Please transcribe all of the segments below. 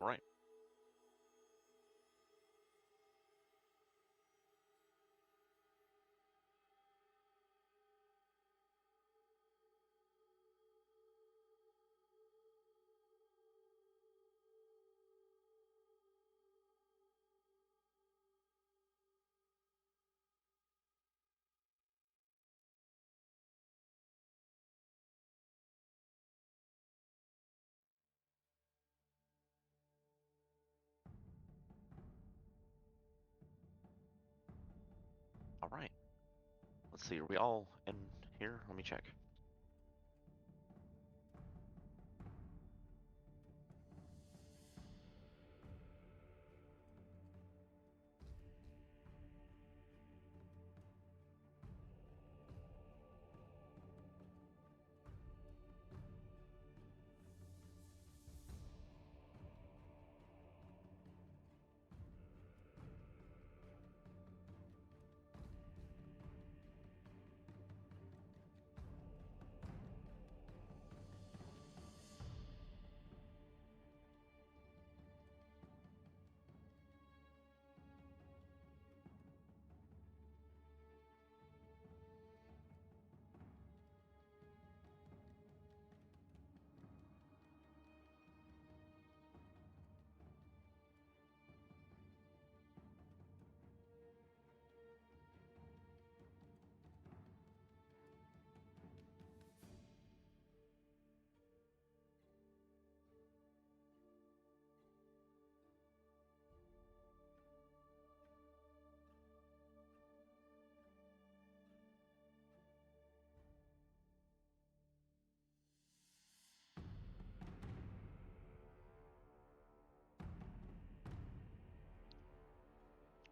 Right. All right. Let's see. Are we all in here? Let me check.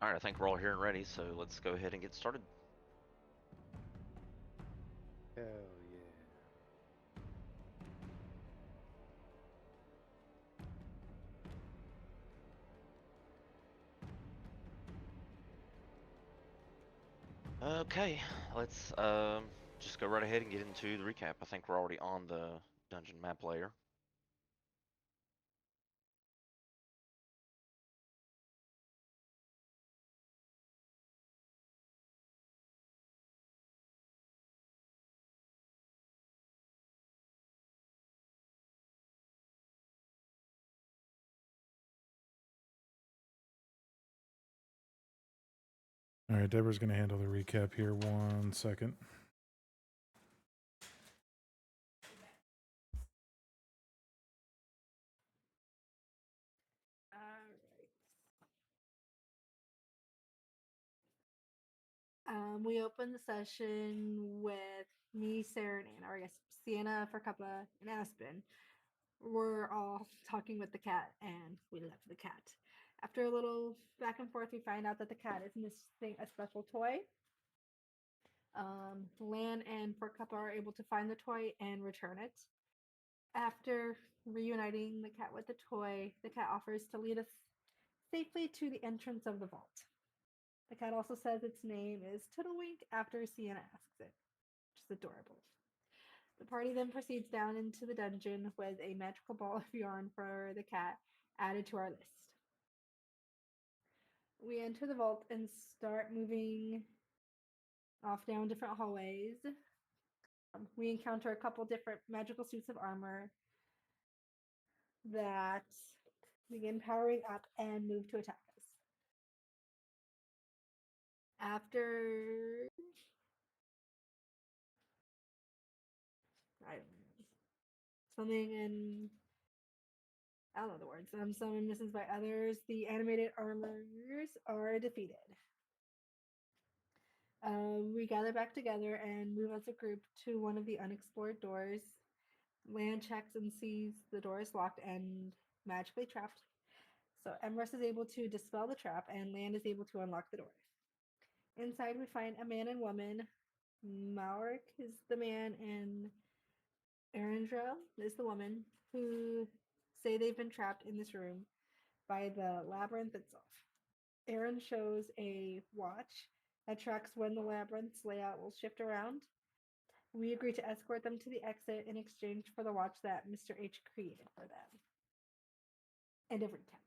All right. I think we're all here and ready. So let's go ahead and get started. Hell yeah. Okay. Let's just go right ahead and get into the recap. I think we're already on the dungeon map layer. All right, Deborah's going to handle the recap here. 1 second. We opened the session with me, Sarah, and Anna, or I guess Sienna, Farcuppa, and Aspen. We're all talking with the cat, and we left the cat. After a little back and forth, we find out that the cat is missing a special toy. Lan and Farcuppa are able to find the toy and return it. After reuniting the cat with the toy, the cat offers to lead us safely to the entrance of the vault. The cat also says its name is Tiddlewink after Sienna asks it, which is adorable. The party then proceeds down into the dungeon with a magical ball of yarn for the cat added to our list. We enter the vault and start moving off down different hallways. We encounter a couple different magical suits of armor that begin powering up and move to attack us. After I don't know, something in I don't know the words. Some missions by others. The animated armors are defeated. We gather back together and move as a group to one of the unexplored doors. Lan checks and sees the door is locked and magically trapped. So Emrys is able to dispel the trap, and Lan is able to unlock the door. Inside, we find a man and woman. Mauric is the man, and Erendra is the woman, who say they've been trapped in this room by the labyrinth itself. Aaron shows a watch that tracks when the labyrinth's layout will shift around. We agree to escort them to the exit in exchange for the watch that Mr. H created for them. End of recap.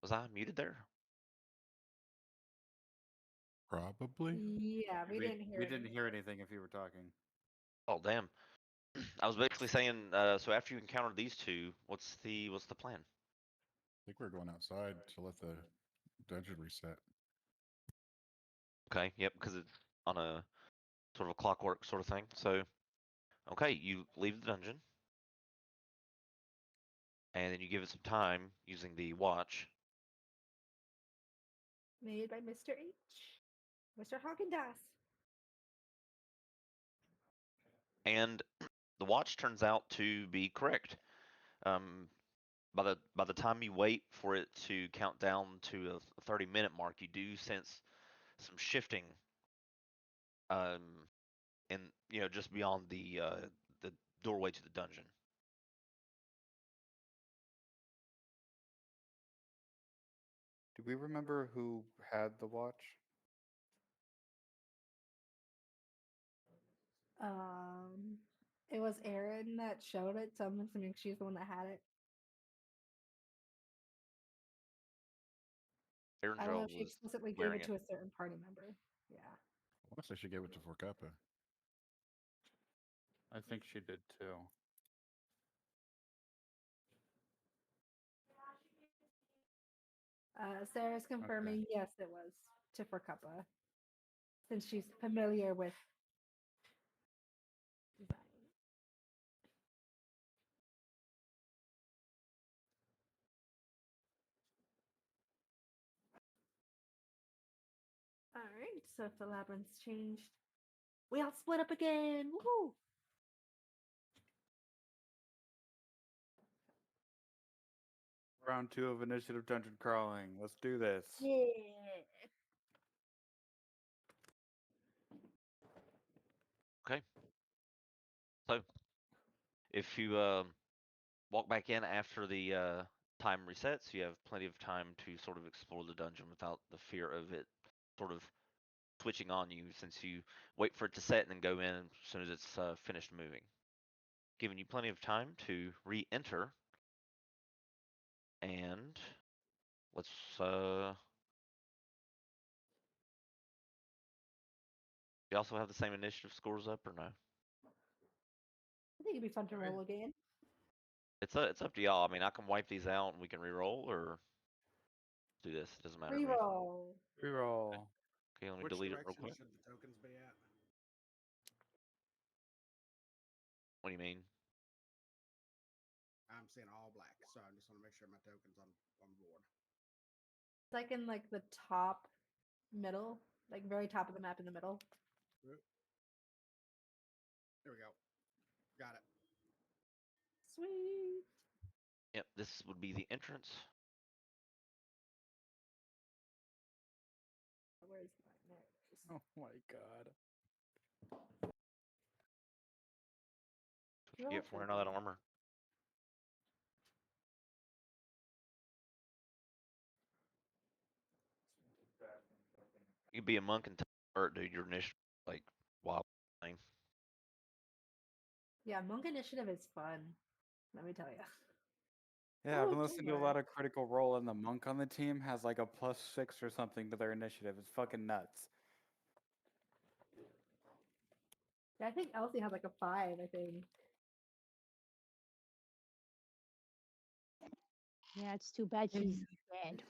Was I muted there? Probably. Yeah, we didn't hear We it. didn't hear anything if you were talking. Oh damn! I was basically saying. So after you encounter these two, what's the plan? I think we're going outside to let the dungeon reset. Okay. Yep. Because it's on a sort of a clockwork sort of thing. So, okay, you leave the dungeon, and then you give it some time using the watch. Made by Mr. H. Mr. Haagen-Dazs. And the watch turns out to be correct. Um, by the time you wait for it to count down to a 30-minute mark, you do sense some shifting, in just beyond the doorway to the dungeon. Do we remember who had the watch? Um, it was Erin that showed it, so I'm assuming she's the one that had it. I don't know Erindrel if she was explicitly gave wearing it it. to a certain party member. Yeah. I want to say she gave it to Forcappa. I think she did too. Sarah's confirming yes, it was to Forcuppa, since she's familiar with design. All right, so if the labyrinth's changed, we all split up again. Woohoo! Round 2 of initiative dungeon crawling. Let's do this. Yeah. Okay. So if you walk back in after the time resets, you have plenty of time to sort of explore the dungeon without the fear of it sort of switching on you, since you wait for it to set and then go in as soon as it's finished moving, giving you plenty of time to re-enter. And let's you also have the same initiative scores up, or no? I think it'd be fun to roll again. It's up to y'all. I mean, I can wipe these out and we can re-roll, or do this. It doesn't matter to me. Reroll. Reroll. Okay, let me Which delete it real direction quick. should the tokens be at? What do you mean? I'm seeing all black, so I just want to make sure my tokens on the board. It's like in like the top middle, like very top of the map in the middle. There we go. Got it. Sweet. Yep, this would be the entrance. Where's my notes? Oh my god. What you get for wearing all that armor. You could be a monk and or dude, your initiative like wild thing. Yeah, monk initiative is fun. Let me tell you. Yeah, I've Oh, been listening to a Tingler. lot of Critical Role, and the monk on the team has like a +6 or something to their initiative. It's fucking nuts. Yeah, I think Elsie has like a 5. I think. Yeah, it's too bad she's dead.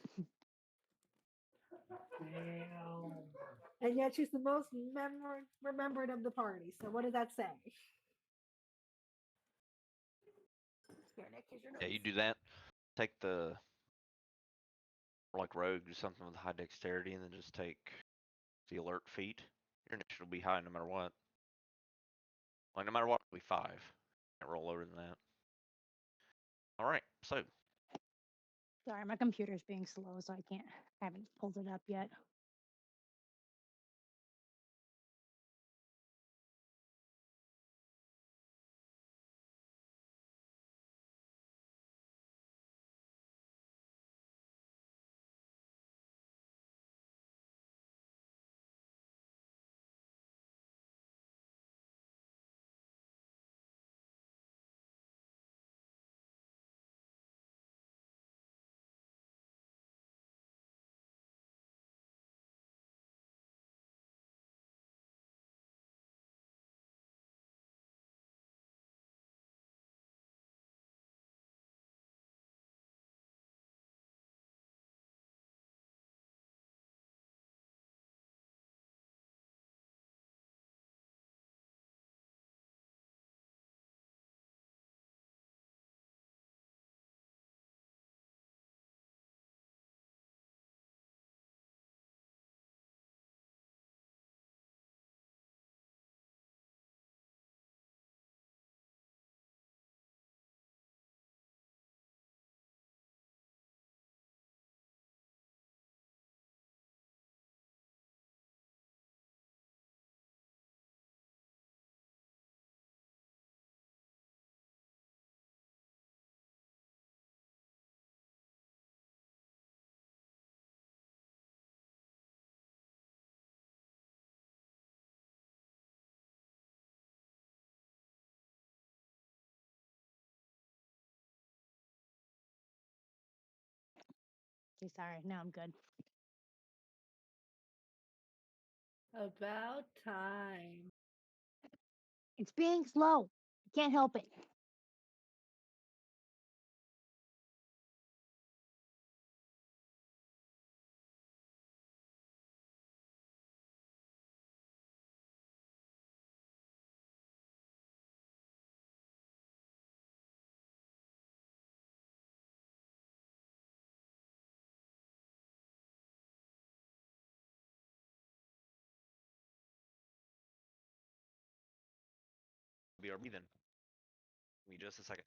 And yet she's the most remembered of the party. So what does that say? Here, Nick, here's your Yeah, you notes. do that. Take the or like rogue, do something with high dexterity, and then just take the alert feat. Your initiative will be high no matter what. Like no matter what, it'll be 5. Can't roll lower than that. All right, so Sorry, my computer's being slow, so I haven't pulled it up yet. Okay, sorry. Now I'm good. About time. It's being slow. I can't help it. be our breathing. Give me just a second.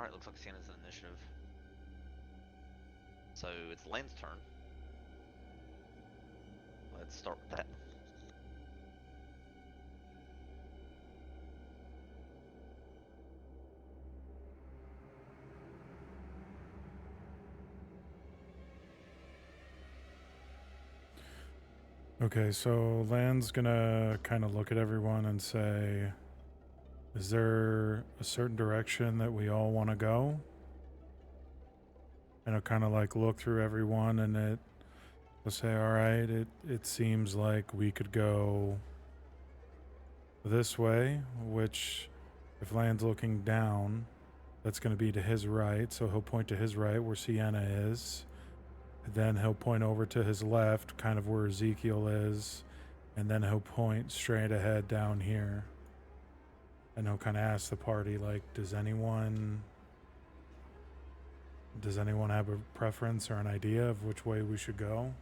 Alright, looks like Sienna's an initiative. So it's Lane's turn. Let's start with that. Okay, so Land's gonna kind of look at everyone and say, is there a certain direction that we all want to go? And I'll kind of like look through everyone and will say, all right, it seems like we could go this way, which if Land's looking down, that's going to be to his right. So he'll point to his right where Sienna is. Then he'll point over to his left, kind of where Ezekiel is. And then he'll point straight ahead down here. And he'll kind of ask the party, like, does anyone have a preference or an idea of which way we should go?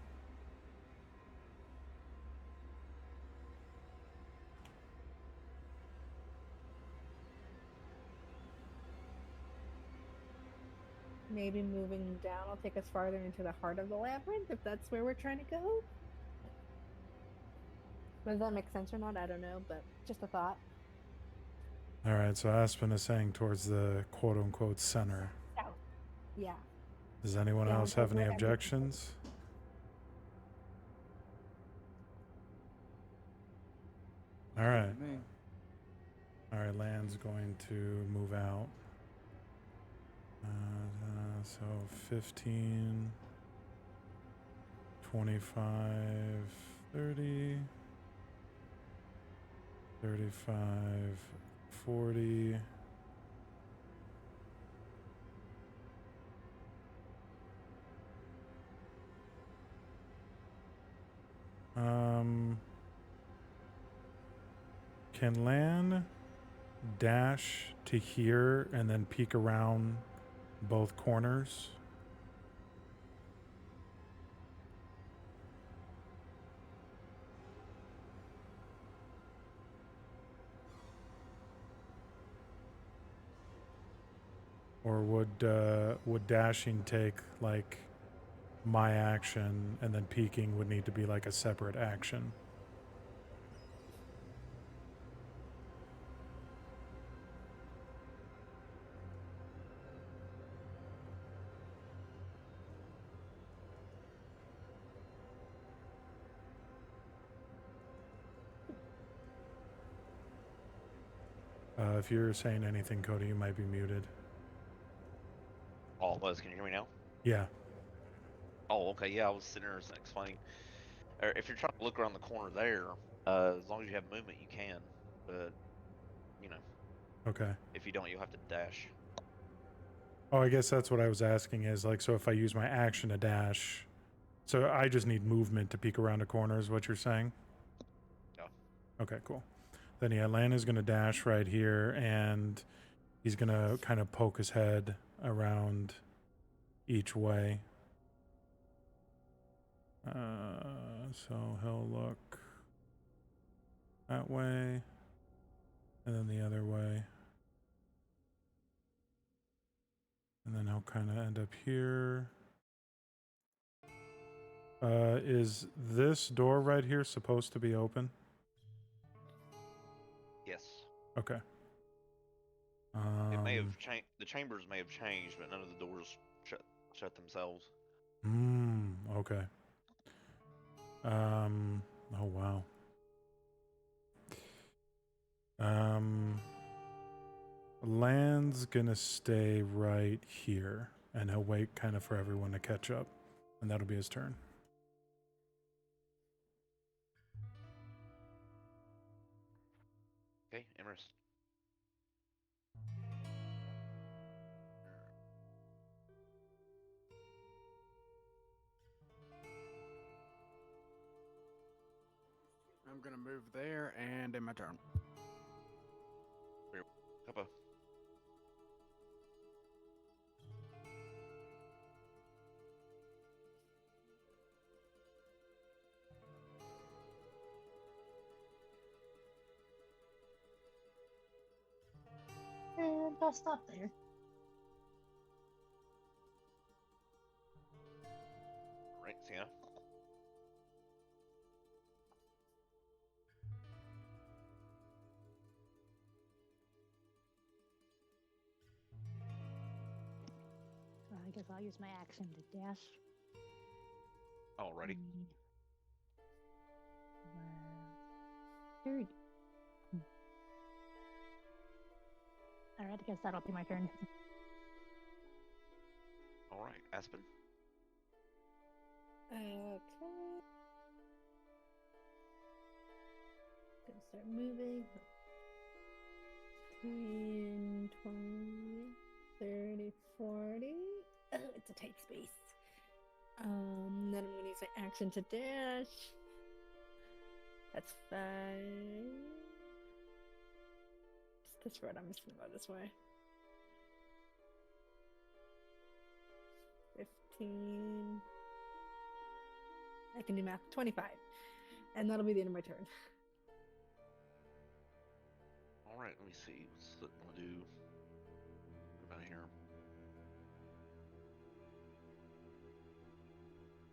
Maybe moving down will take us farther into the heart of the labyrinth, if that's where we're trying to go. Whether that makes sense or not, I don't know, but just a thought. All right, so Aspen is saying towards the quote-unquote center. South. Yeah. Does anyone Down else have towards any where everything is. objections? All right. Me. All right, Land's going to move out. So 15, 25, 30, 35, 40. Can Lan dash to here and then peek around both corners? Or would dashing take like my action and then peeking would need to be like a separate action? If you're saying anything, Cody, you might be muted. Oh, Liz, can you hear me now? Yeah. Oh, okay, yeah, I was sitting there explaining. If you're trying to look around the corner there, as long as you have movement, you can. But, you know, Okay. if you don't, you'll have to dash. Oh, I guess that's what I was asking is like, so if I use my action to dash, so I just need movement to peek around a corner is what you're saying? Yeah. Okay, cool. Then yeah, Lana's going to dash right here and he's going to kind of poke his head around each way. So he'll look that way and then the other way. And then he'll kind of end up here. Is this door right here supposed to be open? Yes. Okay. It may have changed. The chambers may have changed, but none of the doors shut themselves. Okay. Oh wow. Land's gonna stay right here, and he'll wait kind of for everyone to catch up, and that'll be his turn. Okay, Emrys. I'm gonna move there and in my turn. Kappa. And I'll stop there. guess I'll use my action to dash. Alrighty. 30. Alright, I guess that'll be my turn. Alright, Aspen. Okay. Gonna start moving. 10, 20, 30, 40. Oh, it's a tight space. Then I'm gonna use my action to dash. That's 5. It's this road. I'm just gonna go this way. 15. I can do math. 25. And that'll be the end of my turn. Alright, let me see. What's that want to do? What about here?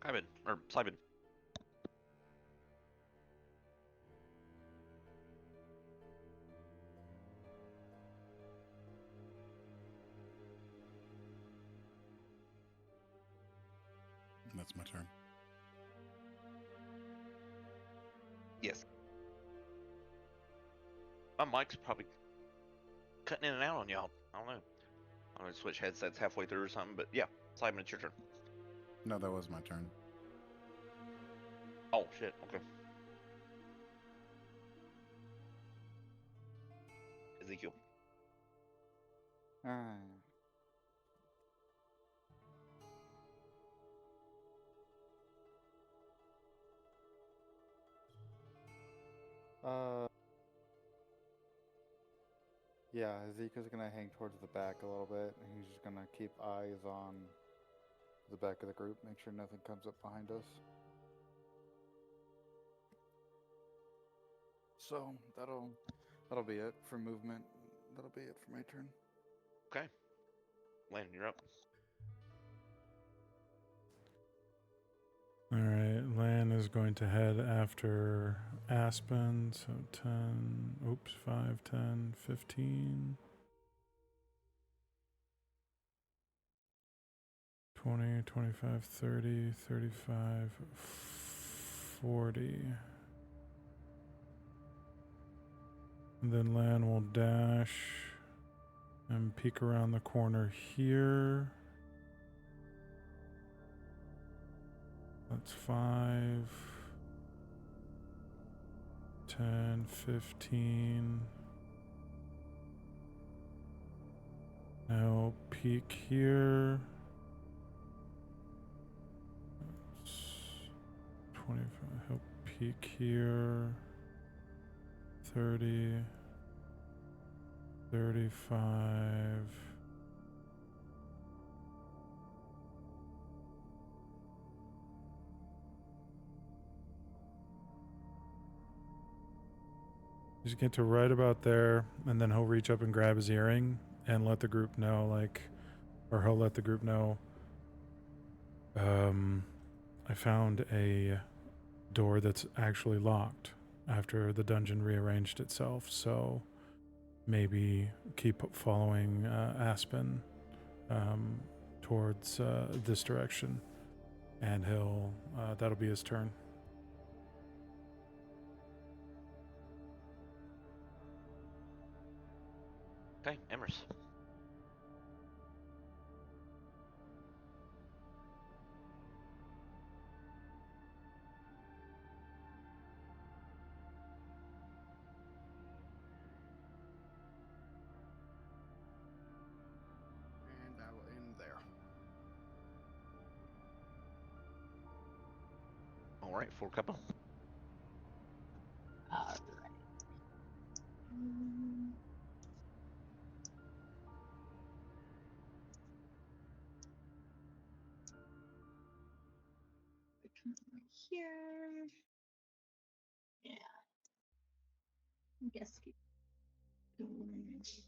Ivan, or Simon. That's my turn. Yes. My mic's probably cutting in and out on y'all. I don't know. I'm gonna switch headsets halfway through or something, but yeah, Simon, it's your turn. No, that was my turn. Oh shit. Okay. Ezekiel. Alright. Yeah, Ezekiel's gonna hang towards the back a little bit, and he's just gonna keep eyes on the back of the group, make sure nothing comes up behind us. So that'll be it for movement. That'll be it for my turn. Okay. Landon, you're up. Alright, Lan is going to head after Aspen, so 10, oops, 5, 10, 15, 20, 25, 30, 35, 40. And then Lan will dash and peek around the corner here. That's 5, 10, 15. Now peek here. That's 25. He'll peek here. 30, 35. Just get to right about there, and then he'll reach up and grab his earring and let the group know, like, or he'll let the group know, I found a door that's actually locked after the dungeon rearranged itself, so maybe keep following Aspen towards this direction, and he'll, that'll be his turn. Okay, Emrys. And I will end there. Alright, full couple. Alright. Right here. Yeah. I guess keep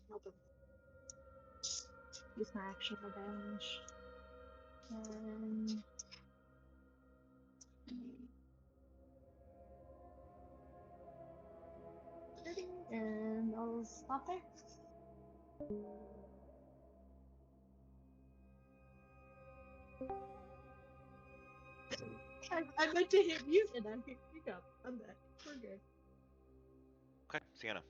help him. Use my action revenge. And and I'll stop there. I meant to hit mute and I picked up. I'm back. We're good. Okay, Sienna.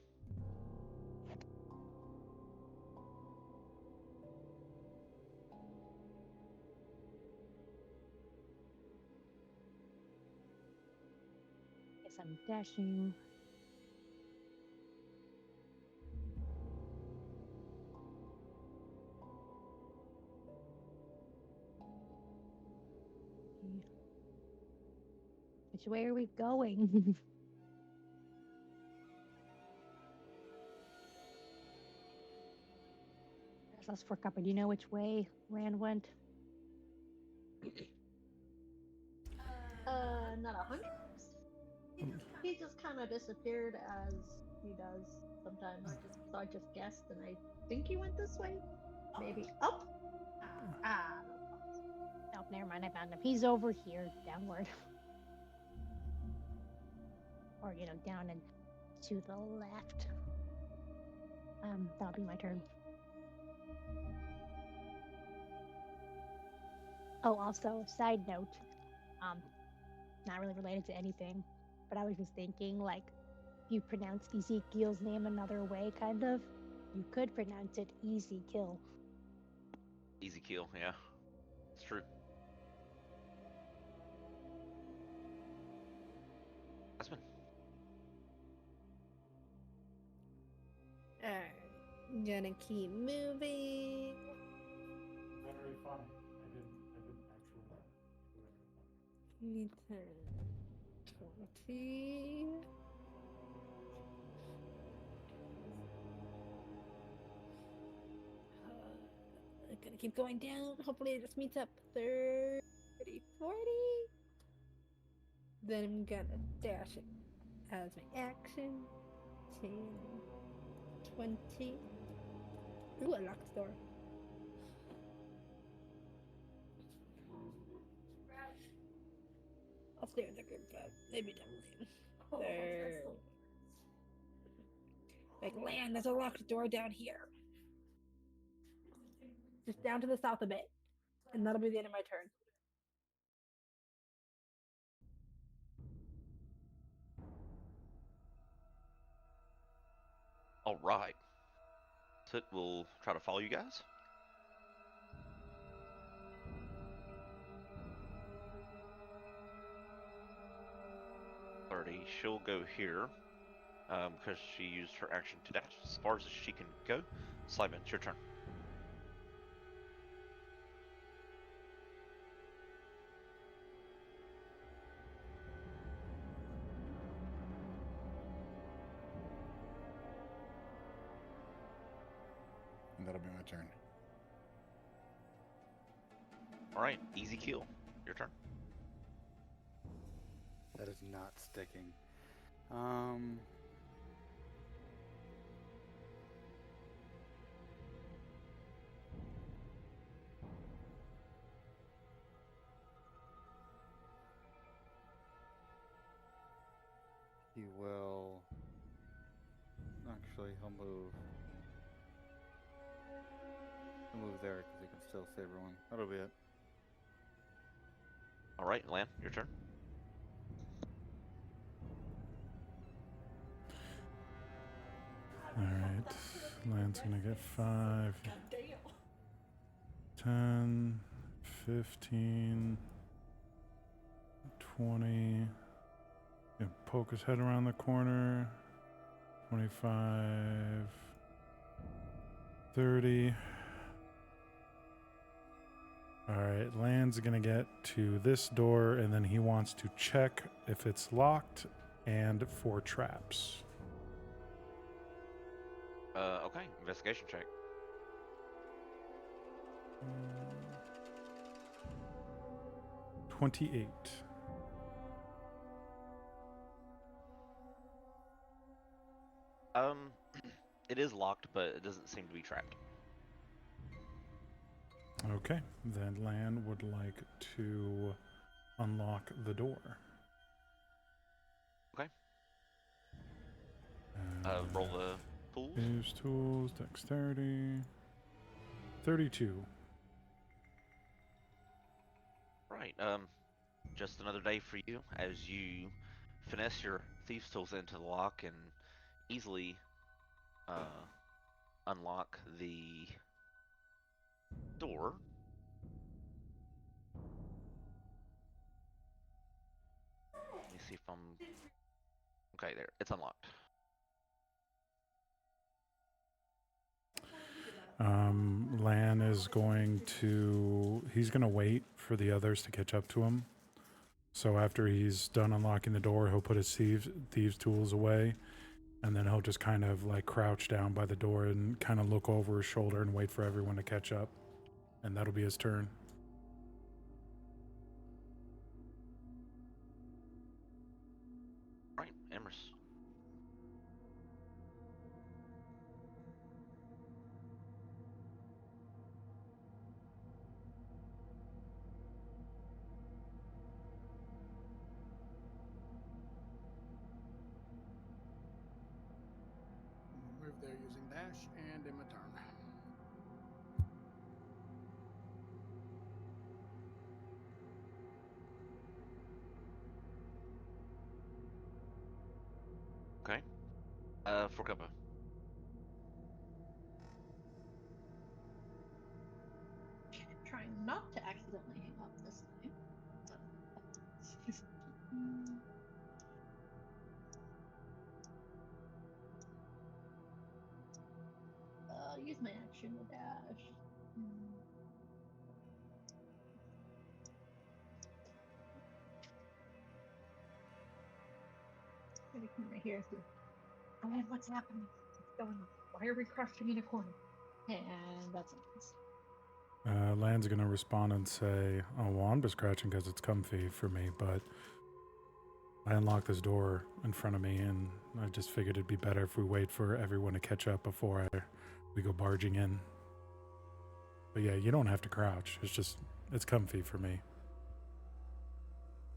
Guess I'm dashing. Which way are we going? Let's fork up. Do you know which way Rand went? Not 100. He just kind of disappeared as he does sometimes. So I just guessed, and I think he went this way. Maybe up. Ah. Nope, never mind. I found him. He's over here, downward. Or, down and to the left. That'll be my turn. Oh, also, side note, not really related to anything, but I was just thinking, like, if you pronounce Ezekiel's name another way, kind of, you could pronounce it Easy Kill. Easy kill, yeah. It's true. Aspen. Alright. I'm gonna keep moving. Very funny. I didn't actually. 20. I'm gonna keep going down. Hopefully it just meets up 30, 40. Then I'm gonna dash it as my action. 10, 20. Ooh, I locked the door. I'll stay with the group, but maybe don't leave. There. Like, land, there's a locked door down here. Just down to the south a bit. And that'll be the end of my turn. All right. So it will try to follow you guys. 30. She'll go here because she used her action to dash as far as she can go. Slyman, it's your turn. And that'll be my turn. All right, easy kill. Your turn. That is not sticking. He will. Actually, he'll move. He'll move there because he can still see everyone. That'll be it. All right, Lan, your turn. Alright. Land's gonna get 5, 10, 15, 20. Yeah, poke his head around the corner. 25, 30. Alright, Land's gonna get to this door and then he wants to check if it's locked and for traps. Okay, investigation check. 28. It is locked, but it doesn't seem to be trapped. Okay, then Lan would like to unlock the door. Okay. Roll the tools. Use tools, dexterity. 32. right. Just another day for you as you finesse your thieves' tools into the lock and easily uh, unlock the door. Let me see if I'm okay. There, it's unlocked. Lan is going to. He's going to wait for the others to catch up to him. So after he's done unlocking the door, he'll put his thieves' tools away, and then he'll just kind of like crouch down by the door and kind of look over his shoulder and wait for everyone to catch up. And that'll be his turn. All right, Emrys. Move there using dash and in my turn. Okay. For cover. Trying not to accidentally hang up this time. Use my action to dash. I'm gonna come right here. Glenn, what's happening? What's going on? Why are we crouching in a corner? And that's it. Lan's going to respond and say, "Oh, well, I'm just crouching because it's comfy for me, but I unlocked this door in front of me, and I just figured it'd be better if we wait for everyone to catch up before we go barging in. But yeah, you don't have to crouch. It's comfy for me."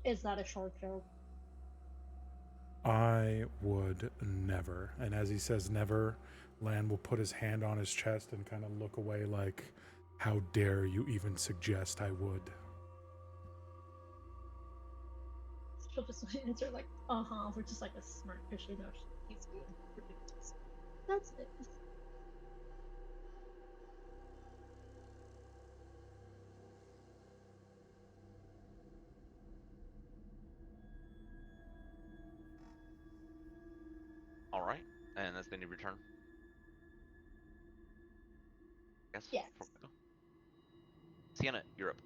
Is that a short joke? I would never. And as he says never, Lan will put his hand on his chest and kind of look away like, how dare you even suggest I would? She'll just answer like, uh-huh, which is like a smart because she knows he's being ridiculous. That's it. All right, and that's been your return. Yes. Yes. Sienna, you're up.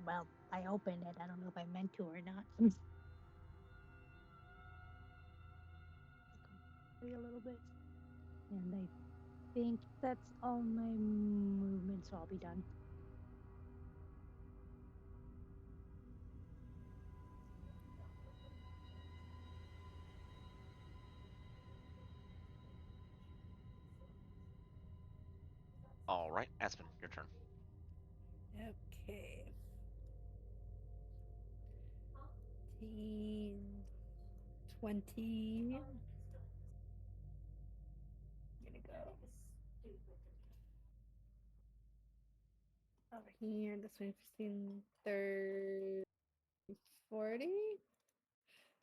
Well, I opened it. I don't know if I meant to or not. Wait a little bit. And I think that's all my movement, so I'll be done. All right, Aspen, your turn. Okay. 15, 20. I'm gonna go over here. This way, 15, 30, 40.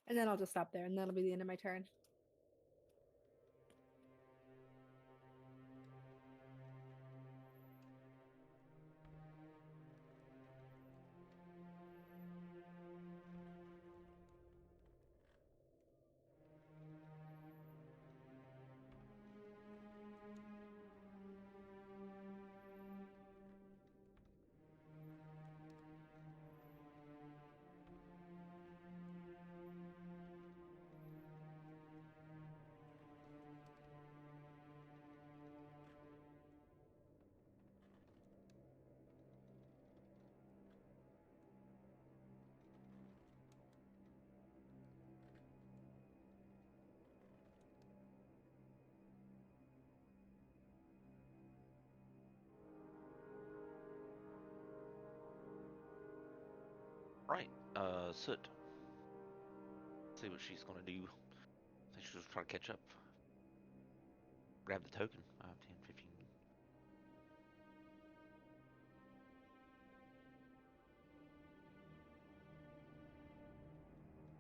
And then I'll just stop there, and that'll be the end of my turn. Right. Soot. See what she's gonna do. I think she'll just try to catch up. Grab the token. 5, 10, 15.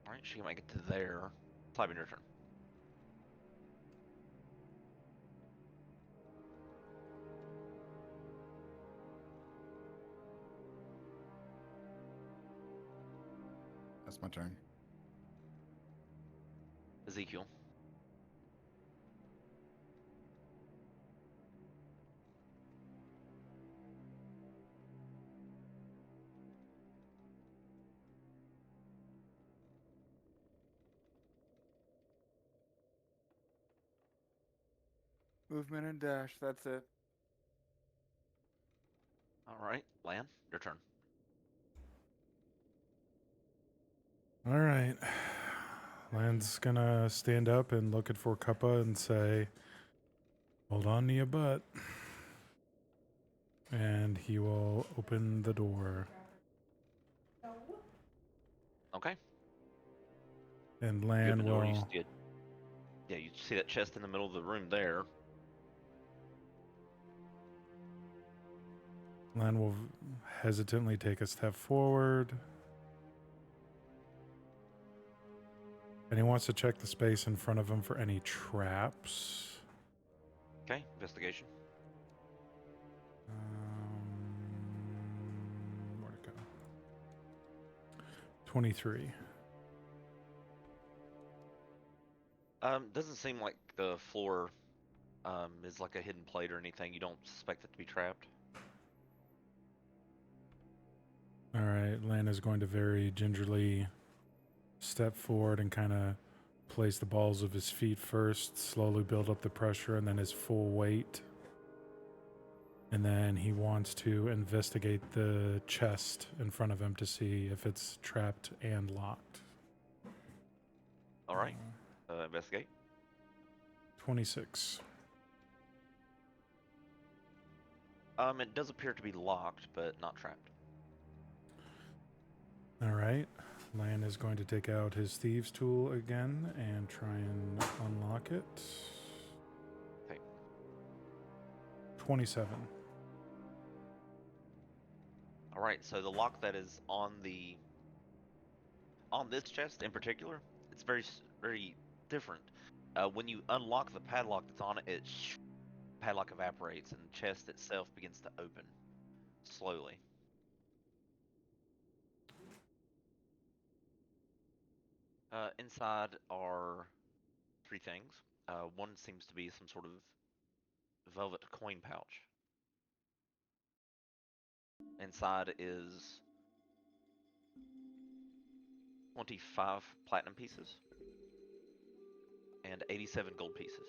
Alright, she can make it to there. Type in your turn. That's my turn. Ezekiel. Movement and dash. That's it. Alright, Lan, your turn. All right. Land's gonna stand up and look at for Cuppa and say, "Hold on to your butt." And he will open the door. Okay. And You Lan open the door, you will. see it. Yeah, you see that chest in the middle of the room there. Lan will hesitantly take a step forward. And he wants to check the space in front of him for any traps. Okay, investigation. Where'd it go? 23. Doesn't seem like the floor is like a hidden plate or anything. You don't suspect it to be trapped. All right, Lan is going to very gingerly step forward and kind of place the balls of his feet first, slowly build up the pressure, and then his full weight. And then he wants to investigate the chest in front of him to see if it's trapped and locked. Alright, investigate. 26. It does appear to be locked, but not trapped. All right. Lan is going to take out his thieves tool again and try and unlock it. Okay. 27. Alright, so the lock that is on this chest in particular, it's very different. When you unlock the padlock that's on it, padlock evaporates and the chest itself begins to open slowly. Inside are 3 things. One seems to be some sort of velvet coin pouch. Inside is 25 platinum pieces and 87 gold pieces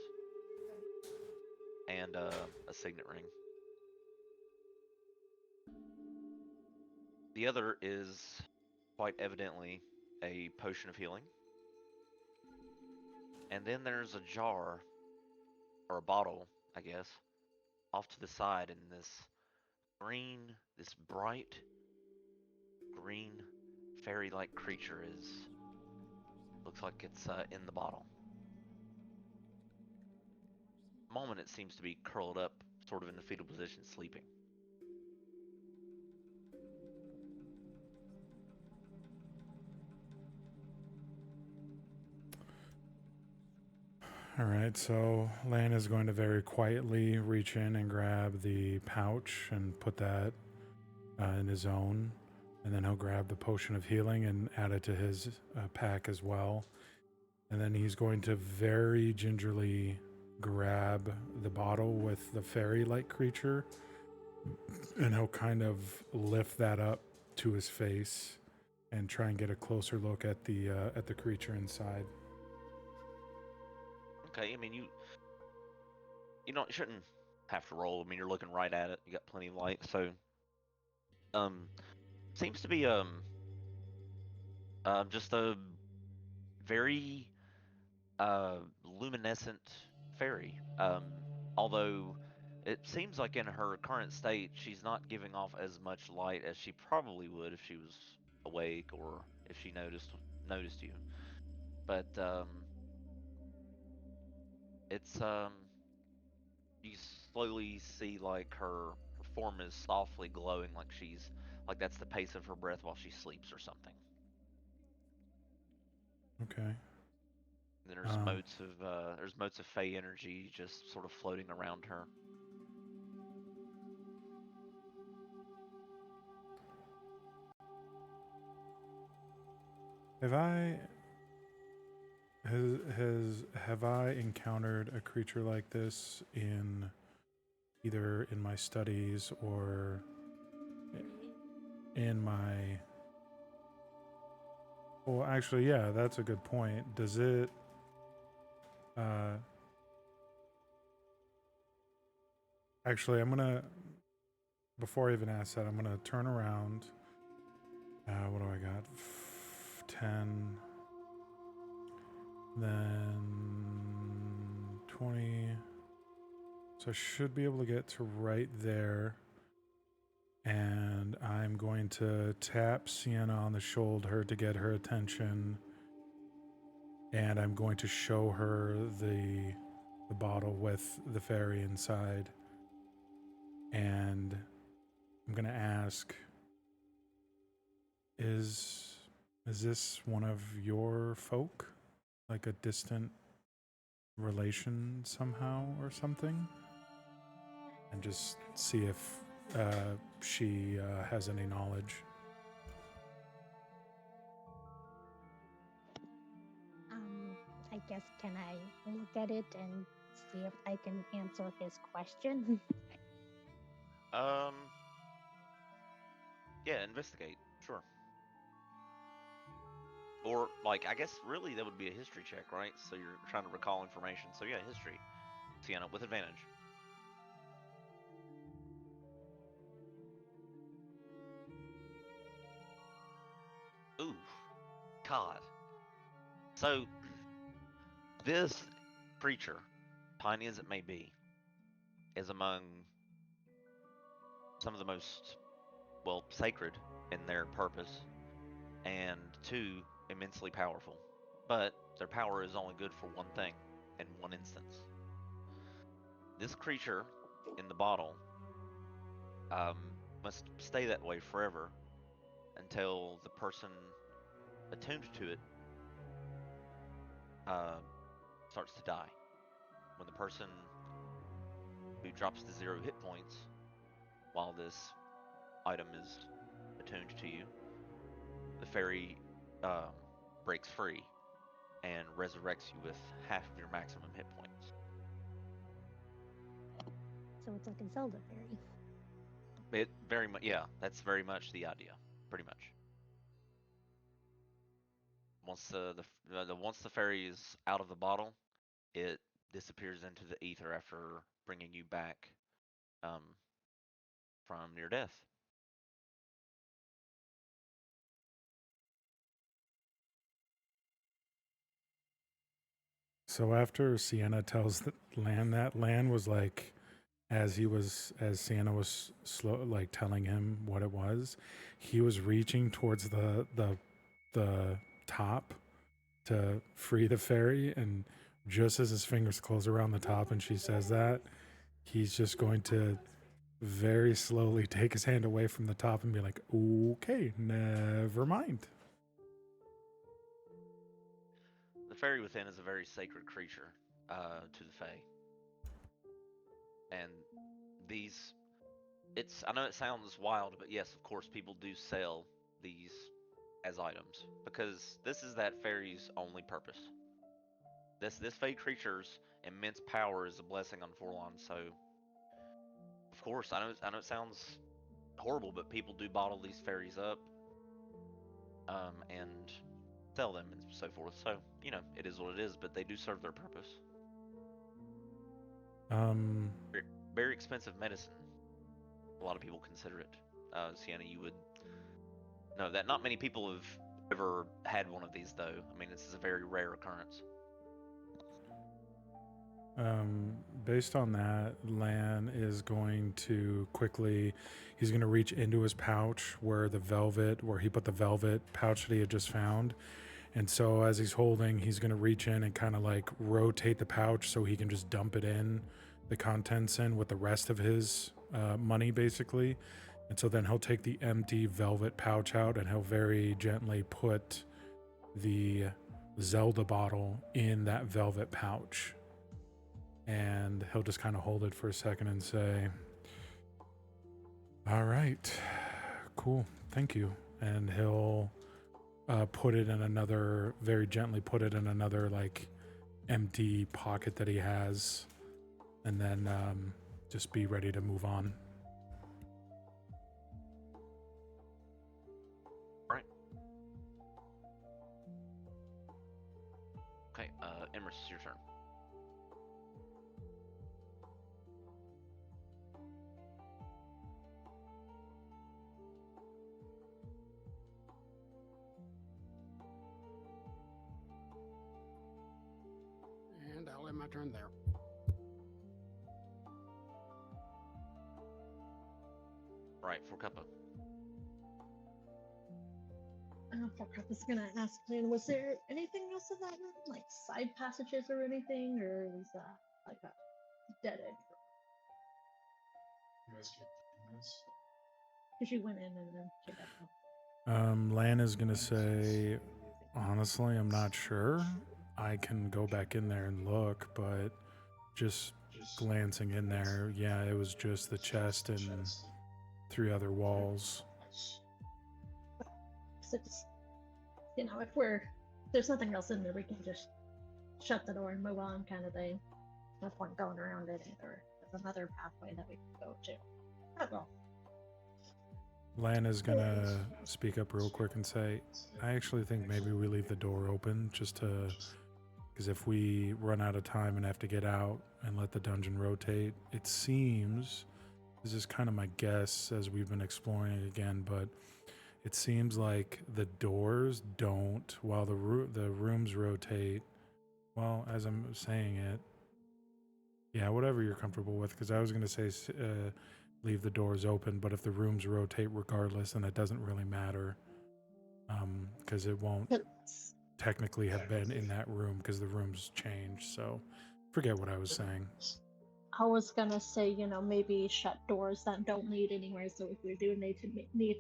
and a signet ring. The other is quite evidently a potion of healing. And then there's a jar, or a bottle, I guess, off to the side, and this bright green fairy-like creature looks like it's in the bottle. The moment it seems to be curled up, sort of in the fetal position, sleeping. All right, so Lan is going to very quietly reach in and grab the pouch and put that in his own. And then he'll grab the potion of healing and add it to his pack as well. And then he's going to very gingerly grab the bottle with the fairy-like creature. And he'll kind of lift that up to his face and try and get a closer look at the creature inside. Okay, I mean you shouldn't have to roll. I mean you're looking right at it. You got plenty of light, so seems to be just a very luminescent fairy. Although it seems like in her current state she's not giving off as much light as she probably would if she was awake or if she noticed you. But it's you slowly see like her form is softly glowing, like that's the pace of her breath while she sleeps or something. Okay. And then there's motes of fey energy just sort of floating around her. Have I encountered a creature like this in either in my studies or in my well, actually, yeah, that's a good point. Does it actually, I'm gonna before I even ask that, I'm gonna turn around. What do I got? 10, then 20. So I should be able to get to right there. And I'm going to tap Sienna on the shoulder to get her attention. And I'm going to show her the bottle with the fairy inside. And I'm going to ask, is this one of your folk? Like a distant relation somehow or something? And just see if she has any knowledge. I guess can I look at it and see if I can answer his question? Um, yeah, investigate, sure. Or like, I guess really that would be a history check, right? So you're trying to recall information. So yeah, history, Sienna, with advantage. Ooh, God. So this creature, tiny as it may be, is among some of the most, well, sacred in their purpose, and two, immensely powerful. But their power is only good for one thing in one instance. This creature in the bottle um, must stay that way forever until the person attuned to it uh, starts to die. When the person who drops to 0 hit points while this item is attuned to you, the fairy um, breaks free and resurrects you with half of your maximum hit points. So it's like a Zelda fairy. It very much, yeah, that's very much the idea, pretty much. Once once the fairy is out of the bottle, it disappears into the ether after bringing you back um, from near death. So after Sienna tells that Lan was like, as Sienna was slow, like telling him what it was, he was reaching towards the top to free the fairy, and just as his fingers close around the top and she says that, he's just going to very slowly take his hand away from the top and be like, okay, never mind. The fairy within is a very sacred creature to the Fae, and these I know it sounds wild, but yes, of course, people do sell these as items because this is that fairy's only purpose. This Fae creature's immense power is a blessing on Forlonde, so of course, I know it sounds horrible, but people do bottle these fairies up and sell them and so forth. So you know, it is what it is, but they do serve their purpose. Very, very expensive medicine. A lot of people consider it. Sienna, you would know that. Not many people have ever had one of these, though. I mean, this is a very rare occurrence. based on that, Lan is going to quickly, he's going to reach into his pouch where he put the velvet pouch that he had just found. And so as he's holding, he's going to reach in and kind of like rotate the pouch so he can just dump it in, the contents in with the rest of his money basically. And so then he'll take the empty velvet pouch out and he'll very gently put the Zelda bottle in that velvet pouch. And he'll just kind of hold it for a second and say, all right, cool, thank you. And he'll put it in another, very gently put it in another like empty pocket that he has, and then just be ready to move on. Right. Okay, Emrys, it's your turn. And I'll end my turn there. Right, for Cuppa. I was gonna ask, Lynn, was there anything else in that room, like side passages or anything, or was that like a dead end? Because you went in and then came back out. Lan is gonna say, honestly, I'm not sure. I can go back in there and look, but just glancing in there, yeah, it was just the chest and 3 other walls. So just, if there's nothing else in there, we can just shut the door and move on, kind of thing. No point going around it either. There's another pathway that we can go to. Oh well. Lan is gonna speak up real quick and say, I actually think maybe we leave the door open just to, because if we run out of time and have to get out and let the dungeon rotate, it seems, this is kind of my guess as we've been exploring it again, but it seems like the doors don't, while the rooms rotate. Well, as I'm saying it, yeah, whatever you're comfortable with, because I was going to say leave the doors open, but if the rooms rotate regardless, then it doesn't really matter, because it won't technically have been in that room because the rooms changed. So forget what I was saying. I was gonna say, maybe shut doors that don't lead anywhere. So if we do need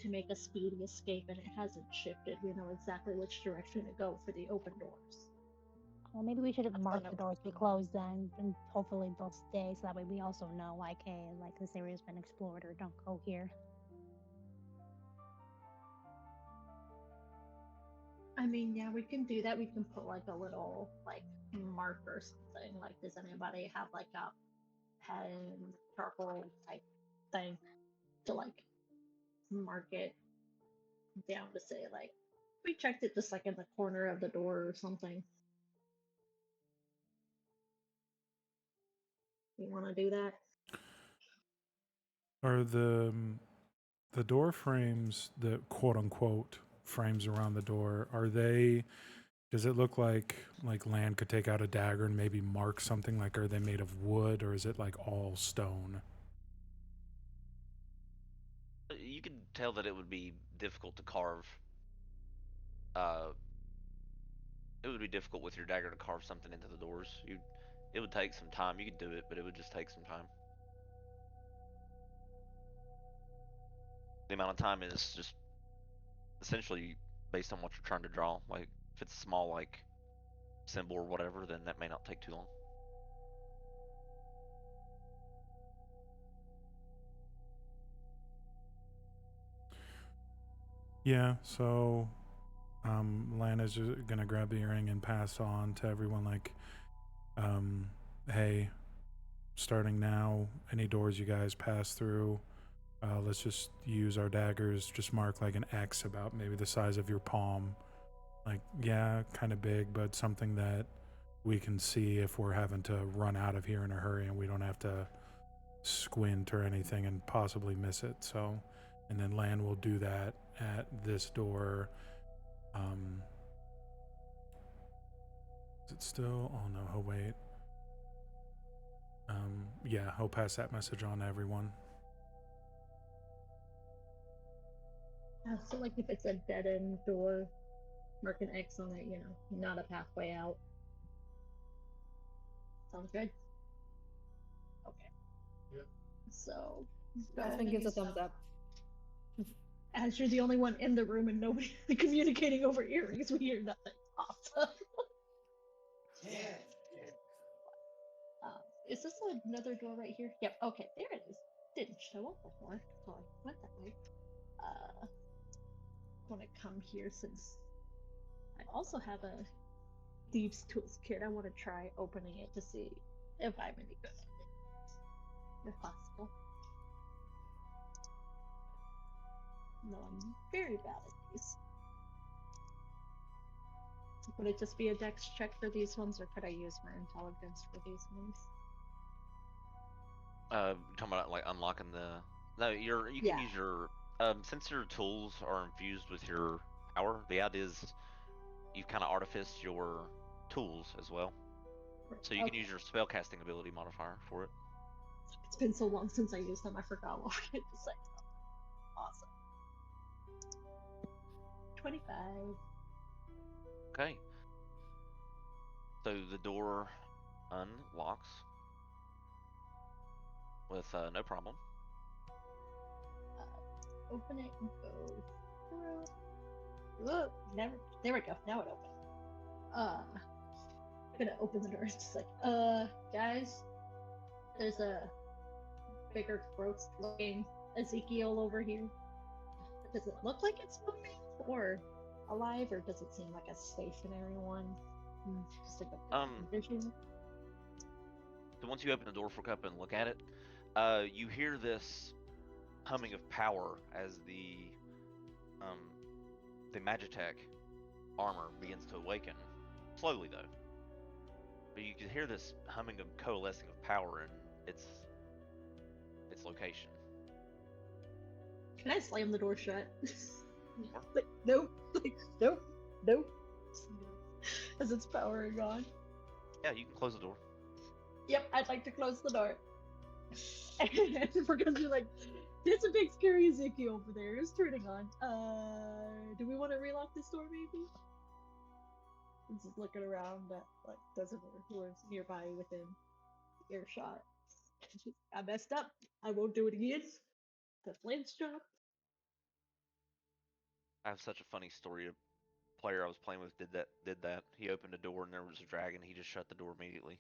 to make a speedy escape and it hasn't shifted, we know exactly which direction to go for the open doors. Well, maybe we should have marked the doors to be closed then, and hopefully they'll stay, so that way we also know, like, hey, like, this area's been explored, or don't go here. I mean, yeah, we can do that. We can put like a little mark or something. Like, does anybody have like a pen, charcoal type thing to like mark it down to say like we checked it, just like in the corner of the door or something? You want to do that? Are the door frames, the quote unquote frames around the door, does it look like Lan could take out a dagger and maybe mark something? Like, are they made of wood or is it like all stone? You can tell that it would be difficult to carve. It would be difficult with your dagger to carve something into the doors. It would take some time. You could do it, but it would just take some time. The amount of time is just essentially based on what you're trying to draw. Like, if it's a small, like, symbol or whatever, then that may not take too long. Yeah, so Lana's just gonna grab the earring and pass on to everyone, like, hey, starting now, any doors you guys pass through, let's just use our daggers, just mark like an X about maybe the size of your palm. Like, yeah, kind of big, but something that we can see if we're having to run out of here in a hurry and we don't have to squint or anything and possibly miss it. So, and then Lan will do that at this door. Is it still? Oh no, oh wait. Yeah, I'll pass that message on to everyone. So, like, if it's a dead end door, mark an X on it, not a pathway out. Sounds good? Okay. Yep. So, Aspen gives a thumbs up. as you're the only one in the room and nobody communicating over earrings, we hear nothing. Awesome. Is this another door right here? Yep. Okay, there it is. Didn't show up before, so I went that way. I want to come here since I also have a thieves tools kit. I want to try opening it to see if I'm any good at it, if possible. No, I'm very bad at these. Would it just be a dex check for these ones, or could I use my intelligence for these ones? Talking about like unlocking the. No, you can Yeah. use your. Since your tools are infused with your power, the idea is you've kind of artificed your tools as well. So you can use your spellcasting ability modifier for it. It's been so long since I used them, I forgot what I had to say. Awesome. 25. Okay. So the door unlocks with no problem. Open it and go through. Whoa, never. There we go. Now it opened. I'm gonna open the door. It's just like, guys, there's a bigger, gross looking Ezekiel over here. Does it look like it's moving or alive, or does it seem like a stationary one? Just like a vision. So once you open the door for Cup and look at it, you hear this humming of power as the Magitech armor begins to awaken. Slowly though. But you can hear this humming of coalescing of power in its location. Can I slam the door shut? Like, nope. Like, nope. Nope. As it's powering on. Yeah, you can close the door. Yep, I'd like to close the door. And we're gonna be like, there's a big scary Ezekiel over there. It's turning on. Do we want to relock this door maybe? I'm just looking around at like dozens who are nearby within earshot. I messed up. I won't do it again. That's Lance's job. I have such a funny story. A player I was playing with did that. He opened a door and there was a dragon. He just shut the door immediately.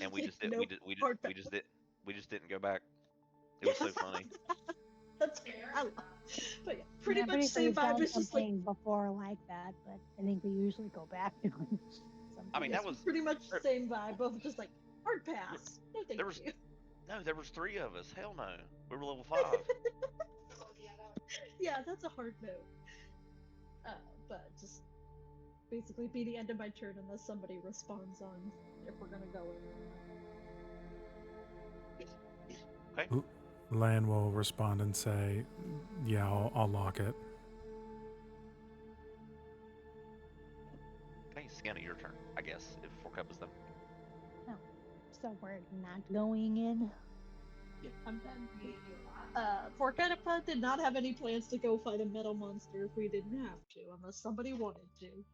And we just did Nope. we just didn't go back. It was so funny. That's fair. But yeah, pretty I'm much pretty sure same we've done vibe. It's just like something before like that, but I think we usually go back to something. I mean, yes, that was pretty much same vibe. Both just like hard pass. No, thank you. there was 3 of us. Hell no. We were level 5. Yeah, that's a hard note. But just basically be the end of my turn unless somebody responds on if we're gonna go in. Okay. Lan will respond and say, yeah, I'll lock it. Okay, Scanner, your turn, I guess, if 4 Cup is done. Oh, so we're not going in? Yeah, I'm done. Forcatapa did not have any plans to go fight a metal monster if we didn't have to, unless somebody wanted to.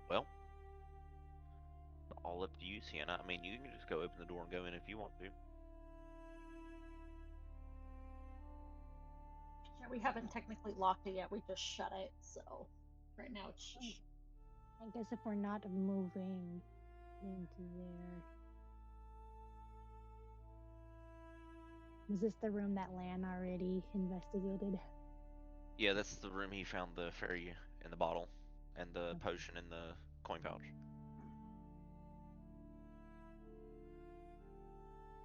Well, all up to you, Sienna. I mean, you can just go open the door and go in if you want to. Yeah, we haven't technically locked it yet. We just shut it, so right now it's shh. I guess if we're not moving into there. Was this the room that Lan already investigated? Yeah, that's the room he found the fairy in the bottle and the potion in the coin pouch.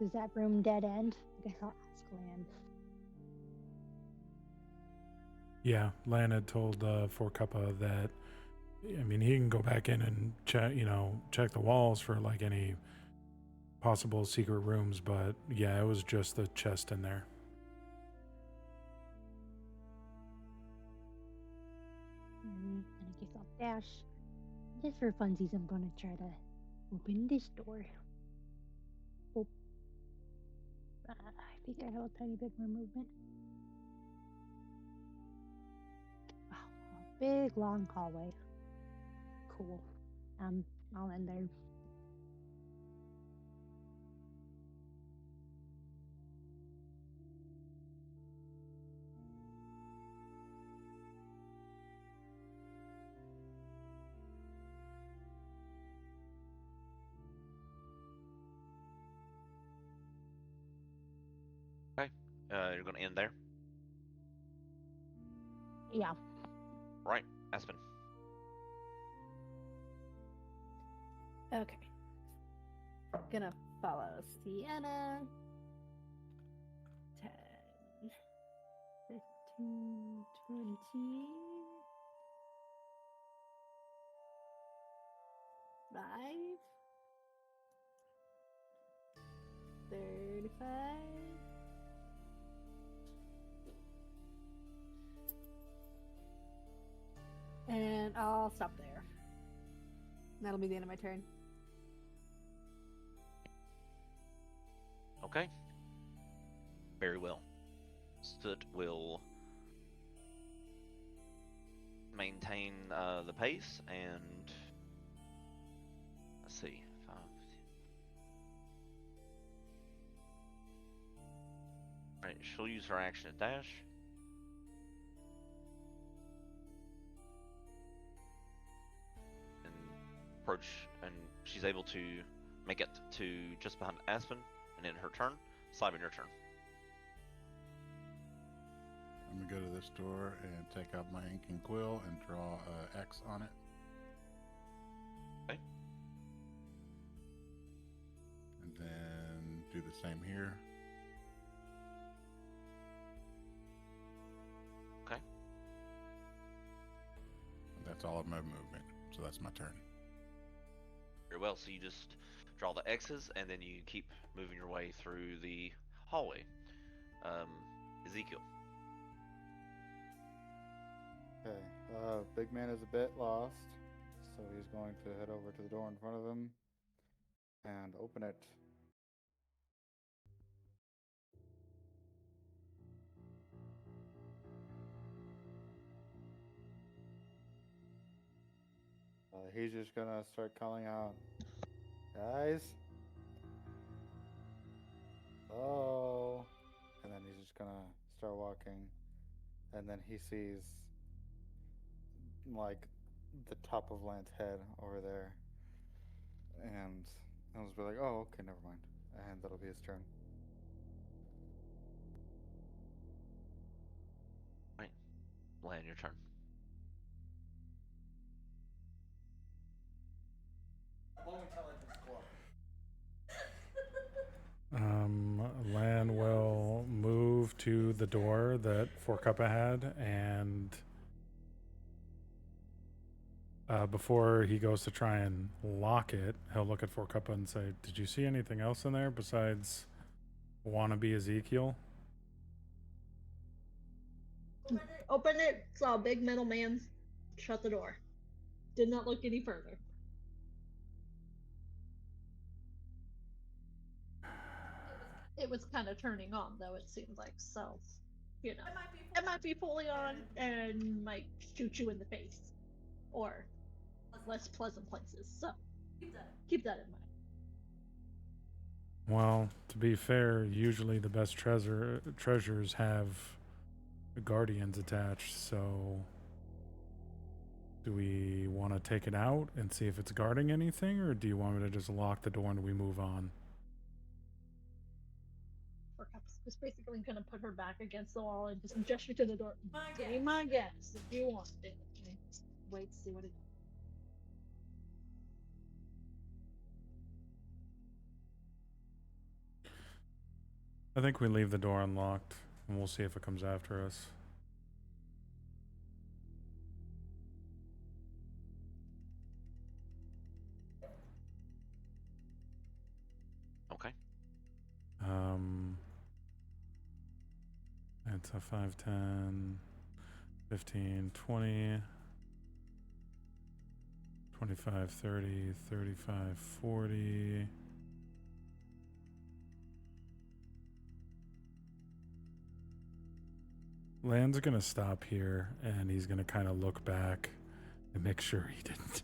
Is that room dead end? I guess I'll ask Lan. Yeah, Lan had told Forcuppa that, I mean, he can go back in and check the walls for like any possible secret rooms, but yeah, it was just the chest in there. Alright, and I guess I'll dash. Just for funsies, I'm gonna try to open this door. Oh, I think I have a tiny bit more movement. Wow, a big long hallway. Cool. I'll end there. Okay. You're gonna end there. Yeah. Right, Aspen. Okay. Gonna follow Sienna. 10, 15, 20. 5. 35. And I'll stop there. That'll be the end of my turn. Okay. Very well. Soot will maintain the pace, and let's see, 5. Right, she'll use her action to dash. And approach, and she's able to make it to just behind Aspen, and in her turn. Simon, your turn. I'm gonna go to this door and take out my ink and quill and draw a X on it. Okay. And then do the same here. Okay. And that's all of my movement. So that's my turn. Very well, so you just draw the X's, and then you keep moving your way through the hallway. Ezekiel. Okay. Big man is a bit lost, so he's going to head over to the door in front of him and open it. He's just gonna start calling out, guys. Oh, and then he's just gonna start walking, and then he sees like the top of Lance's head over there, and I'll just be like, oh, okay, never mind, and that'll be his turn. Right. Lan, your turn. Lan will move to the door that Forkuppa had, and before he goes to try and lock it, he'll look at Forkuppa and say, "Did you see anything else in there besides wannabe Ezekiel?" Open it, saw a big metal man, shut the door. Did not look any further. It was kind of turning on, though, it seemed like, so, you know. It might be fully on and might shoot you in the face. Or less pleasant places, so keep that in mind. Well, to be fair, usually the best treasures have guardians attached, so do we want to take it out and see if it's guarding anything, or do you want me to just lock the door and we move on? Perhaps just basically gonna put her back against the wall and just gesture to the door. Be my guest if you want it. Okay, just wait to see what it does. I think we leave the door unlocked, and we'll see if it comes after us. Alright, so 5, 10, 15, 20, 25, 30, 35, 40. Land's gonna stop here and he's gonna kind of look back and make sure he didn't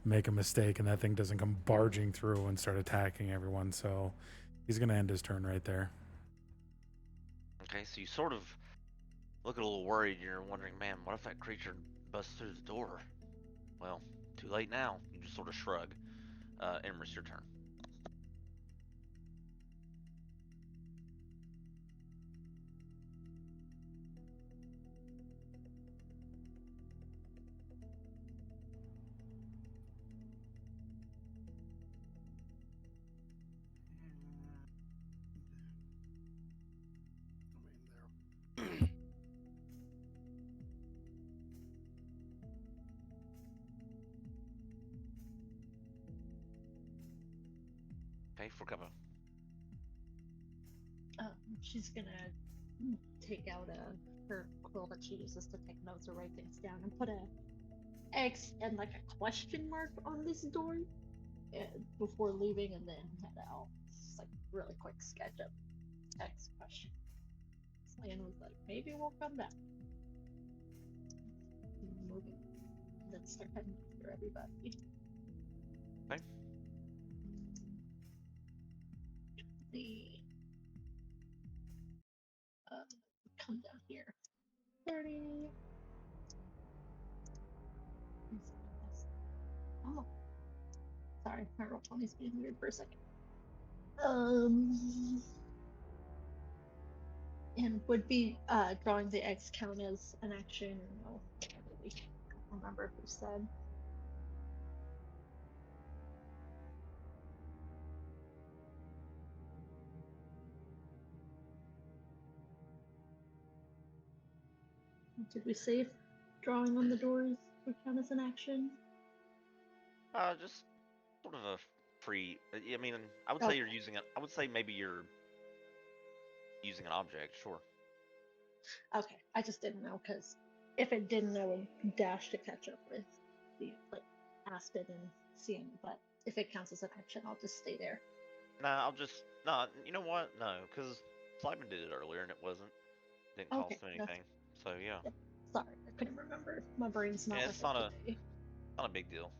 make a mistake and that thing doesn't come barging through and start attacking everyone. So he's gonna end his turn right there. Okay, so you sort of look a little worried. You're wondering, man, what if that creature busts through the door? Well, too late now. You just sort of shrug. Emrys, your turn. Okay, for cover. She's gonna take out her quill that she uses to take notes or write things down and put a X and like a question mark on this door before leaving, and then head out. It's like a really quick sketch of X question. And was like, maybe we'll come back. Moving. And then start heading after everybody. Okay. The come down here. 30. Oh, sorry, my roll 20's being weird for a second. And would be drawing the X count as an action or no? I can't really remember who said. Did we say if drawing on the doors would count as an action? Just sort of a free. I mean, I would say you're using it. I would say maybe you're using an object. Sure. Okay, I just didn't know because if it didn't, I would dash to catch up with the like Aspen and seeing. But if it counts as an action, I'll just stay there. Nah, I'll just You know what? No, because Slyman did it earlier and it didn't cost him anything. So yeah. Yep. Sorry, I couldn't remember. My brain's not Yeah, with it's it today. not a big deal.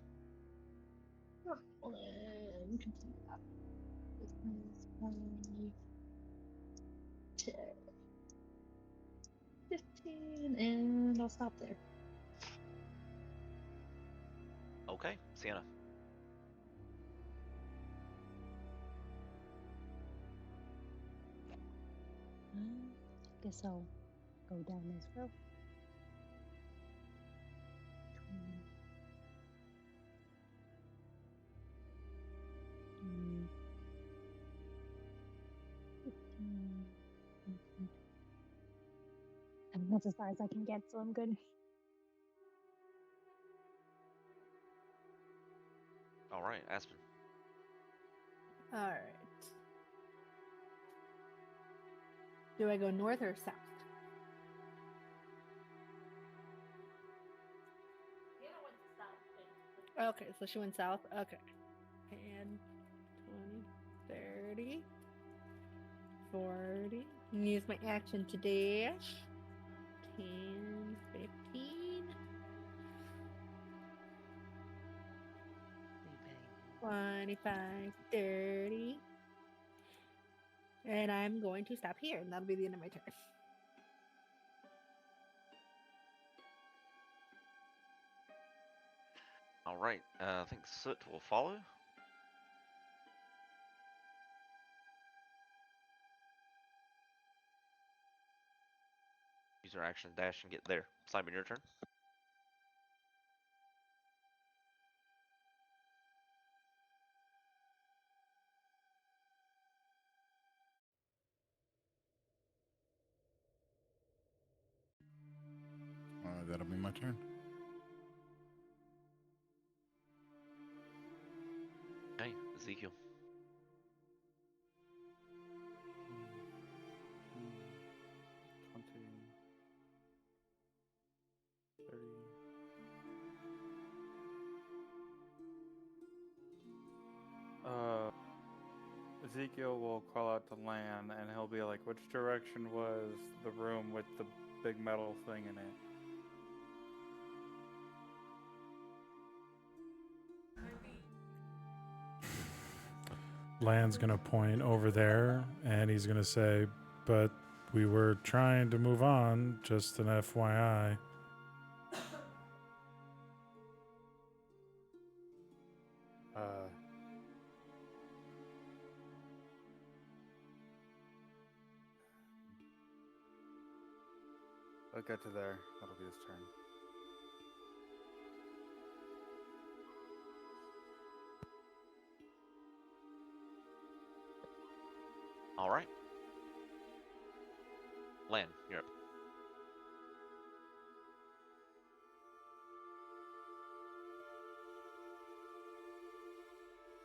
Well, then continue that. 10, 15, and I'll stop there. Okay, Sienna. Guess I'll go down this row. 20, 15, 18. And that's as far as I can get, so I'm good. All right, Aspen. All right. Do I go north or south? Okay, so she went south. Okay. 10, 20, 30, 40. And use my action to dash. 10, 15. 25, 30. And I'm going to stop here, and that'll be the end of my turn. All right, I think Soot will follow. Use her action dash and get there. Simon, your turn. That'll be my turn. Okay, Ezekiel. Ezekiel will call out to Lan, and he'll be like, "Which direction was the room with the big metal thing in it?" Land's gonna point over there, and he's gonna say, "But we were trying to move on. Just an FYI." I'll get to there. That'll be his turn. All right. Lan, you're up.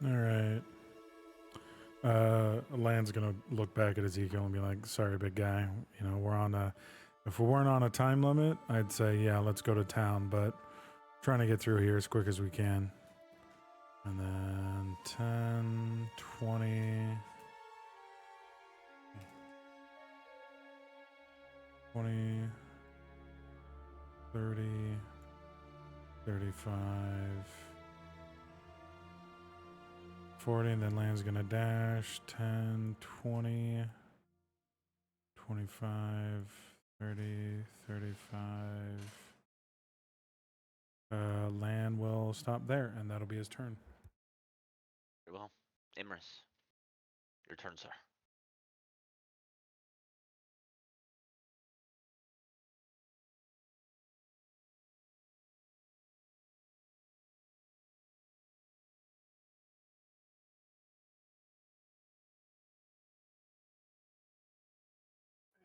All right. Land's gonna look back at Ezekiel and be like, "Sorry, big guy. You know, we're on a. If we weren't on a time limit, I'd say, yeah, let's go to town. But trying to get through here as quick as we can." And then 10, 20, 20, 30, 35, 40, and then Land's gonna dash 10, 20, 25, 30, 35. Land will stop there, and that'll be his turn. Very well. Imris, your turn, sir.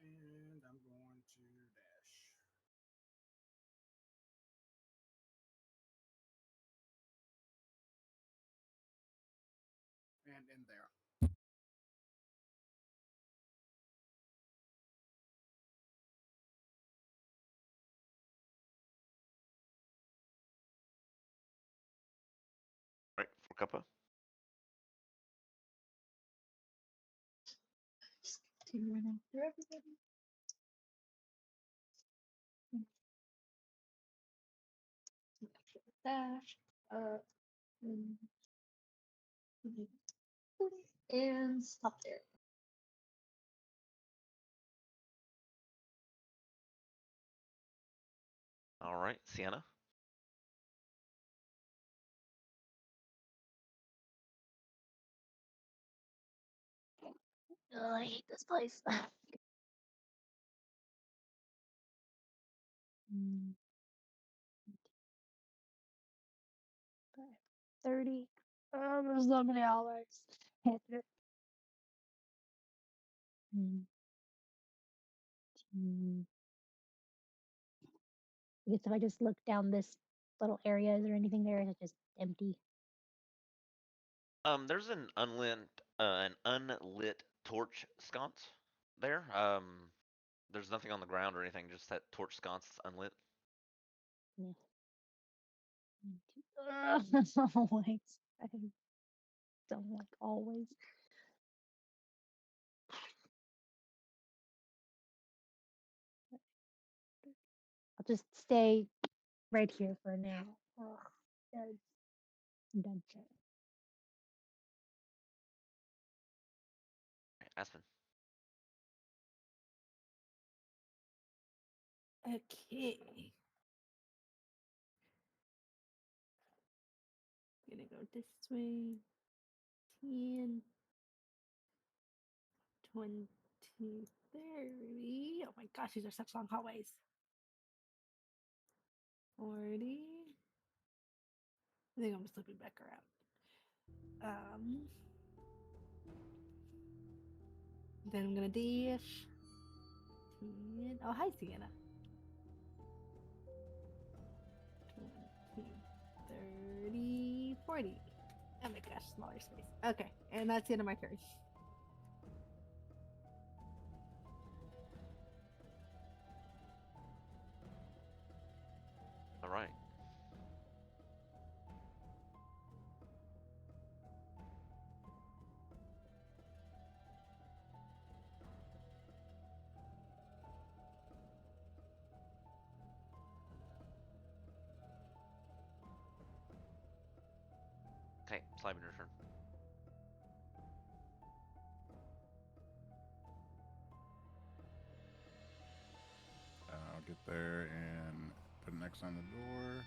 And I'm going to dash. And in there. Right, for Kappa. Just continue running through everybody. Dash. And and stop there. All right, Sienna. I hate this place. 30. Oh, there's so many hours. I guess if I just look down this little area, is there anything there? Or is it just empty? There's an unlit torch sconce there. There's nothing on the ground or anything, just that torch sconce is unlit. Yeah. Always. I don't like always. I'll just stay right here for now. Ugh, I'm done. Right, Aspen. Okay. Gonna go this way. 10, 20, 30. Oh my gosh, these are such long hallways. 40. I think I'm just looping back around. Then I'm gonna dash. 10. Oh, hi, Sienna. 20, 30, 40. Oh my gosh, smaller space. Okay, and that's the end of my turn. All right. Okay, Simon, your turn. I'll get there and put an X on the door.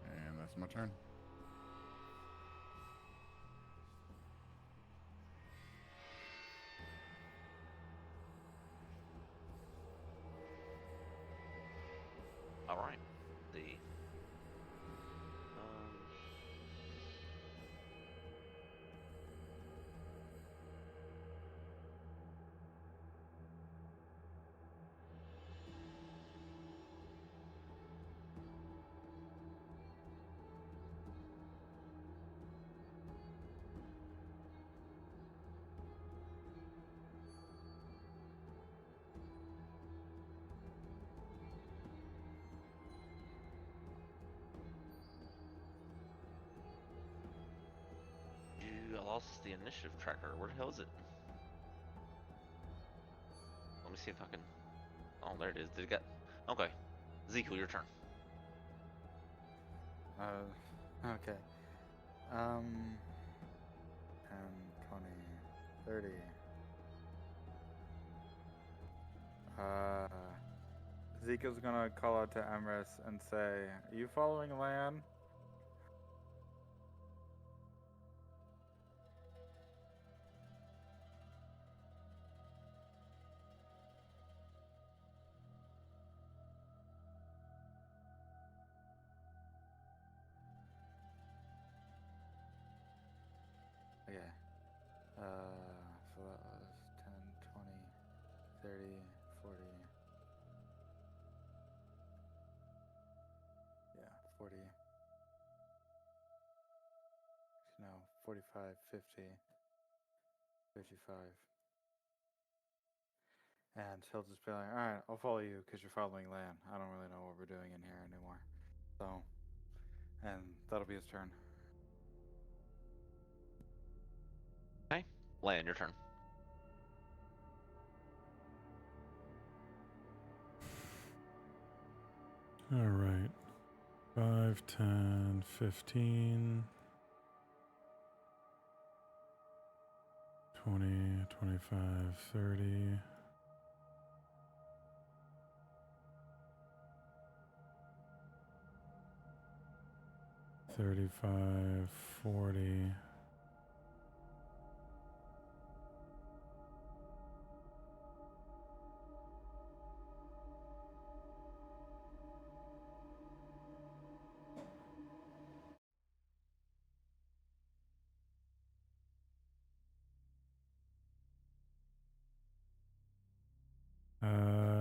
And that's my turn. All right. The um. You lost the initiative tracker. Where the hell is it? Let me see if I can. Oh, there it is. Did it get? Okay. Ezekiel, your turn. Okay. 10, 20, 30. Ezekiel's gonna call out to Emrys and say, "Are you following Lan?" Okay. So that was 10, 20, 30, 40. Yeah, 40. No, 45, 50, 55. And he'll just be like, "Alright, I'll follow you because you're following Lan. I don't really know what we're doing in here anymore." So, and that'll be his turn. Okay. Lan, your turn. All right. 5, 10, 15, 20, 25, 30. 35, 40.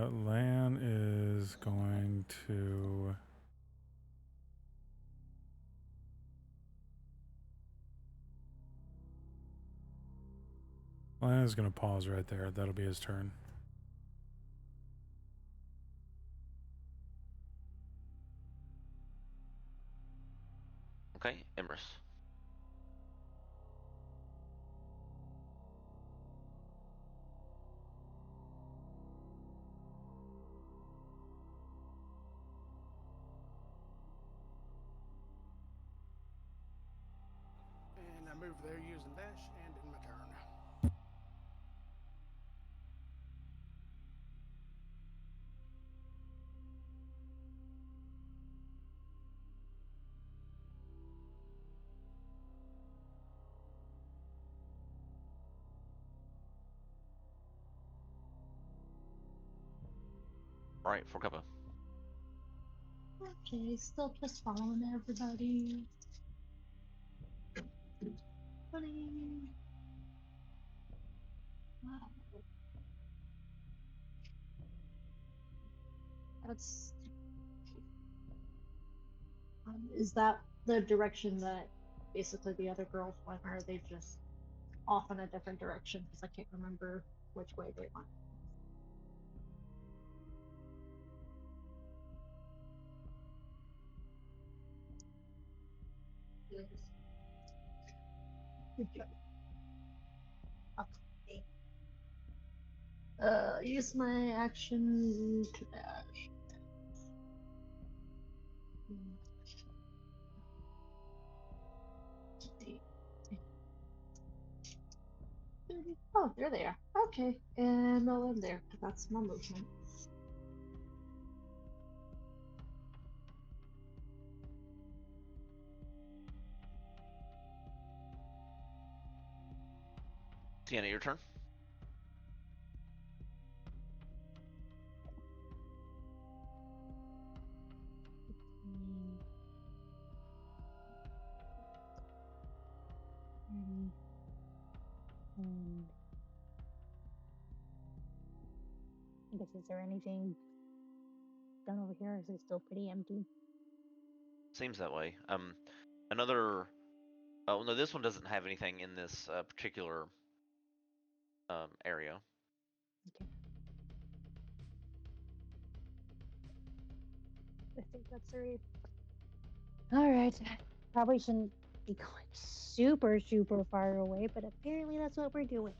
Lan is going to. Lan is going to pause right there. That'll be his turn. Okay, Emrys. And I move there using dash and in my turn. All right, for Kappa. Okay, still just following everybody. 20. Wow. That's. Is that the direction that basically the other girls went, or are they just off in a different direction? Because I can't remember which way they went. Good job. Okay. Use my action to dash. Oh, there they are. Okay, and I'll end there because that's my movement. Sienna, your turn. Mm. Mm. Mm. I guess, is there anything done over here? Or is it still pretty empty? Seems that way. Another. Oh no, this one doesn't have anything in this particular area. Okay. I think that's right. All right. Probably shouldn't be going super, super far away, but apparently that's what we're doing.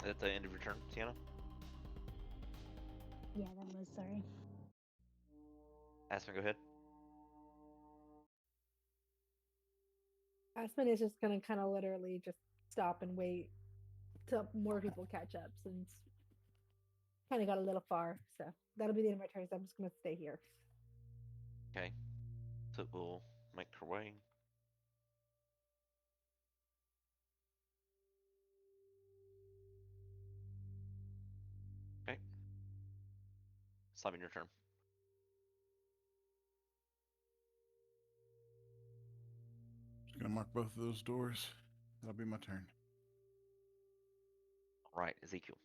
At the end of your turn, Sienna. Yeah, that was sorry. Aspen, go ahead. Aspen is just gonna kind of literally just stop and wait till more people catch up since kind of got a little far. So that'll be the end of my turn. So I'm just gonna stay here. Okay. So we'll make her way. Okay. Simon, your turn. Just gonna mark both of those doors. That'll be my turn. All right, Ezekiel.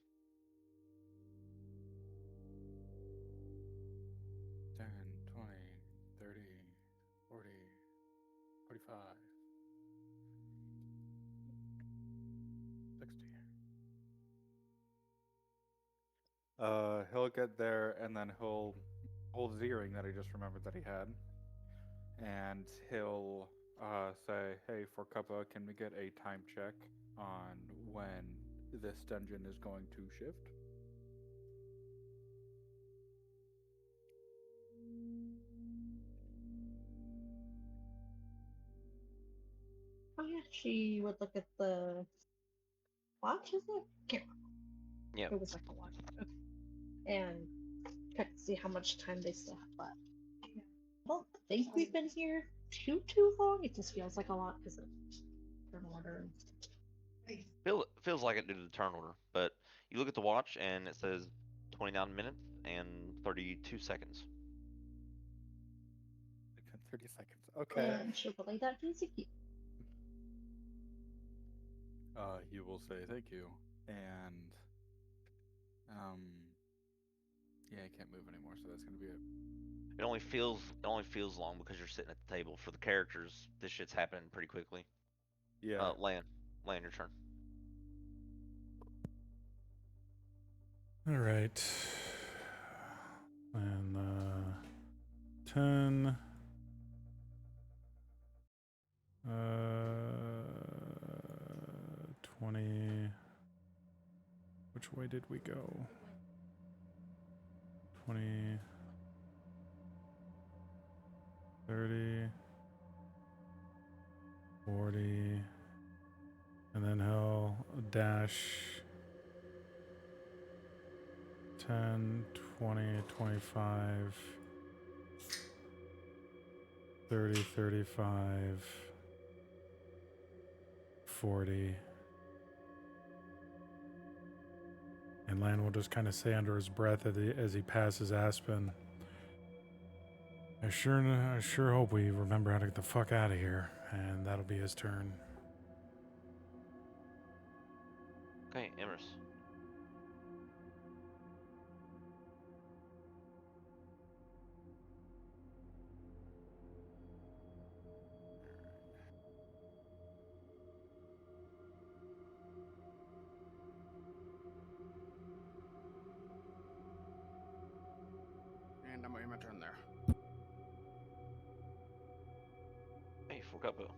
10, 20, 30, 40, 45, 60. He'll get there and then he'll hold the earring that he just remembered that he had. And he'll say, hey, for Cuppa, can we get a time check on when this dungeon is going to shift? Oh yeah, she would look at the watch, is it? Can't remember. Yeah. It was like a watch. Okay. And check to see how much time they still have left. I don't think we've been here too long. It just feels like a lot because of turn order. Feels like it due to the turn order, but you look at the watch and it says 29 minutes and 32 seconds. 30 seconds. Okay. And she'll relay that to Ezekiel. You will say thank you. And yeah, I can't move anymore, so that's gonna be it. It only feels long because you're sitting at the table. For the characters, this shit's happening pretty quickly. Yeah. Land, your turn. All right. And 10. 20. Which way did we go? 20. 30. 40. And then he'll dash 10, 20, 25, 30, 35, 40. And Lan will just kind of say under his breath as he passes Aspen, I sure hope we remember how to get the fuck out of here. and that'll be his turn. Okay, Emrys. And I'm waiting my turn there. Hey, Forguppo.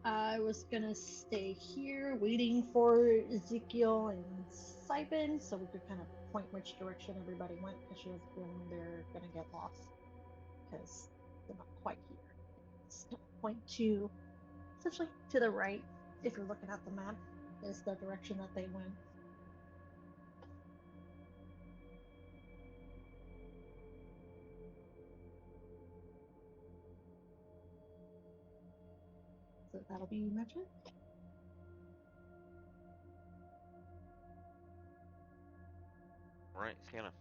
I was gonna stay here waiting for Ezekiel and Siphon so we could kind of point which direction everybody went because she has a feeling they're gonna get lost because they're not quite here. It's gonna point to essentially to the right if you're looking at the map is the direction that they went. So that'll be my turn. All right, Sienna.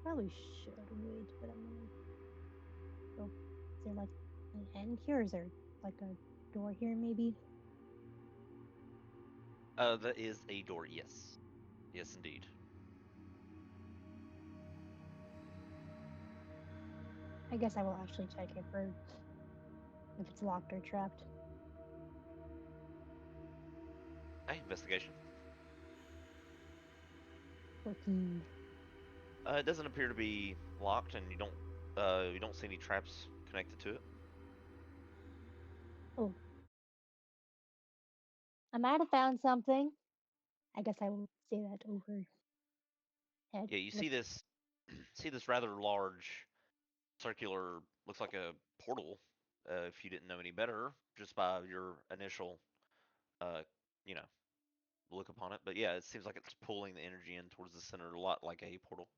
Probably should wait, but I'm gonna go. Is there like an end here? Is there like a door here maybe? That is a door, yes. Yes, indeed. I guess I will actually check it for if it's locked or trapped. Hey, investigation. 14. It doesn't appear to be locked, and you don't see any traps connected to it. Oh. I might have found something. I guess I will say that over head. Yeah, you see this see this rather large circular, looks like a portal. If you didn't know any better, just by your initial, uh, you know, look upon it. But yeah, it seems like it's pulling the energy in towards the center a lot like a portal.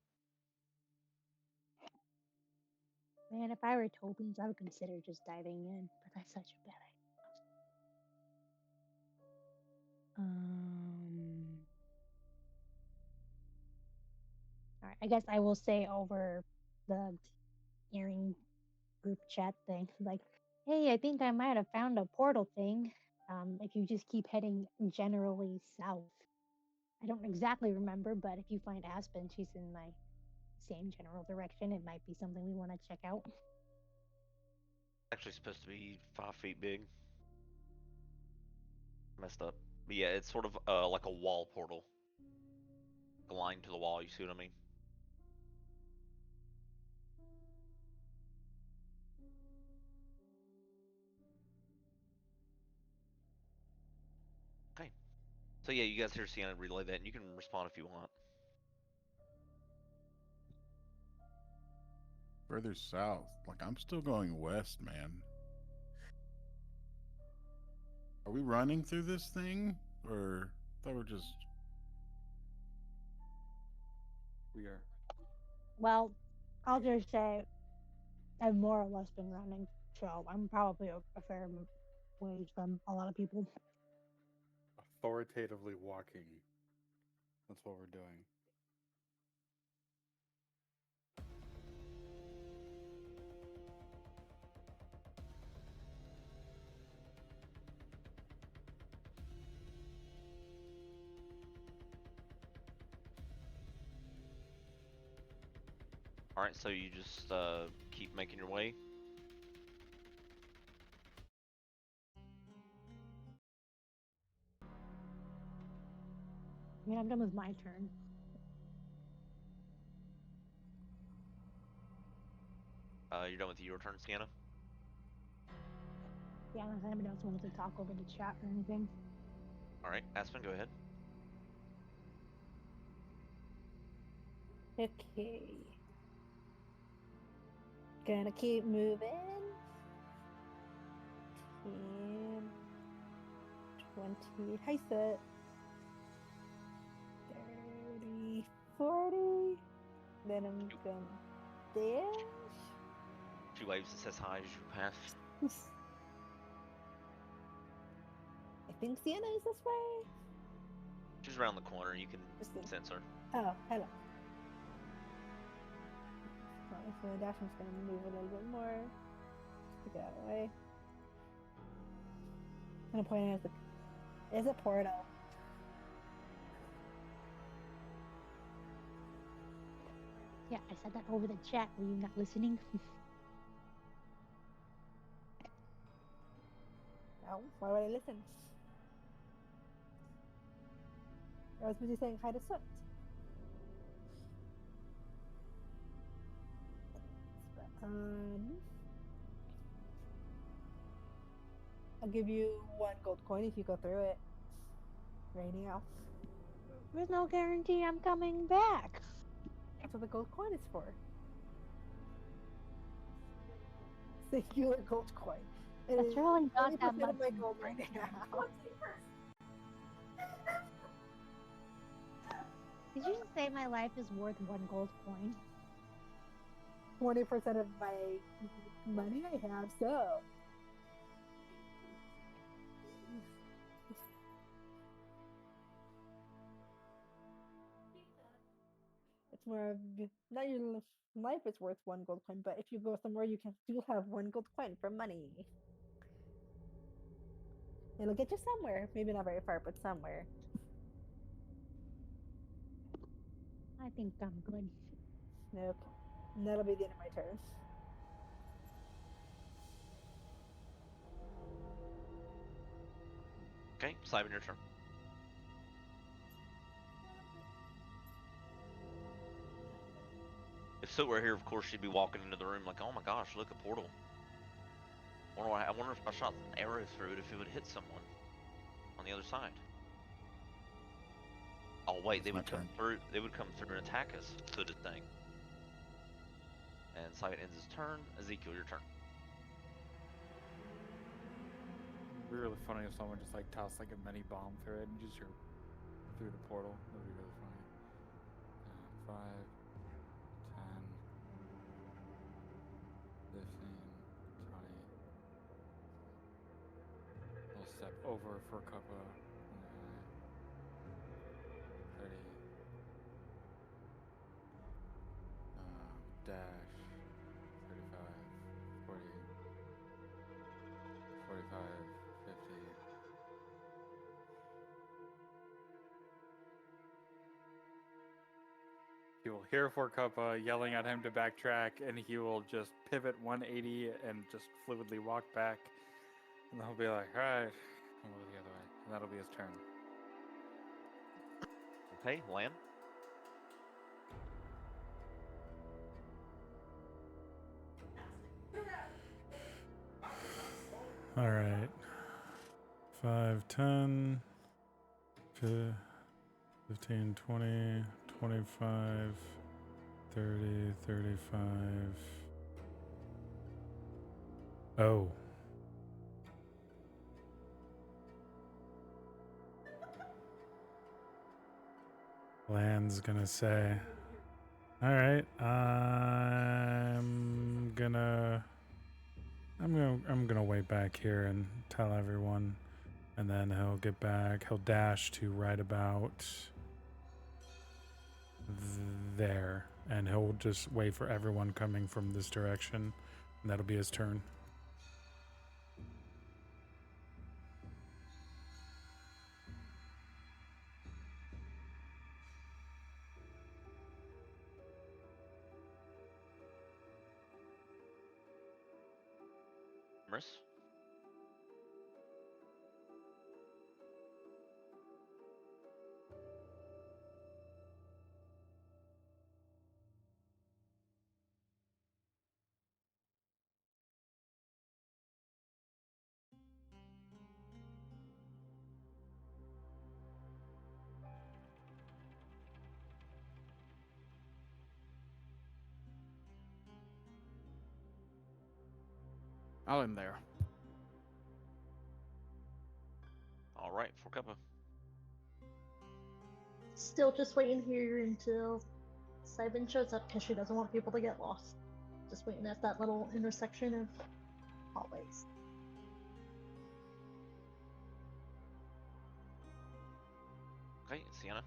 Man, if I were Tobin's, I would consider just diving in, but that's such a bad idea. Alright, I guess I will say over the earring group chat thing, like, hey, I think I might have found a portal thing. If you just keep heading generally south. I don't exactly remember, but if you find Aspen, she's in my same general direction. It might be something we want to check out. Actually supposed to be 5 feet big. Messed up. But yeah, it's sort of like a wall portal. Aligned to the wall, you see what I mean? Okay. So yeah, you guys hear Sienna relay that, and you can respond if you want. Further south. Like, I'm still going west, man. Are we running through this thing? Or I thought we're just. We are. Well, I'll just say I've more or less been running, so I'm probably a fair ways from a lot of people. Authoritatively walking. That's what we're doing. All right, so you just keep making your way. I mean, I'm done with my turn. You're done with your turn, Sienna. Yeah, unless anybody else wanted to talk over the chat or anything. All right, Aspen, go ahead. Okay. Gonna keep moving. 10, 20, high set. 30, 40. Then I'm gonna dash. She waves and says hi as you pass. I think Sienna is this way. She's around the corner. You can Just the- sense her. Oh, hello. So if I dash, I'm just gonna move a little bit more to get out of the way. I'm gonna point out is a portal. Yeah, I said that over the chat. Were you not listening? No, why would I listen? I was busy saying hi to Soot. I'll give you 1 gold coin if you go through it. Right now. There's no guarantee I'm coming back. That's what the gold coin is for. Singular gold coin. It That's is really not 20% that much. of my gold right now. Did you just say my life is worth 1 gold coin? 20% of my money I have, so. It's more of not your life is worth 1 gold coin, but if you go somewhere, you can still have 1 gold coin for money. It'll get you somewhere. Maybe not very far, but somewhere. I think I'm good. Okay. And that'll be the end of my turn. Okay, Simon, your turn. If Soot were here, of course, she'd be walking into the room like, oh my gosh, look, a portal. I wonder if I shot an arrow through it, if it would hit someone on the other side. Oh wait, It's they my would come turn. through. They would come through and attack us. Sooted thing. And Simon ends his turn. Ezekiel, your turn. It'd be really funny if someone just like tossed like a mini bomb through it and just through the portal. That'd be really funny. 5, 10, 15, 20. We'll step over for a couple. 30. Dash. 35, 40, 45, 50. He will hear Forkuppa yelling at him to backtrack, and he will just pivot 180 and just fluidly walk back. And he'll be like, alright, I'll move the other way. And that'll be his turn. Okay, Lan. All right. 5, 10, 15, 20, 25, 30, 35. Oh. Land's gonna say, all right, I'm gonna wait back here and tell everyone, and then he'll get back. He'll dash to right about there, and he'll just wait for everyone coming from this direction, and that'll be his turn. Mris. I'm there. All right, Forkuppa. Still just waiting here until Simon shows up because she doesn't want people to get lost. Just waiting at that little intersection of hallways. Okay, Sienna.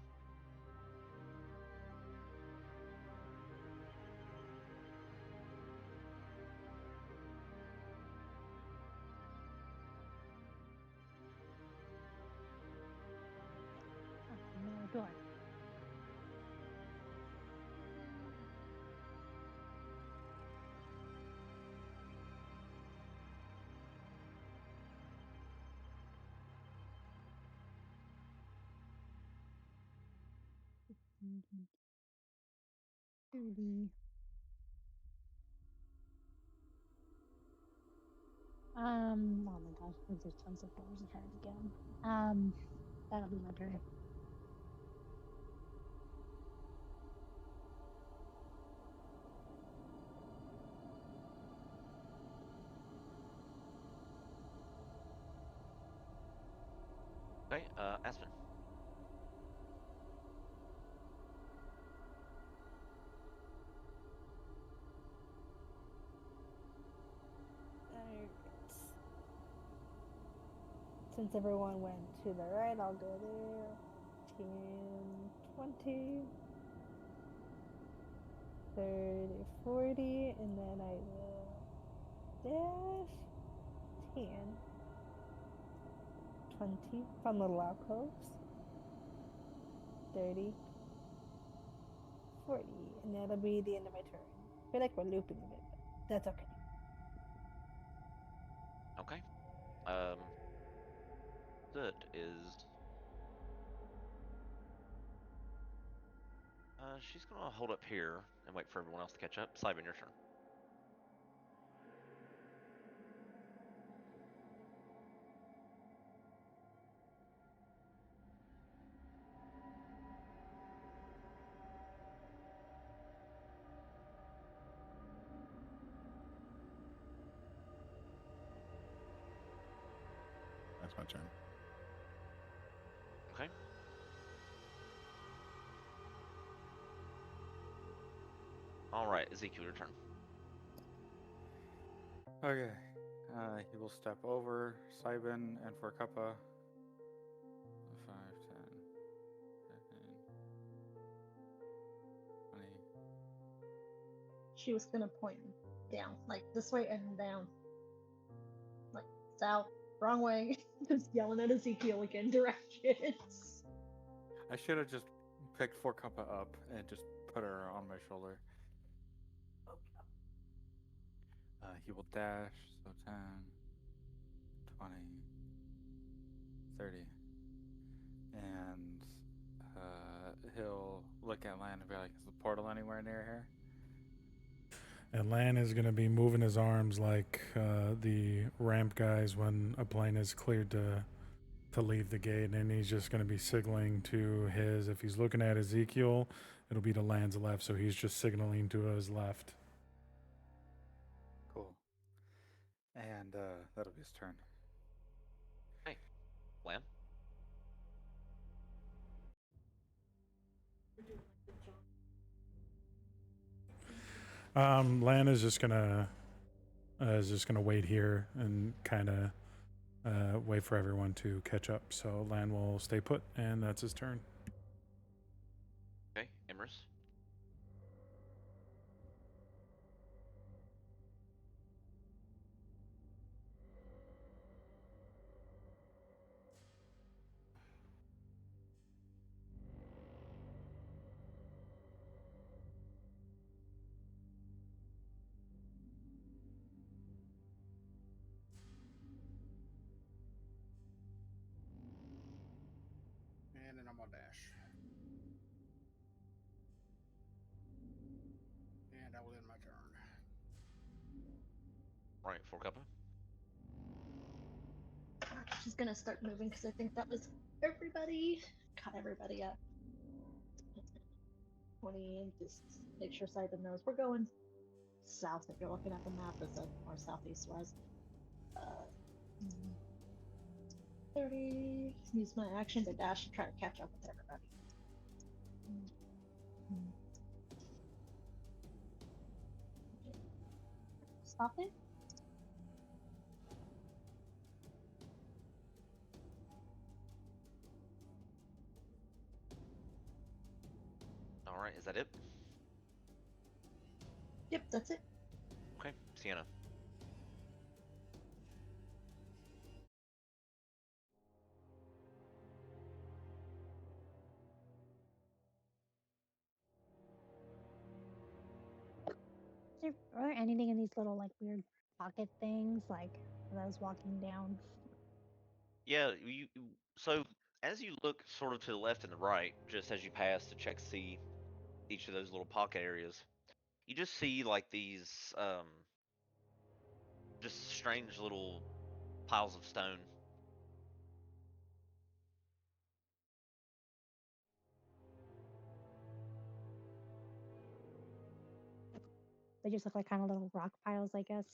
30. Oh my gosh, there's tons of flowers ahead again. That'll be my turn. Okay, Aspen. Alright. Since everyone went to the right, I'll go there. 10, 20, 30, 40, and then I will dash 10, 20 from Little Alcoves. 30, 40, and that'll be the end of my turn. I feel like we're looping a bit, but that's okay. Okay. That is. She's gonna hold up here and wait for everyone else to catch up. Simon, your turn. That's my turn. Okay. All right, Ezekiel, your turn. Okay. He will step over Sybin and for Kappa. 5, 10, 15, 20. She was gonna point down, like this way and down, like south, wrong way. Just yelling at Ezekiel again, directions. I should have just picked for Kappa up and just put her on my shoulder. He will dash, so 10, 20, 30. And he'll look at land and be like, is the portal anywhere near here? And Lan is going to be moving his arms like the ramp guys when a plane is cleared to leave the gate, and he's just going to be signaling to his. If he's looking at Ezekiel, it'll be to Lan's left, so he's just signaling to his left. Cool. And that'll be his turn. Hey, Lan. Lan is just gonna wait here and kind of wait for everyone to catch up. So Lan will stay put, and that's his turn. Okay, Emrys. And then I'm gonna dash. And that will end my turn. All right, for Kappa. She's gonna start moving because I think that was everybody. Got everybody up. 20, just make sure Simon knows we're going south if you're looking at the map, is it, or southeast west. 30, use my action to dash and try to catch up with everybody. Stop it. All right, is that it? Yep, that's it. Okay, Sienna. Are there anything in these little like weird pocket things like as I was walking down? Yeah, so as you look sort of to the left and the right, just as you pass to check to see each of those little pocket areas, you just see like these just strange little piles of stone. They just look like kind of little rock piles, I guess.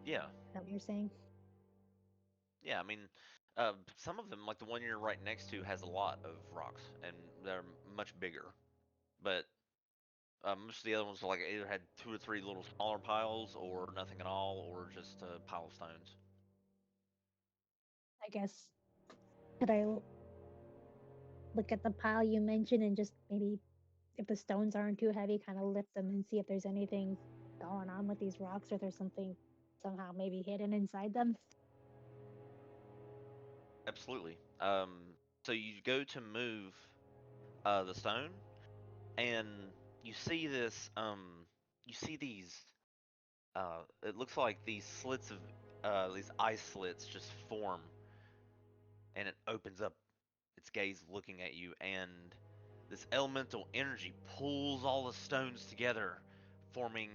Yeah, Is that what you're saying? yeah. I mean, some of them, like the one you're right next to, has a lot of rocks, and they're much bigger. But most of the other ones like either had two or three little smaller piles, or nothing at all, or just a pile of stones. I guess. Could I look at the pile you mentioned and just maybe, if the stones aren't too heavy, kind of lift them and see if there's anything going on with these rocks, or if there's something somehow maybe hidden inside them? Absolutely. So you go to move the stone, and you see this. You see these. It looks like these slits of these ice slits just form, and it opens up its gaze, looking at you, and this elemental energy pulls all the stones together, forming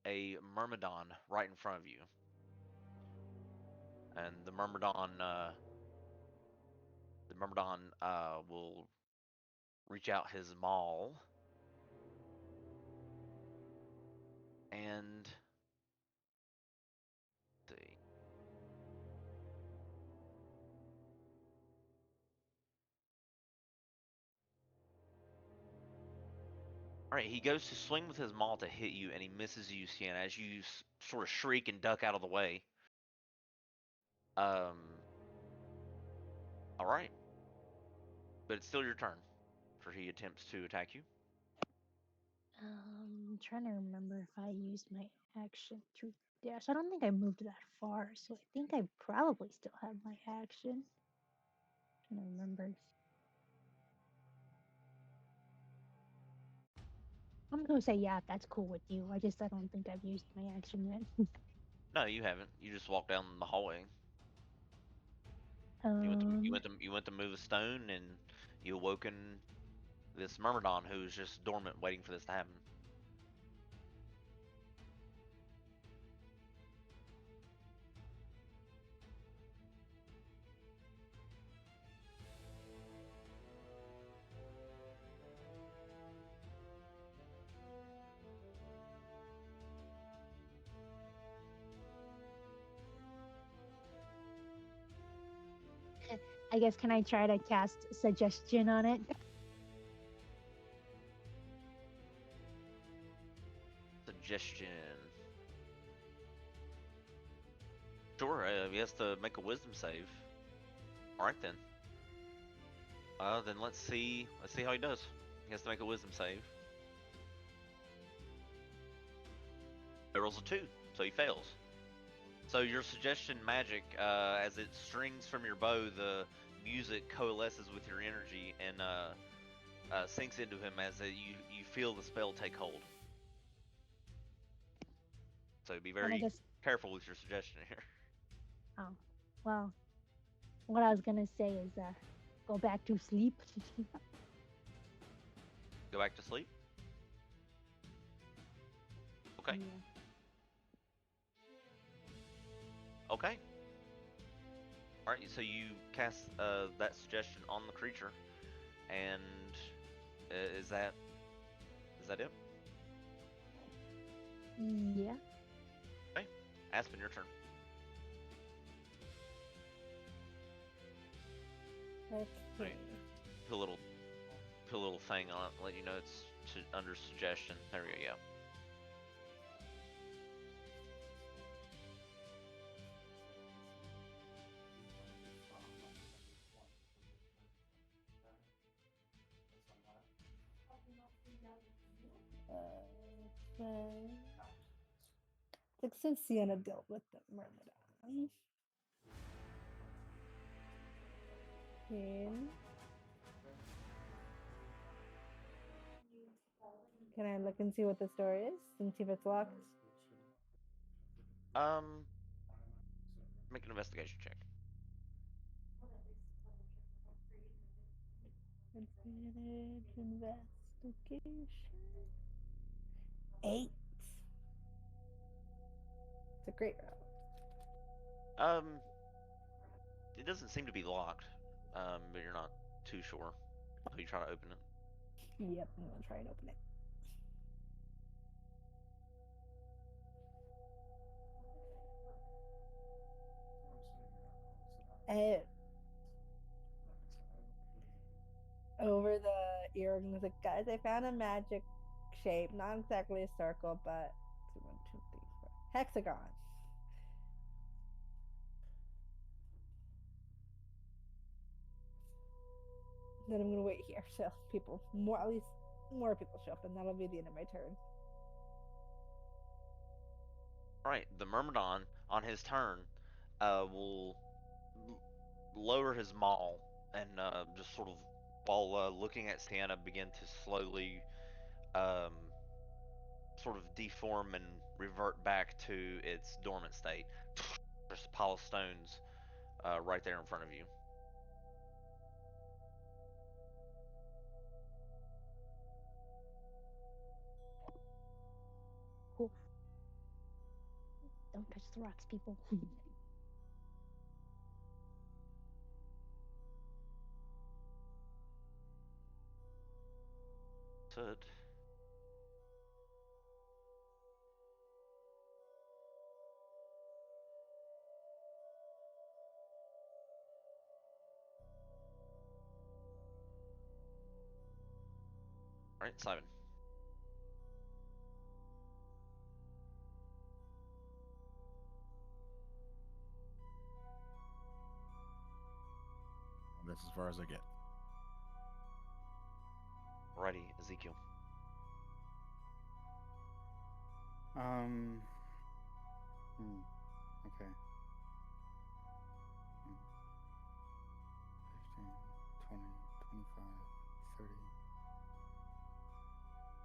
a myrmidon right in front of you. And the myrmidon will reach out his maul and see. All right, he goes to swing with his maul to hit you, and he misses you, Sienna, as you sort of shriek and duck out of the way. Um, all right, but it's still your turn, for he attempts to attack you. I'm trying to remember if I used my action to dash. I don't think I moved that far, so I think I probably still have my action. Trying to remember. I'm gonna say yeah, if that's cool with you. I don't think I've used my action yet. No, you haven't. You just walked down the hallway. You went to you um, went to you went to move a stone, and you awoken this myrmidon who's just dormant, waiting for this to happen. I guess, can I try to cast suggestion on it? Suggestion. Sure, he has to make a wisdom save. All right then. Then let's see. Let's see how he does. He has to make a wisdom save. He rolls a 2, so he fails. So your suggestion magic, as it strings from your bow, the music coalesces with your energy and sinks into him as you feel the spell take hold. So be And I very guess, careful with your suggestion here. oh, well, what I was gonna say is go back to sleep. Go back to sleep. Okay. Yeah. Okay. All right. So you cast that suggestion on the creature, and is that it? Yeah. Okay. Aspen, your turn. Okay. Put a little thing on it, let you know it's under suggestion. There we go. Yeah. Okay. Like since Sienna dealt with the myrmidon. Okay. Can I look and see what this door is and see if it's locked? Um, make an investigation check. Advantage investigation. 8. It's a great roll. It doesn't seem to be locked. But you're not too sure. You try to open it. Yep, I'm gonna try and open it. And over the ear, I'm like, guys, I found a magic shape, not exactly a circle, but 2, 1, 2, 3, 4, hexagon. Then I'm gonna wait here till people at least more people show up, and that'll be the end of my turn. All right, the Myrmidon on his turn will lower his maul and just sort of while looking at Sienna begin to slowly sort of deform and revert back to its dormant state. There's a pile of stones right there in front of you. Cool. Don't touch the rocks, people. Soot. All right, Simon. That's as far as I get. Alrighty, Ezekiel. Okay. 15, 20, 25, 30.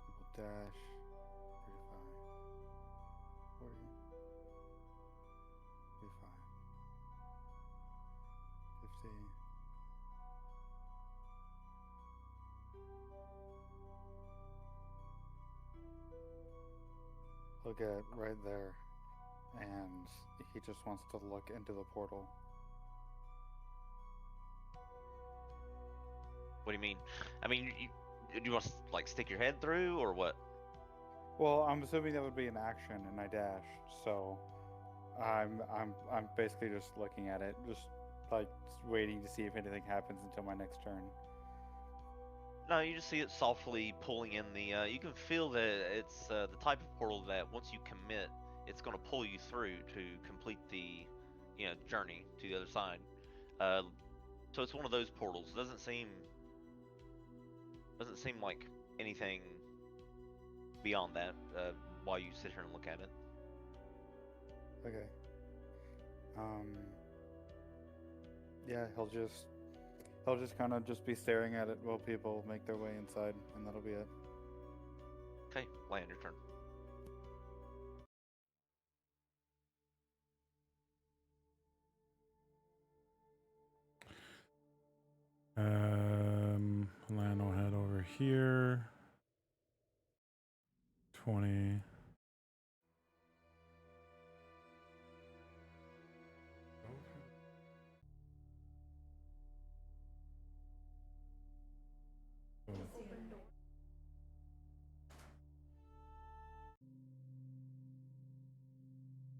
Double dash. 35, 40, 45, 50. He'll get right there, and he just wants to look into the portal. What do you mean? I mean, do you want to like stick your head through or what? Well, I'm assuming that would be an action, and I dashed, so I'm basically just looking at it, just like waiting to see if anything happens until my next turn. No, you just see it softly pulling in the. You can feel that it's the type of portal that once you commit, it's going to pull you through to complete the, journey to the other side. So it's one of those portals. Doesn't seem like anything beyond that. While you sit here and look at it. Okay. Yeah, he'll just kind of just be staring at it while people make their way inside, and that'll be it. Okay, land your turn. Lan will head over here. 20.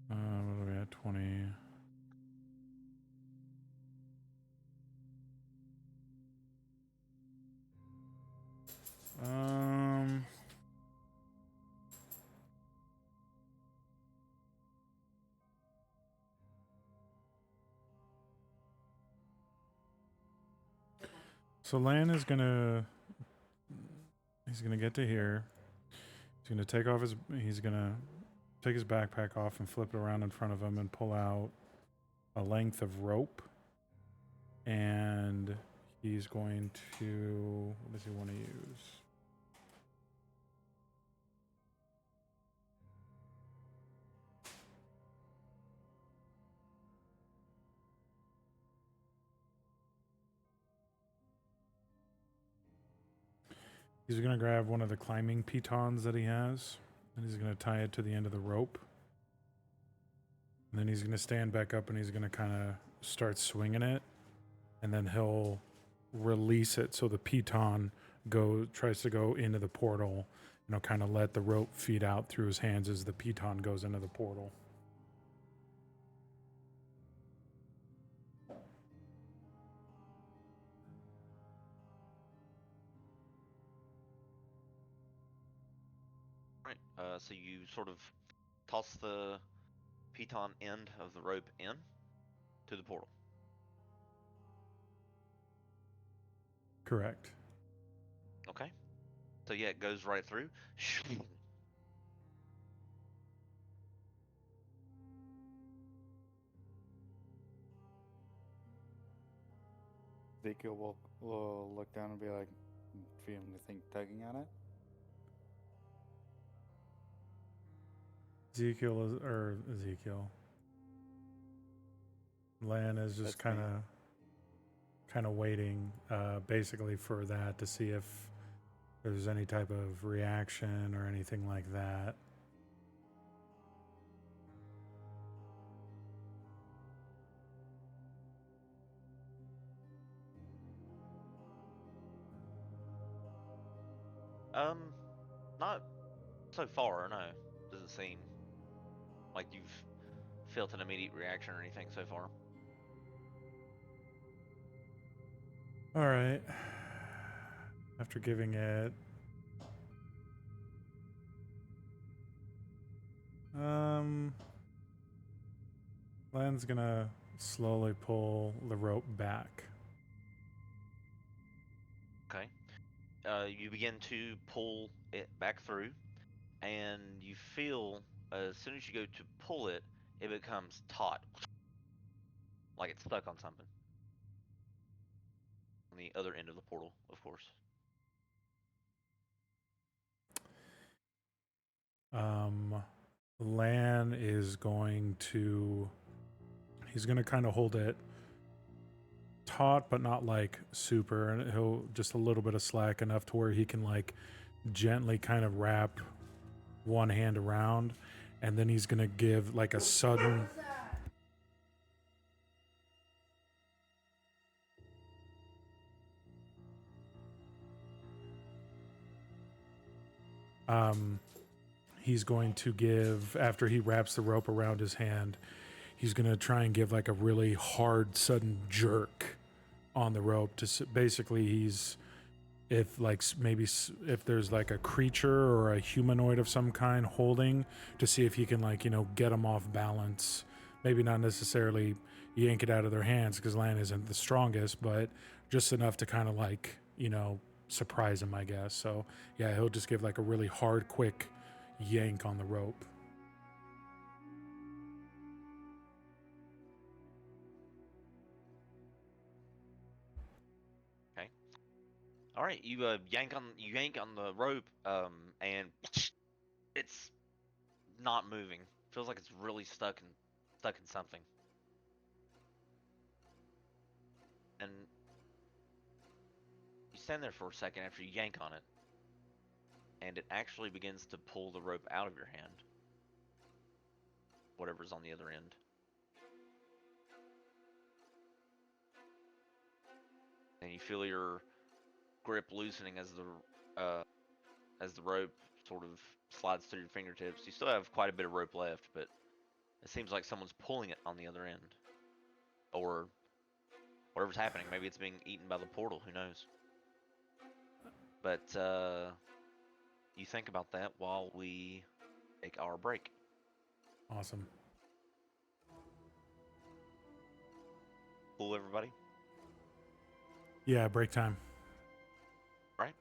What are we at? 20. So Lan is he's gonna get to here. He's gonna take his backpack off and flip it around in front of him and pull out a length of rope. And he's going to, what does he want to use? He's going to grab one of the climbing pitons that he has, and he's going to tie it to the end of the rope. And then he's going to stand back up and he's going to kind of start swinging it. And then he'll release it so the piton tries to go into the portal. And he'll kind of let the rope feed out through his hands as the piton goes into the portal. Right. So you sort of toss the piton end of the rope in to the portal. Correct. Okay. So yeah, it goes right through. Ezekiel will look down and be like, feel anything tugging on it? Ezekiel. Lan is just That's me. kind of waiting, basically for that to see if there's any type of reaction or anything like that. Not so far, no. Doesn't seem like you've felt an immediate reaction or anything so far. All right. After giving it Lan's gonna slowly pull the rope back. Okay. You begin to pull it back through, and you feel as soon as you go to pull it, it becomes taut, like it's stuck on something. On the other end of the portal, of course. Lan is he's gonna kind of hold it taut, but not like super, and he'll just a little bit of slack enough to where he can like gently kind of wrap one hand around, and then he's gonna give like a sudden he's going to give, after he wraps the rope around his hand, he's going to try and give like a really hard sudden jerk on the rope to basically if there's like a creature or a humanoid of some kind holding, to see if he can like get them off balance. Maybe not necessarily yank it out of their hands because Lan isn't the strongest, but just enough to kind of like surprise him, I guess. So yeah, he'll just give like a really hard quick yank on the rope. Okay. All right. You yank on the rope, and it's not moving. Feels like it's really stuck in something. And you stand there for a second after you yank on it, and it actually begins to pull the rope out of your hand. Whatever's on the other end. And you feel your grip loosening as the rope sort of slides through your fingertips. You still have quite a bit of rope left, but it seems like someone's pulling it on the other end. Or whatever's happening. Maybe it's being eaten by the portal. Who knows? But you think about that while we take our break. Awesome. Cool, everybody? Yeah, break time. Right?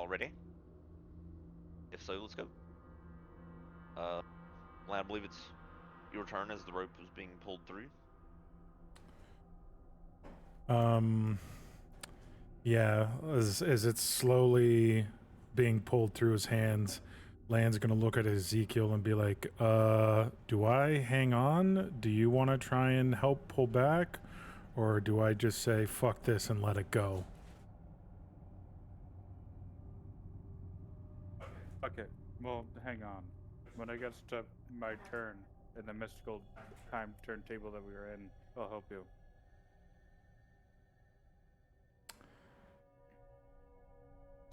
y'all ready? If so, let's go. Lan, I believe it's your turn as the rope was being pulled through. Yeah, as it's slowly being pulled through his hands, Lan's gonna look at Ezekiel and be like, do I hang on? Do you want to try and help pull back? Or do I just say, fuck this and let it go? Okay, well, hang on. When it gets to my turn in the mystical time turntable that we were in, I'll help you.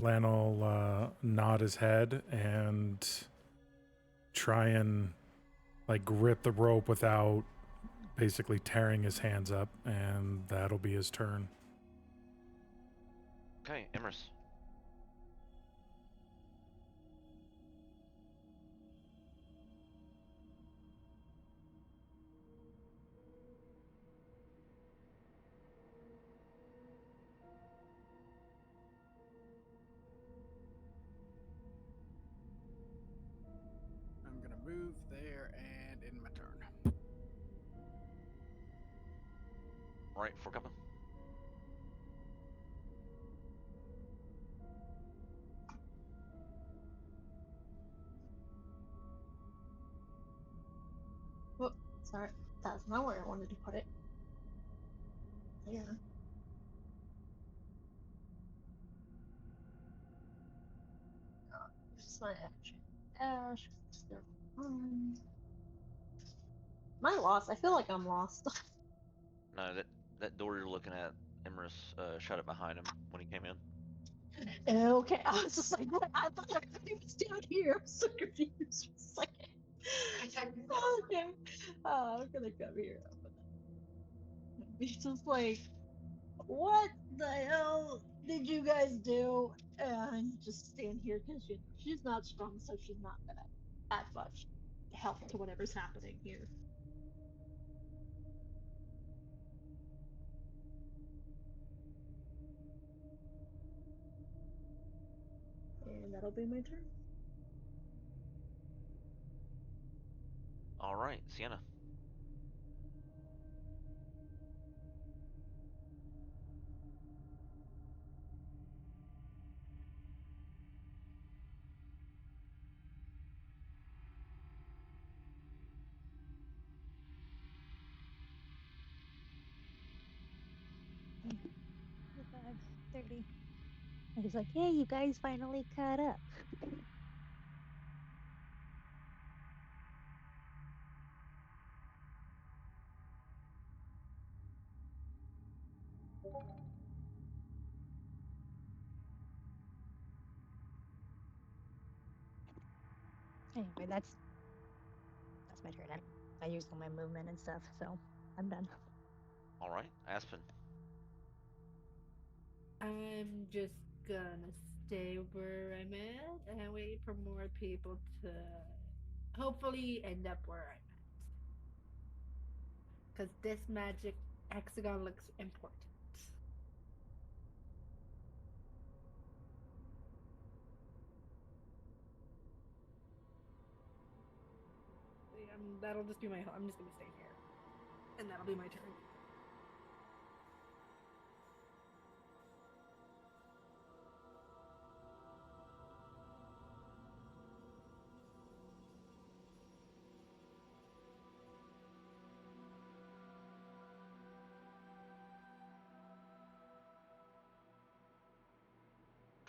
Lan will nod his head and try and like grip the rope without basically tearing his hands up, and that'll be his turn. Okay, Emrys. I'm gonna move there and in my turn. All right, for cover. Whoop, sorry. That's not where I wanted to put it. There. Just my action. Dash. Still on. Am I lost? I feel like I'm lost. No, that door you're looking at, Emrys shut it behind him when he came in. Okay, I was just like, what? I thought everything was down here. I'm so confused for a second. Okay. I'm gonna come here. He's just like, what the hell did you guys do? And just stand here because she's not strong, so she's not gonna add much help to whatever's happening here. And that'll be my turn. All right, Sienna. Mm, 30. And he's like, "Hey, you guys finally caught up." Anyway, that's my turn. I used all my movement and stuff, so I'm done. All right, Aspen. I'm just gonna stay where I'm at and wait for more people to hopefully end up where I'm at. Because this magic hexagon looks important. So yeah, that'll just be my. I'm just gonna stay here, and that'll be my turn.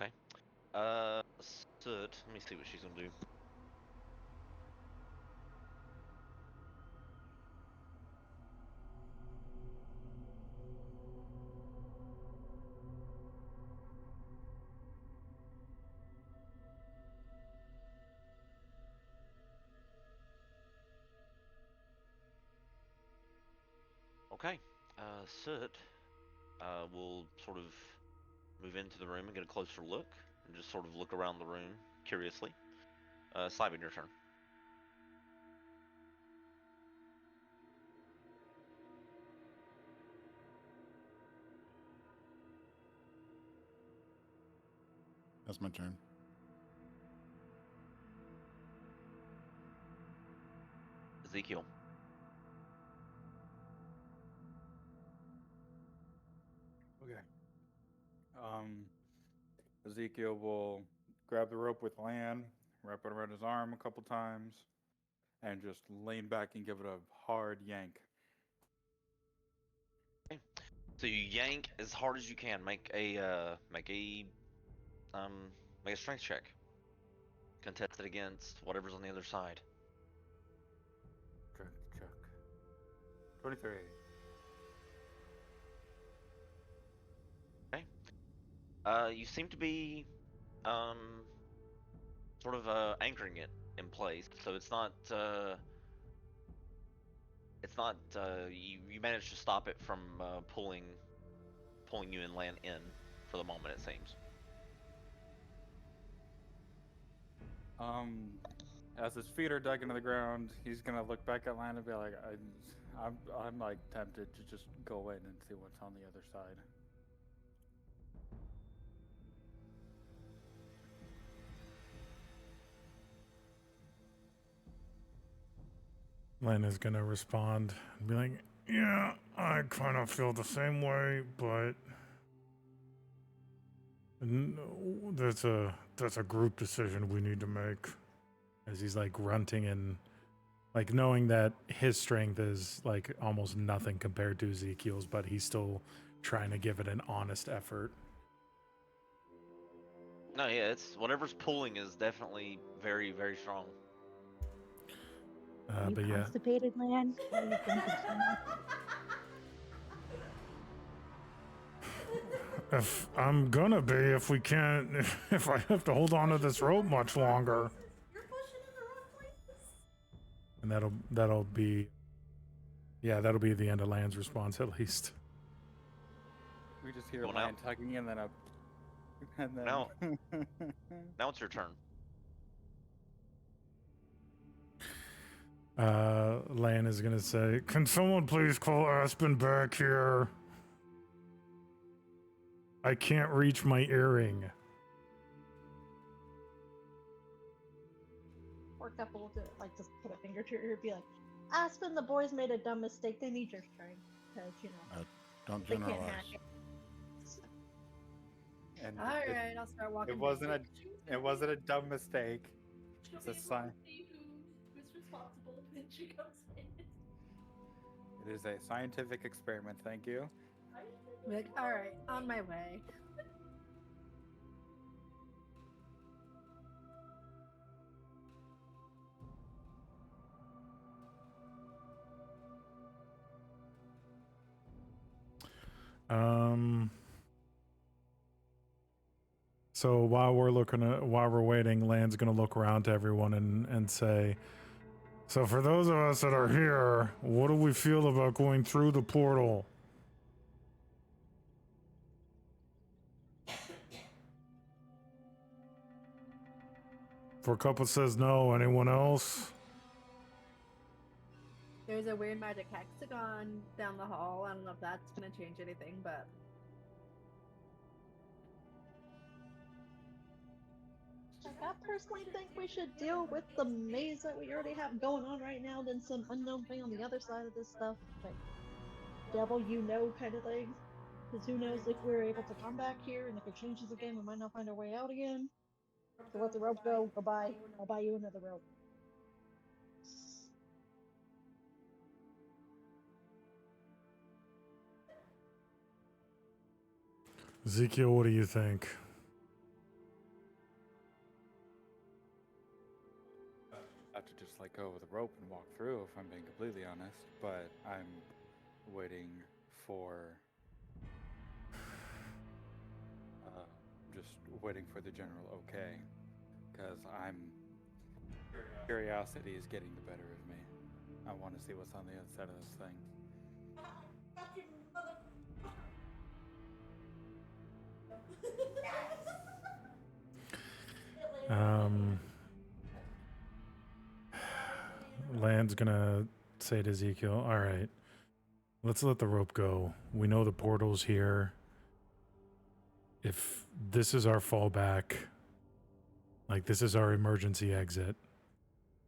Okay. Soot. Let me see what she's gonna do. Okay. Soot will sort of move into the room and get a closer look, and just sort of look around the room curiously. Slavin, your turn. That's my turn. Ezekiel. Okay. Ezekiel will grab the rope with Lan, wrap it around his arm a couple times, and just lean back and give it a hard yank. So you yank as hard as you can. Make a strength check. Contested against whatever's on the other side. Check. 23. You seem to be sort of anchoring it in place, so it's not you managed to stop it from pulling you and Lan in for the moment, it seems. As his feet are dug into the ground, he's gonna look back at Lan and be like, I'm like tempted to just go in and see what's on the other side. Len is going to respond and be like, yeah, I kind of feel the same way, but that's a group decision we need to make. As he's like grunting and like knowing that his strength is like almost nothing compared to Ezekiel's, but he's still trying to give it an honest effort. No, yeah, it's whatever's pulling is definitely very, very strong. Are you But yeah, constipated, Lan? Why are you drinking so much? if I'm gonna be, if we can't, if I have to hold on to this rope much longer, You're pushing in the wrong places. and that'll be the end of Land's response at least. We just hear Well, Lan tugging and then up. And then Now it's your turn. Lan is gonna say, "Can someone please call Aspen back here? I can't reach my earring." Or a couple to like just put a finger to her ear and be like, Aspen, the boys made a dumb mistake. They need your strength. Because, you know, Don't they can't generalize. hack it. And All right, I'll start walking. it wasn't back. it wasn't a dumb mistake. She'll It's a be able sign. to see who's responsible when she comes in. It is a scientific experiment. Thank you. Be like, all right, on my way. So while we're waiting, Lan's gonna look around to everyone and say, "So for those of us that are here, what do we feel about going through the portal?" For a couple says no. Anyone else? There's a weird magic hexagon down the hall. I don't know if that's gonna change anything, but Like, I personally think we should deal with the maze that we already have going on right now than some unknown thing on the other side of this stuff. Like, devil you know kind of thing. Because who knows if we're able to come back here, and if it changes again, we might not find our way out again. So let the rope go. Goodbye. I'll buy you another rope. Ezekiel, what do you think? I have to just let go of the rope and walk through, if I'm being completely honest. But I'm waiting for, just waiting for the general okay, because curiosity is getting the better of me. I want to see what's on the other side of this thing. Land's gonna say to Ezekiel, "All right, let's let the rope go. We know the portal's here. If this is our fallback, Like, this is our emergency exit.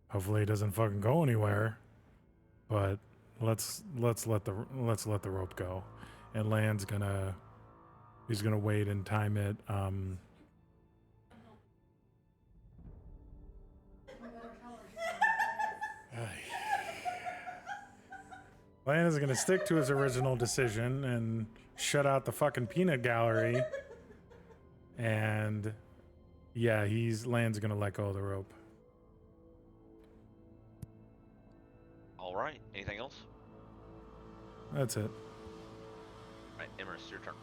Hopefully it doesn't fucking go anywhere. But let's let the rope go. And Land's he's gonna wait and time it. Land is gonna stick to his original decision and shut out the fucking peanut gallery. And yeah, Land's gonna let go of the rope. All right. Anything else? That's it. All right, Emrys, your turn.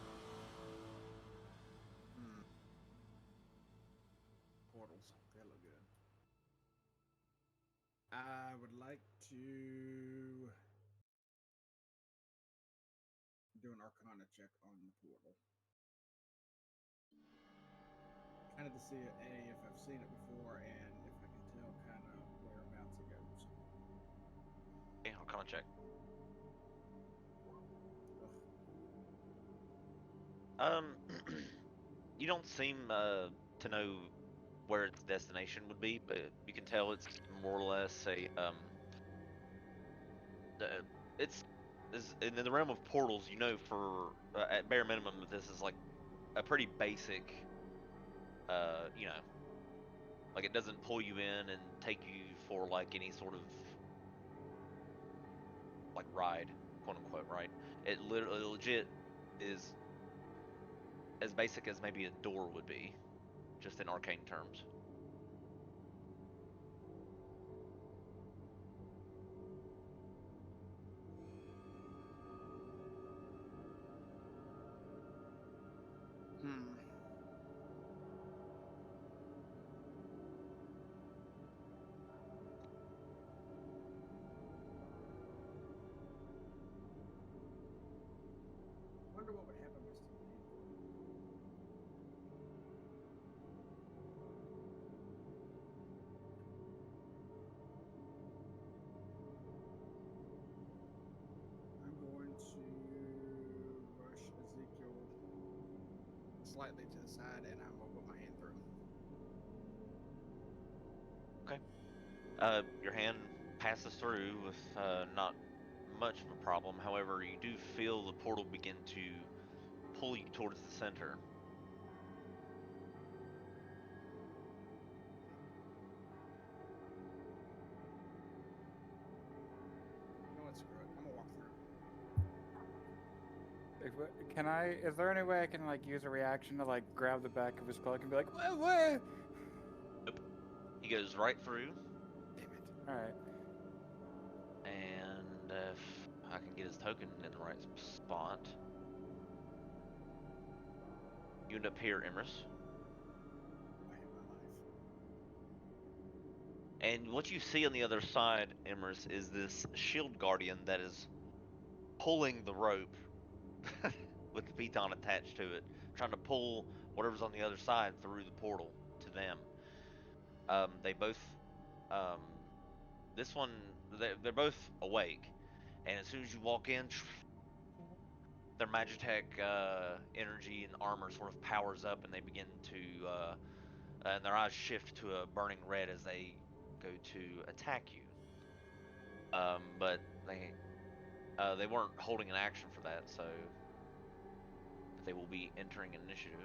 Portals. They look good. I would like to do an Arcana check on the portal. Kind of to see if I've seen it before and if I can tell kind of whereabouts it goes. Okay, Arcana check. Ugh. You don't seem to know where its destination would be, but you can tell it's more or less it's in the realm of portals. You know, for at bare minimum, this is like a pretty basic, you know, like it doesn't pull you in and take you for like any sort of like ride, quote unquote, right? It literally legit is as basic as maybe a door would be, just in arcane terms. Wonder what would happen with some people. I'm going to rush Ezekiel slightly to the side, and I'm gonna put my hand through. Okay. Your hand passes through with not much of a problem. However, you do feel the portal begin to pull you towards the center. You know what? Screw it. I'm gonna walk through. Can I? Is there any way I can like use a reaction to like grab the back of his cloak and be like, what? Nope. He goes right through, Damn it. All right. and if I can get his token in the right spot, you end up here, Emrys. I hit my life. And what you see on the other side, Emrys, is this shield guardian that is pulling the rope with the piton attached to it, trying to pull whatever's on the other side through the portal to them. They both, um, this one, they're both awake, and as soon as you walk in, their Magitech energy and armor sort of powers up, and they begin to, and their eyes shift to a burning red as they go to attack you. But they weren't holding an action for that, so but they will be entering initiative.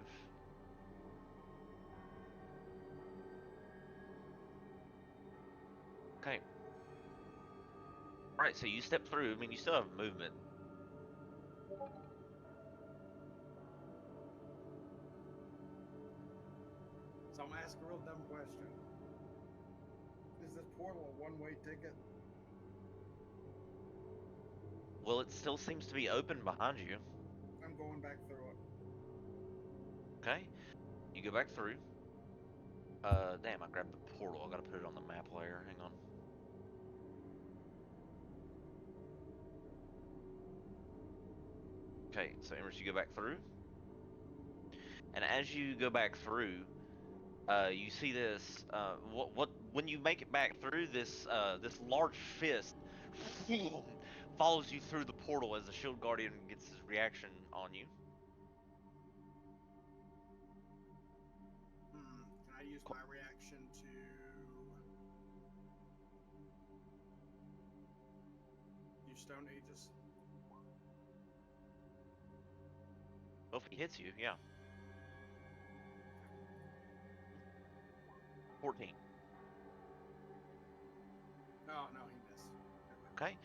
Okay. All right, so you step through. I mean, you still have movement. So I'm gonna ask a real dumb question. Is this portal a one-way ticket? Well, it still seems to be open behind you. I'm going back through it. Okay. You go back through. Damn, I grabbed the portal. I gotta put it on the map layer. Hang on. Okay, so Emrys, you go back through. And as you go back through, you see this. When you make it back through, this large fist follows you through the portal as the shield guardian gets his reaction on you. Can I use my reaction Stone Aegis. Well, if he hits you, yeah. 14. Oh no, he missed. Okay.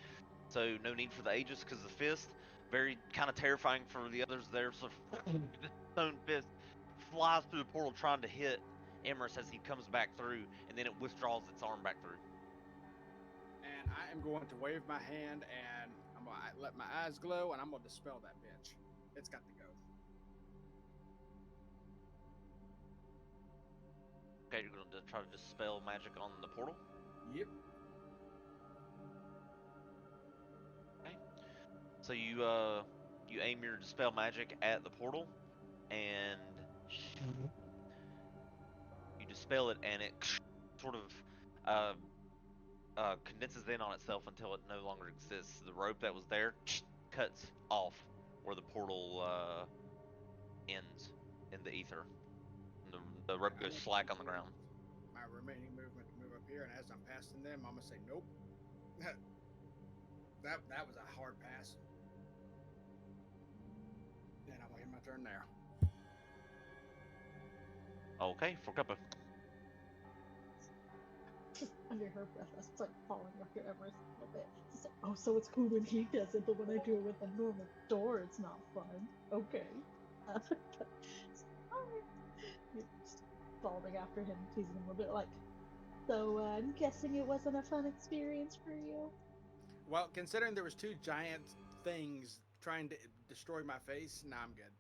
So no need for the Aegis because the fist, very kind of terrifying for the others there. So the stone fist flies through the portal trying to hit Emrys as he comes back through, and then it withdraws its arm back through. And I am going to wave my hand, and I'm gonna let my eyes glow, and I'm gonna dispel that bitch. It's got to go. Okay, you're going to try to dispel magic on the portal. Yep. Okay. So you aim your dispel magic at the portal, and you dispel it, and it sort of uh, condenses in on itself until it no longer exists. The rope that was there cuts off where the portal ends in the ether. And the rope goes slack on the ground. My remaining movement to move up here, and as I'm passing them, I'm gonna say nope. that was a hard pass. And I'm gonna end my turn there. Okay, for Cuppa. Just under her breath, I was like falling after Everest a little bit. She's like, oh, so it's cool when he does it, but when I do it with a normal door, it's not fun. Okay. Just following after him, teasing him a little bit, like, so I'm guessing it wasn't a fun experience for you. Well, considering there was two giant things trying to destroy my face, nah, I'm good.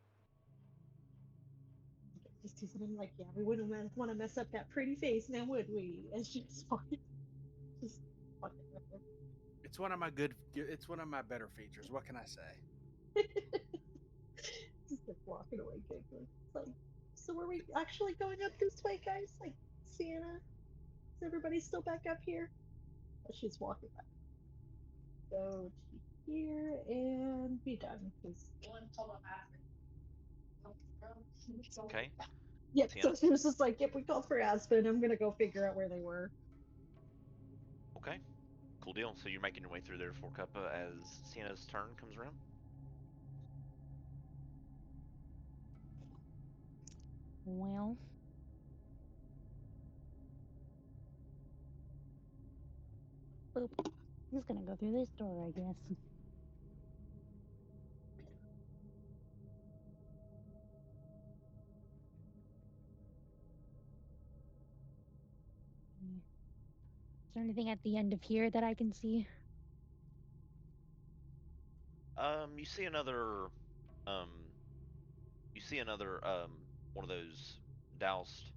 Just teasing him like, yeah, we wouldn't want to mess up that pretty face, now would we? And she's fucking, just fucking with him. It's one of my good. It's one of my better features. What can I say? Just like walking away giggling. It's like, so are we actually going up this way, guys? Like, Sienna? Is everybody still back up here? Oh, she's walking back. Go to here and be done. Because Okay. yep, so Sienna. she was just like, yep, we called for Aspen. I'm gonna go figure out where they were. Okay. Cool deal. So you're making your way through there for Cuppa as Sienna's turn comes around. Well, boop. I'm just gonna go through this door, I guess. Is there anything at the end of here that I can see? You see another um one of those doused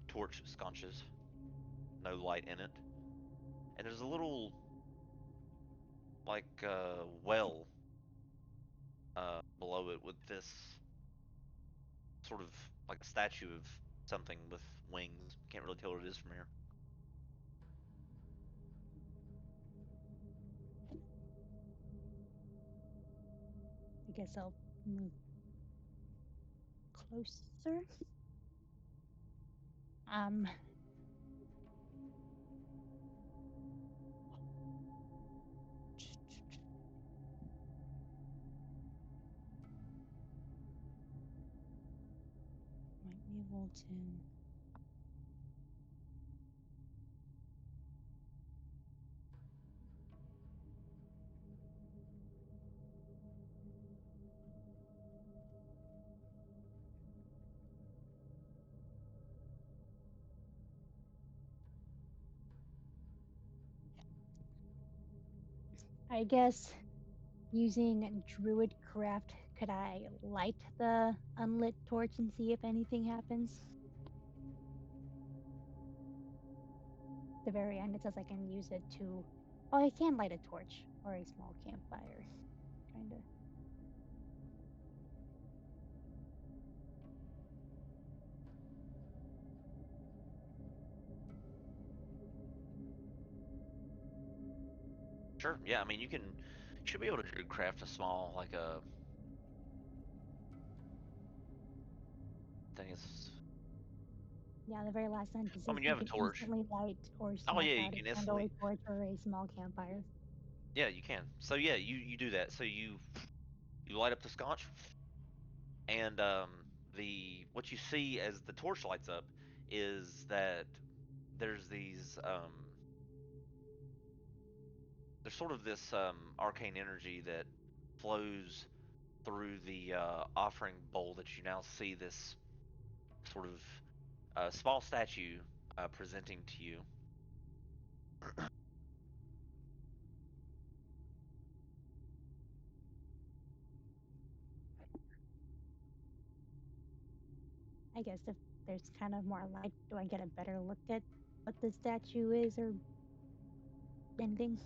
torch sconces. No light in it. And there's a little like well below it with this sort of like a statue of something with wings. Can't really tell what it is from here. I guess I'll move closer. Um, might be able to. I guess using Druidcraft, could I light the unlit torch and see if anything happens? At the very end, it says I can use it to. Oh, I can light a torch or a small campfire. Trying to. Sure. Yeah. I mean, you should be able to craft a small like a thing. Is Yeah, the very last sentence I says mean, you you have a can torch. instantly light or Oh snuff yeah, you out a can candle, a instantly. torch, or a small campfire. Yeah, you can. So yeah, you do that. So you light up the scotch, and the what you see as the torch lights up is that there's these there's sort of this arcane energy that flows through the offering bowl that you now see this sort of small statue presenting to you. I guess if there's kind of more light, do I get a better look at what the statue is or anything?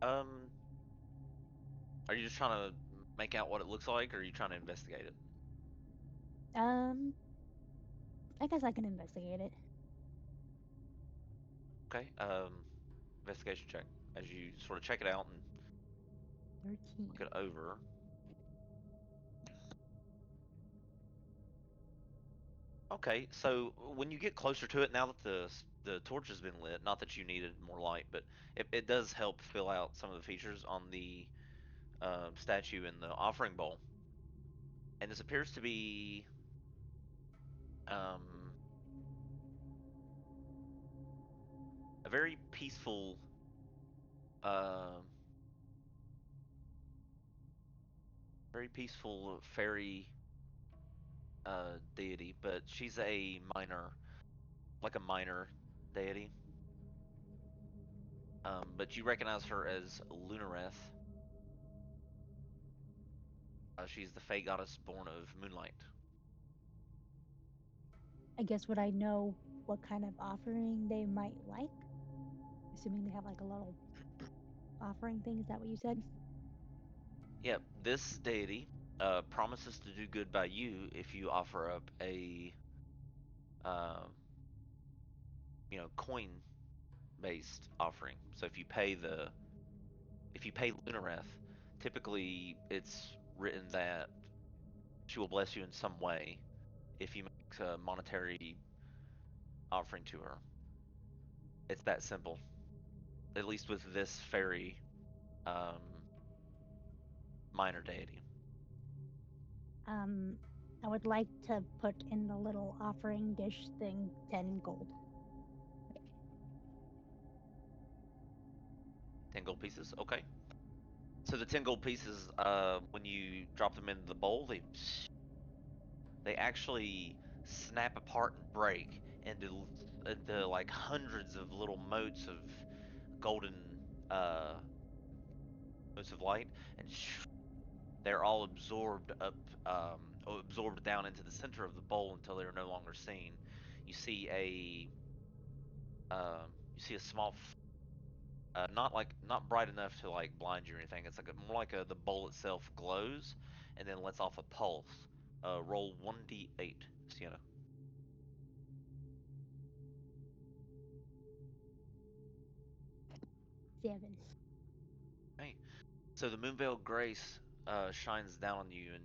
Um, are you just trying to make out what it looks like, or are you trying to investigate it? Um, I guess I can investigate it. Okay. Investigation check as you sort of check it out and 13. look it over. Okay, so when you get closer to it, now that the torch has been lit, not that you needed more light, but it does help fill out some of the features on the statue in the offering bowl. And this appears to be um, a uh, very peaceful fairy deity, but she's a minor, like a minor deity. But you recognize her as Lunareth. She's the Fey goddess born of moonlight. I guess would I know what kind of offering they might like? Assuming they have like a little offering thing. Is that what you said? Yep, this deity promises to do good by you if you offer up a uh, coin-based offering. So if you pay Lunareth, typically it's written that she will bless you in some way if you make a monetary offering to her. It's that simple. At least with this fairy um, minor deity. Um, I would like to put in the little offering dish thing 10 gold. 10 gold pieces? Okay. So the 10 gold pieces, when you drop them into the bowl, they actually snap apart and break into like hundreds of little motes of golden uh motes of light, and they're all absorbed absorbed down into the center of the bowl until they're no longer seen. You see you see a small not bright enough to like blind you or anything. It's like more like the bowl itself glows and then lets off a pulse. Roll 1d8, Sienna. 7. Okay. So the Moonveil Grace shines down on you, and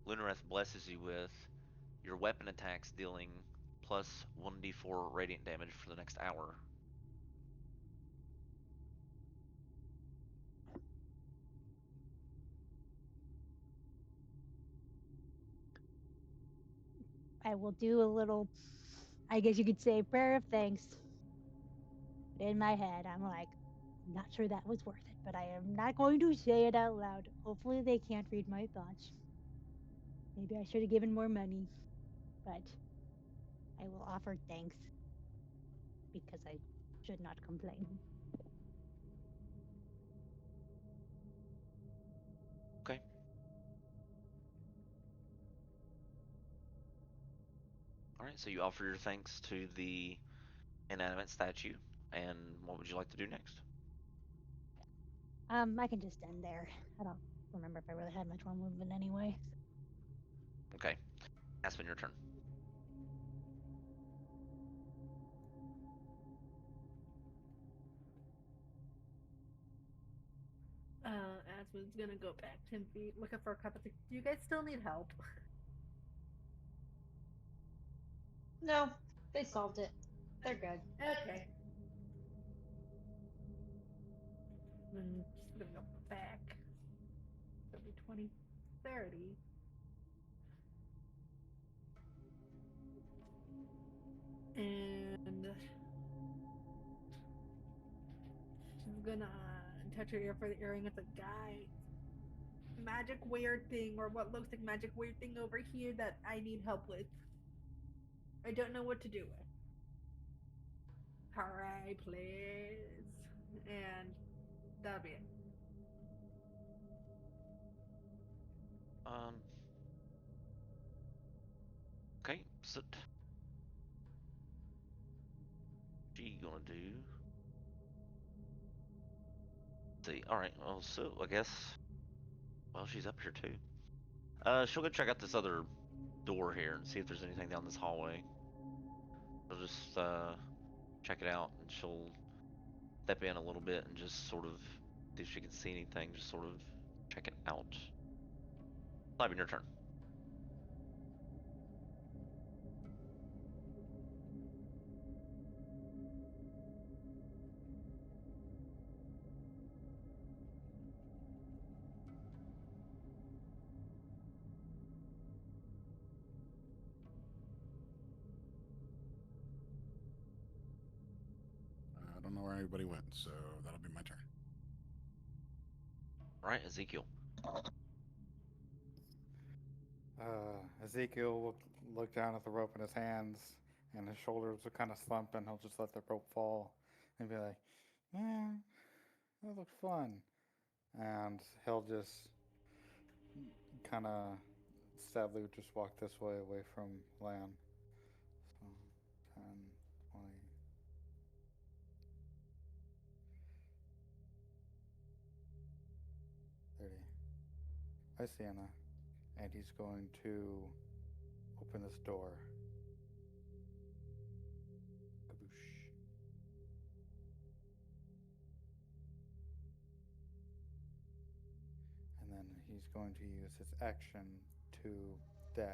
Lunareth blesses you with your weapon attacks dealing plus 1d4 radiant damage for the next hour. I will do a little, I guess you could say, prayer of thanks. But in my head, I'm like, I'm not sure that was worth it, but I am not going to say it out loud. Hopefully, they can't read my thoughts. Maybe I should have given more money, but I will offer thanks because I should not complain. Okay. All right. So you offer your thanks to the inanimate statue, and what would you like to do next? I can just end there. I don't remember if I really had much more movement anyway. Okay. Aspen, your turn. Aspen's gonna go back 10 feet looking for a cup of tea. Do you guys still need help? No, they solved it. They're good. Okay. And just gonna go back. It'll be 20, 30. And she's gonna touch her ear for the earring. It's a guy. Magic weird thing, or what looks like magic weird thing over here that I need help with. I don't know what to do with. Hooray, please. And that'll be it. Okay, so she gonna do? See, all right. Well, so I guess. Well, she's up here too. She'll go check out this other door here and see if there's anything down this hallway. She'll just check it out, and she'll step in a little bit and just sort of see if she can see anything. Just sort of check it out. Simon, your turn. I don't know where anybody went, so that'll be my turn. All right, Ezekiel. Ezekiel will look down at the rope in his hands, and his shoulders will kind of slump, and he'll just let the rope fall and be like, "Yeah, that looks fun." And he'll just kind of sadly just walk this way away from land. So 10, 20, 30. Hi, Sienna. And he's going to open this door. Kaboosh. And then he's going to use his action to dash.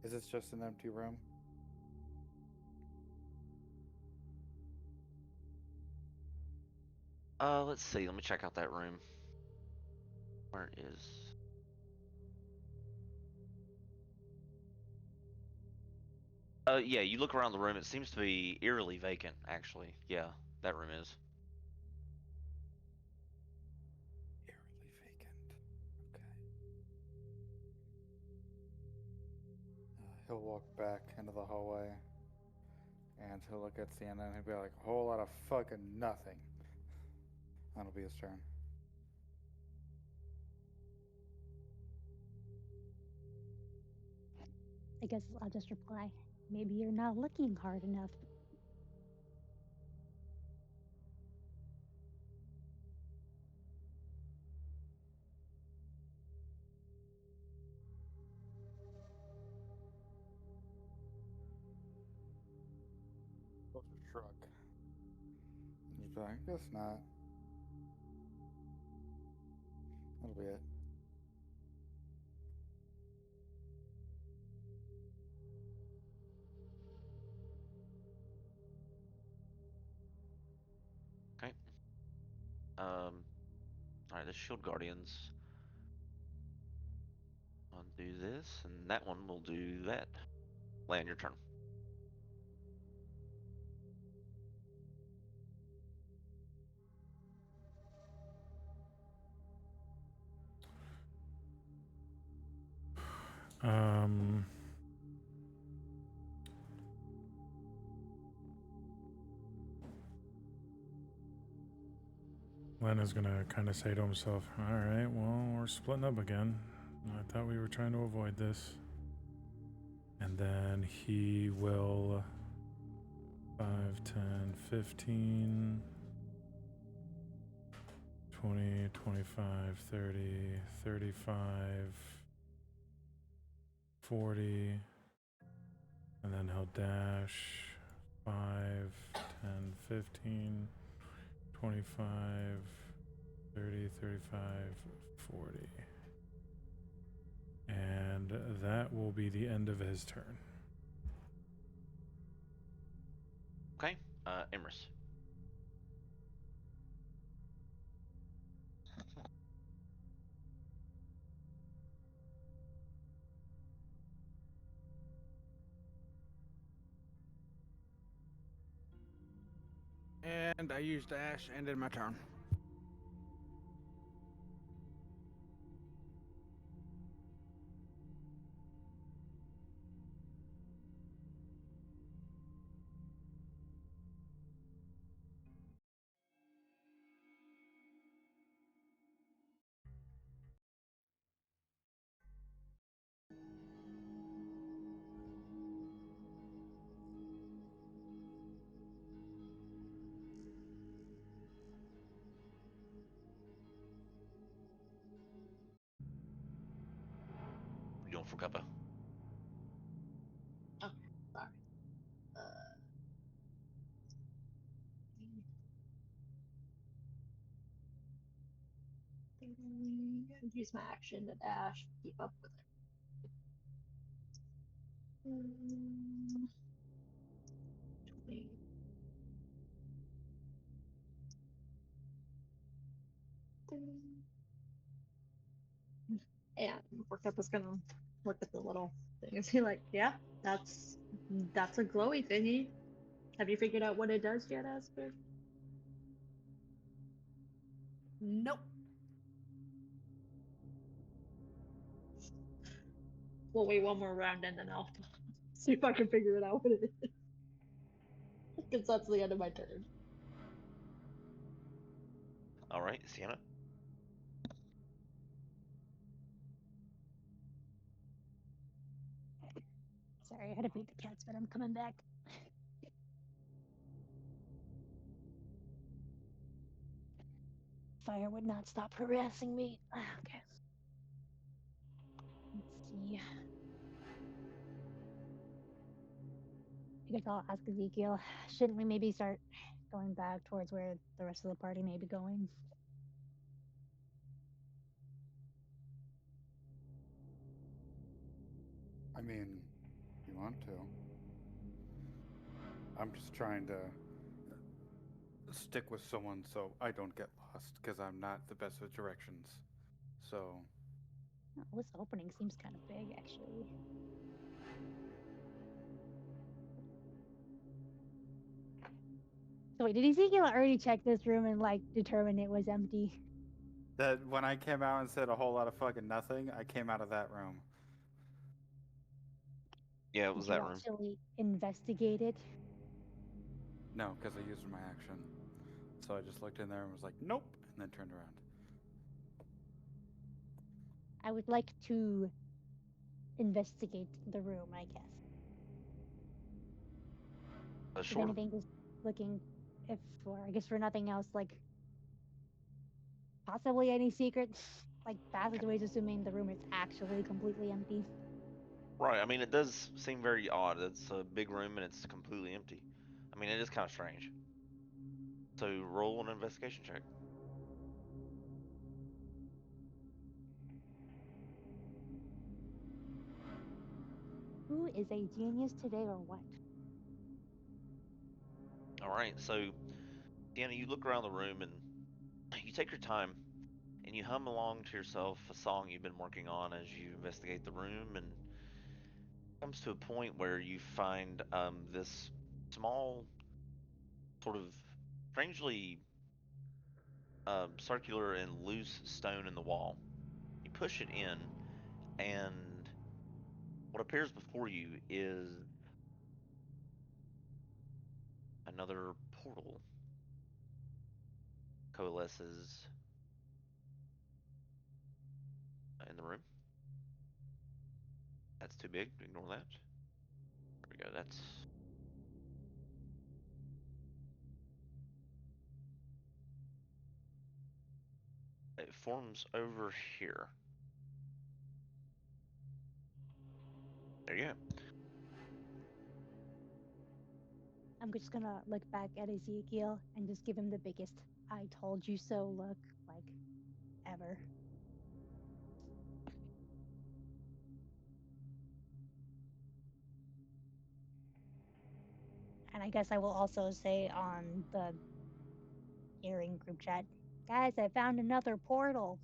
Is this just an empty room? Let's see. Let me check out that room. Where is? Yeah. You look around the room. It seems to be eerily vacant. Actually, yeah, that room is. Eerily vacant. Okay. He'll walk back into the hallway, and he'll look at Sienna, and he'll be like, "A whole lot of fucking nothing." That'll be his turn. I guess I'll just reply, maybe you're not looking hard enough. He'll just shrug. And just be like, "Guess not." That'll be it. Okay. All right. The Shield Guardians. I'll do this, and that one will do that. Land, your turn. Um, Len is gonna kind of say to himself, "All right, well, we're splitting up again. I thought we were trying to avoid this." And then he will 5, 10, 15, 20, 25, 30, 35, 40, and then he'll dash 5, 10, 15, 25, 30, 35, 40. And that will be the end of his turn. Okay. Emrys. And I used dash, ended my turn. You doing for Cuppa? Okay, sorry. Uh, use my action to dash, keep up with it. 20. And Work Up is gonna look at the little thing and be like, yeah, that's a glowy thingy. Have you figured out what it does yet, Asper? Nope. We'll wait one more round and then I'll see if I can figure it out what it is. Because that's the end of my turn. All right, Sienna. Sorry, I had to beat the cats, but I'm coming back. Fire would not stop harassing me. Okay. Let's see. I guess I'll ask Ezekiel. Shouldn't we maybe start going back towards where the rest of the party may be going? I mean, you want to. I'm just trying to stick with someone so I don't get lost because I'm not the best with directions. So, Oh, this opening seems kind of big, actually. So wait, did Ezekiel already check this room and like determine it was empty? that when I came out and said a whole lot of fucking nothing, I came out of that room. Yeah, it Did was you that room. actually investigate it? No, because I used my action. So I just looked in there and was like, nope, and then turned around. I would like to investigate the room, I guess. If Sure. anything, just looking if for, I guess for nothing else, like possibly any secret like passageways, assuming the room is actually completely empty. Right. I mean, it does seem very odd. It's a big room and it's completely empty. I mean, it is kind of strange. So roll an investigation check. Who is a genius today or what? All right. So, Sienna, you look around the room and you take your time and you hum along to yourself a song you've been working on as you investigate the room, and it comes to a point where you find this small, sort of strangely circular and loose stone in the wall. You push it in, and what appears before you is another portal coalesces in the room. That's too big. Ignore that. There we go. That's it forms over here. There you go. I'm just gonna look back at Ezekiel and just give him the biggest "I told you so" look, like ever. And I guess I will also say on the hearing group chat, guys, I found another portal.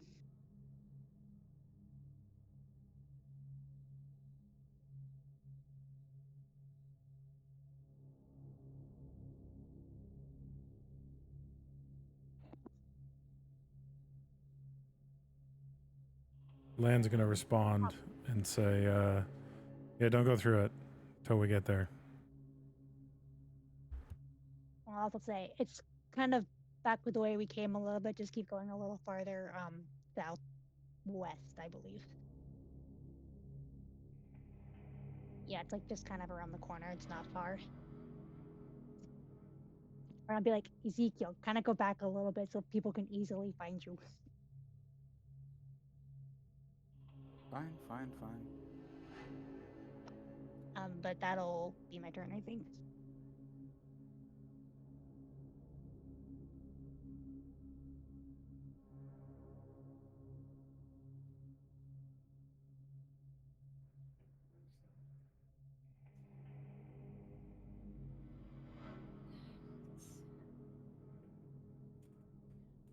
Land's gonna respond and say, yeah, don't go through it till we get there. I'll also say it's kind of back with the way we came a little bit. Just keep going a little farther southwest, I believe. Yeah, it's like just kind of around the corner. It's not far. Or I'll be like, Ezekiel, kind of go back a little bit so people can easily find you. Fine. But that'll be my turn, I think.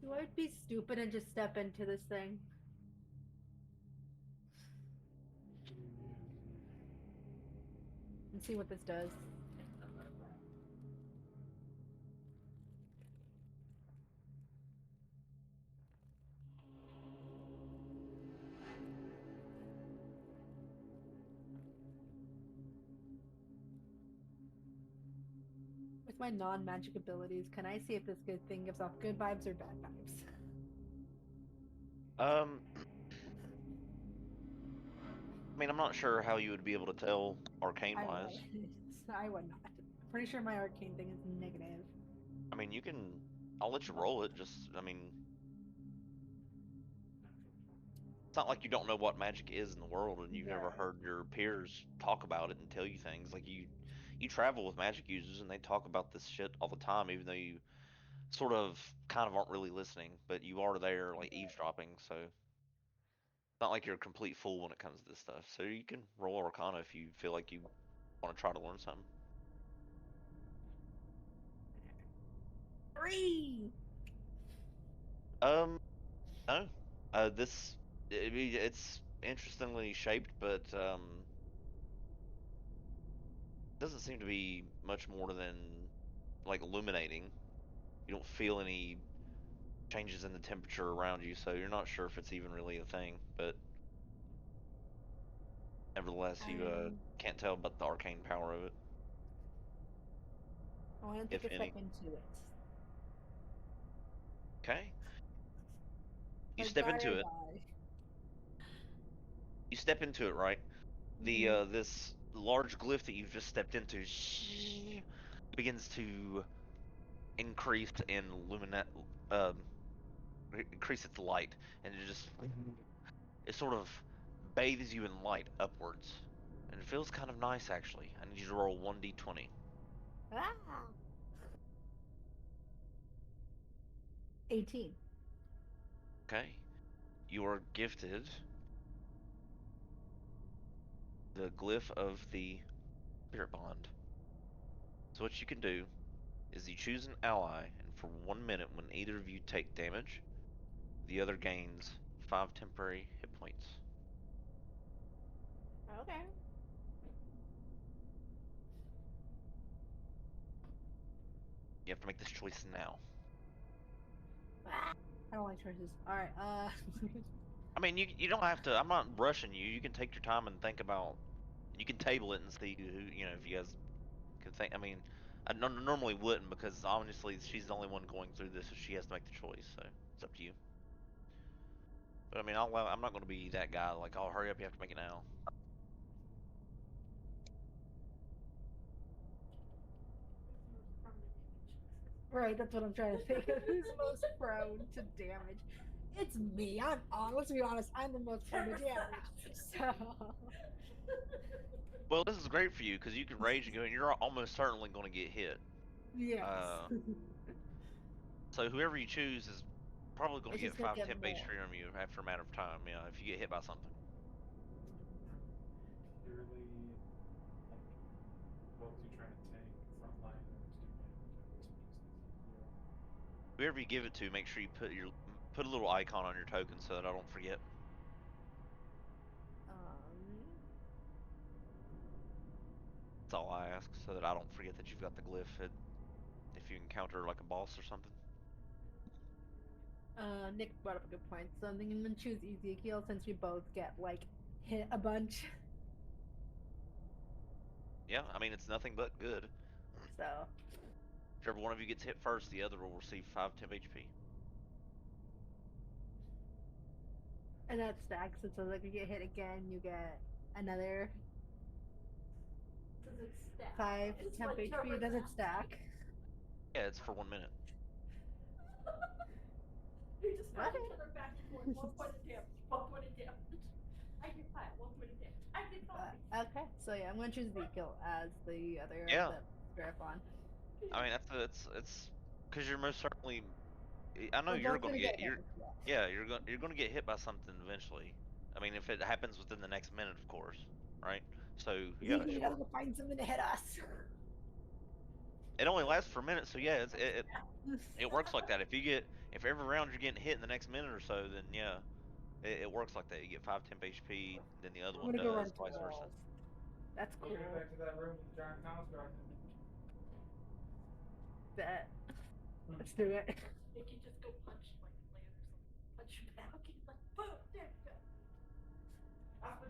Do I be stupid and just step into this thing? And see what this does. With my non-magic abilities, can I see if this good thing gives off good vibes or bad vibes? I mean, I'm not sure how you would be able to tell arcane I wise. would. I would not. I'm pretty sure my arcane thing is negative. I mean, you can. I'll let you roll it. Just, I mean, it's not like you don't know what magic is in the world and you've never heard your peers talk about it and tell you things. Like you travel with magic users and they talk about this shit all the time, even though you sort of kind of aren't really listening, but you are there like eavesdropping. So it's not like you're a complete fool when it comes to this stuff. So you can roll Arcana if you feel like you want to try to learn something. 3! No. This it's interestingly shaped, but doesn't seem to be much more than like illuminating. You don't feel any changes in the temperature around you, so you're not sure if it's even really a thing. But nevertheless, you can't tell about the arcane power of it, I want to if take a step any. into it. Okay, you Like step die or into it. die. You step into it, right? The Mhm. this large glyph that you've just stepped into begins to increase in um increase its light, and it sort of bathes you in light upwards, and it feels kind of nice actually. I need you to roll 1d20. Ah! 18. Okay, you are gifted the glyph of the spirit bond. So what you can do is you choose an ally, and for 1 minute, when either of you take damage, the other gains 5 temporary hit points. Okay. You have to make this choice now. Ah! I don't like choices. Alright, I mean, you don't have to. I'm not rushing you. You can take your time and think about. You can table it and see who if you guys could think. I mean, I normally wouldn't because honestly, she's the only one going through this, so she has to make the choice. So it's up to you. But I mean, I'm not going to be that guy like, oh, hurry up, you have to make it now. right, that's what I'm trying to think of. Who's most prone to damage? It's me. Let's be honest, I'm the most prone to damage. So Well, this is great for you because you can rage and go, and you're almost certainly going to get hit. yes. So whoever you choose is probably going to It's get just gonna five get temp base more. from you after a matter of time. Yeah, if you get hit by something. Purely, like, what was he trying to tank? Frontline or whoever you give it to, make sure you put a little icon on your token so that I don't forget. That's all I ask, so that I don't forget that you've got the glyph if you encounter like a boss or something. Nick brought up a good point. So I'm thinking to choose Ezekiel since we both get like hit a bunch. Yeah, I mean it's nothing but good. So Whichever one of you gets hit first, the other will receive 5 temp HP. and that stacks. So like you get hit again, you get another Does it stack? 5 It's temp like HP. Does it stack? Yeah, it's for 1 minute. They just fight Okay. each other back and forth. 1 point of damage. 1 point of damage. I get 5. 1 point of damage. I get 5. Okay, so yeah, I'm gonna choose Ezekiel as the other Yeah. Marathon. I mean it's because you're most certainly. I know We're you're both gonna gonna get hit. yeah you're gonna get hit by something eventually. I mean if it happens within the next minute, of course, right? So yeah, Ezekiel, we sure. gotta go find something to hit us. It only lasts for a minute, so yeah, it works like that. If every round you're getting hit in the next minute or so, then yeah, it works like that. You get 5 temp HP, then the other I'm one gonna go does, run to vice versa. walls. That's cool. We'll get back to that room with the giant construct. Bet. Let's do it. They can just go punch like Lan or something. Punch you back. He's like, boom, there you go.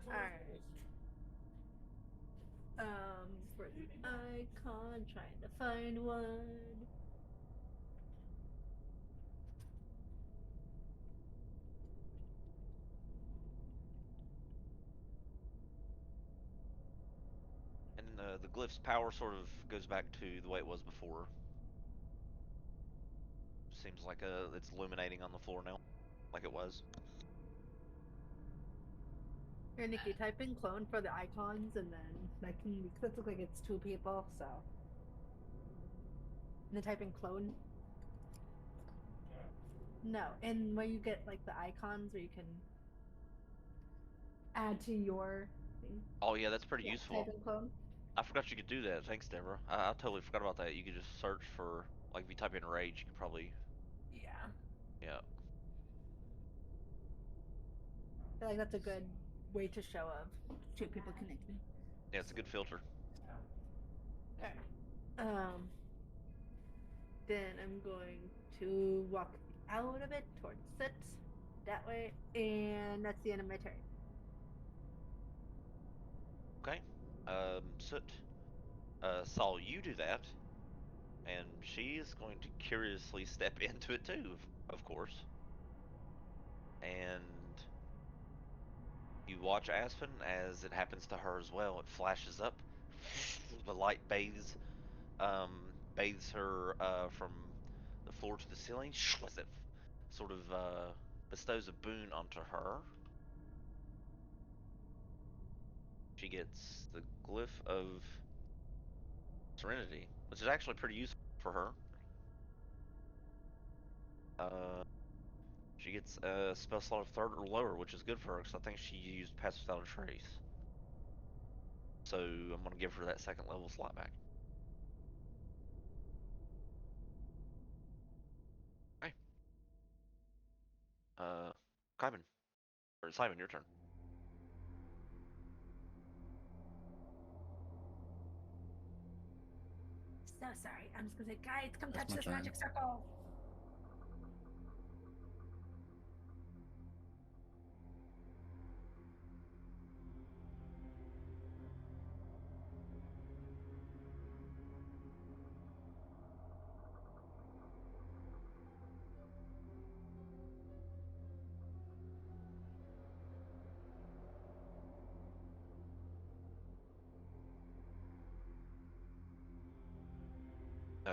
Alright. For the icon, trying to find one. And the glyph's power sort of goes back to the way it was before. Seems like it's illuminating on the floor now, like it was. Here, Nikki, type in clone for the icons, and then that can because it looks like it's 2 people. So, and then type in clone. No, and where you get like the icons, where you can add to your thing. Oh yeah, that's pretty useful. Type in clone. I forgot you could do that. Thanks, Deborah. I totally forgot about that. You could just search for like if you type in rage, you could probably Yeah. yeah. I feel like that's a good way to show of 2 people connected. Yeah, it's a good filter. Alright. Then I'm going to walk out of it towards it that way, and that's the end of my turn. Okay. Soot. Saul, you do that, and she is going to curiously step into it too, of course. And you watch Aspen as it happens to her as well. It flashes up. The light bathes her from the floor to the ceiling as it sort of bestows a boon onto her. She gets the glyph of Serenity, which is actually pretty useful for her. She gets a spell slot of 3rd or lower, which is good for her because I think she used Pass Without a Trace. So I'm gonna give her that 2nd level slot back. Okay. Kyban, or Simon, your turn. So sorry. I'm just gonna say, guys, come That's touch my this turn. magic circle.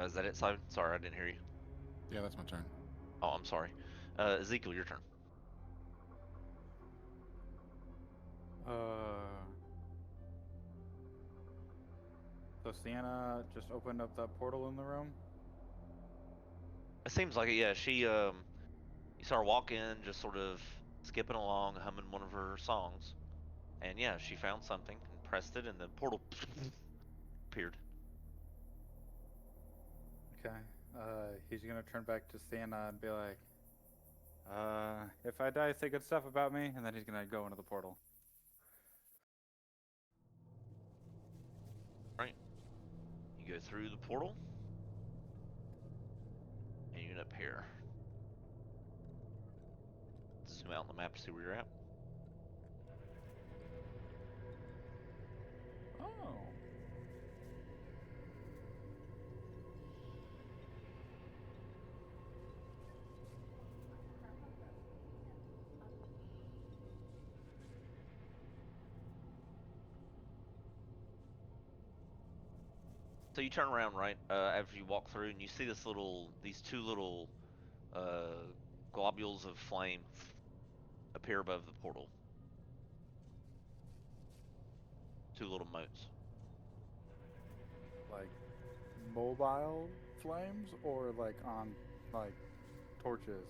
Is that it, Simon? Sorry, I didn't hear you. Yeah, that's my turn. Oh, I'm sorry. Ezekiel, your turn. So Sienna just opened up that portal in the room. It seems like it, yeah. You saw her walk in, just sort of skipping along, humming one of her songs. And yeah, she found something and pressed it, and the portal appeared. Okay. He's gonna turn back to Sienna and be like, if I die, say good stuff about me, and then he's gonna go into the portal. Right. You go through the portal, and you end up here. Zoom out on the map to see where you're at. Oh. So you turn around, right, after you walk through, and you see these two little globules of flame appear above the portal. Two little motes. Like mobile flames or like on like torches?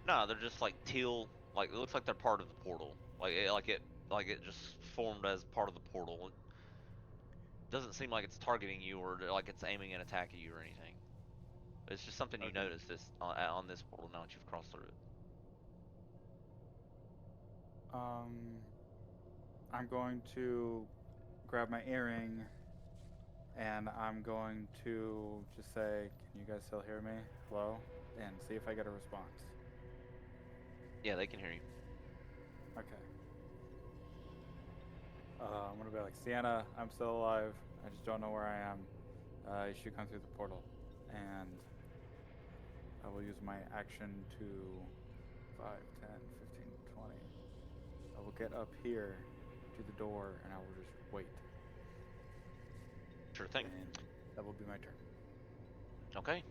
No, they're just like teal. Like it looks like they're part of the portal. Like it just formed as part of the portal. It doesn't seem like it's targeting you or like it's aiming an attack at you or anything. It's just something you Okay. notice this on this portal now that you've crossed through it. I'm going to grab my earring and I'm going to just say, "Can you guys still hear me? Hello?" and see if I get a response. Yeah, they can hear you. Okay. I'm gonna be like, Sienna, I'm still alive. I just don't know where I am. You should come through the portal, and I will use my action to 5, 10, 15, 20. I will get up here to the door, and I will just wait. Sure thing. And that will be my turn. Okay.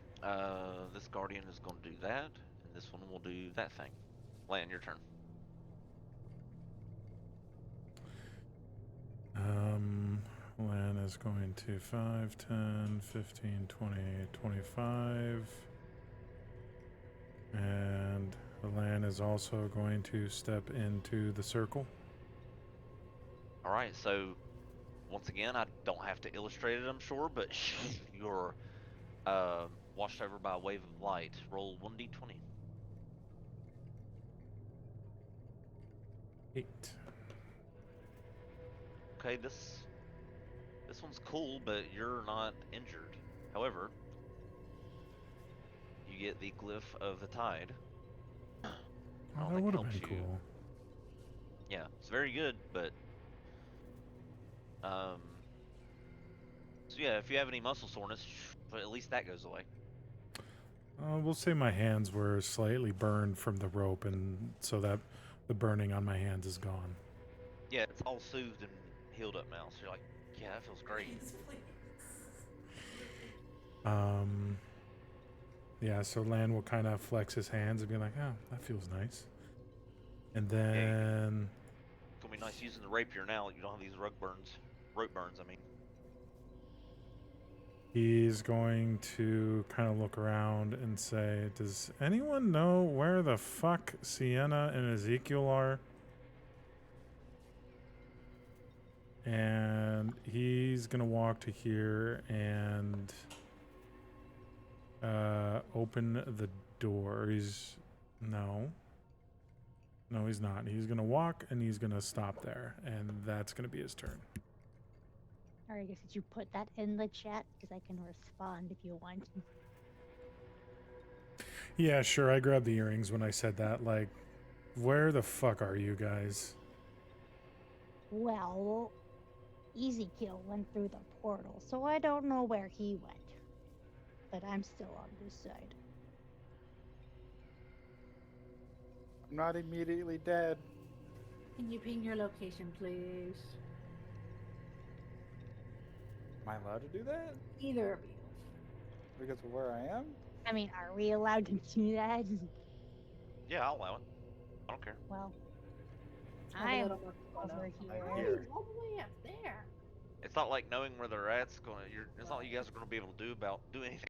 This guardian is going to do that, and this one will do that thing. Lan, your turn. Lan is going to 5, 10, 15, 20, 25. And Lan is also going to step into the circle. All right. So once again, I don't have to illustrate it, I'm sure, but you're washed over by a wave of light. Roll 1d20. 8. Okay, this one's cool, but you're not injured. However, you get the glyph of the tide. I Oh, don't that think would have helps been you. cool. Yeah, it's very good, but um. So yeah, if you have any muscle soreness, but at least that goes away. We'll say my hands were slightly burned from the rope, and so that the burning on my hands is gone. Yeah, it's all soothed and healed up now. So you're like, yeah, that feels great. Please, please. Yeah, so Lan will kind of flex his hands and be like, oh, that feels nice. And Yeah, then it's gonna be nice using the rapier now. You don't have these rope burns. I mean. he's going to kind of look around and say, does anyone know where the fuck Sienna and Ezekiel are? And he's going to walk to here and open the door. No, he's not. He's going to walk and he's going to stop there. And that's going to be his turn. Or I guess did you put that in the chat? Because I can respond if you want. Yeah, sure. I grabbed the earrings when I said that. Like, where the fuck are you guys? Well, Ezekiel went through the portal, so I don't know where he went. But I'm still on this side. I'm not immediately dead. Can you ping your location, please? Am I allowed to do that? Either of you. Because of where I am? I mean, are we allowed to do that? Yeah, I'll allow it. I don't care. Well, Have a I'm little more photo. over Why here. are you all the way up there? It's not like knowing where they're at's gonna. It's not like you guys are gonna be able to do anything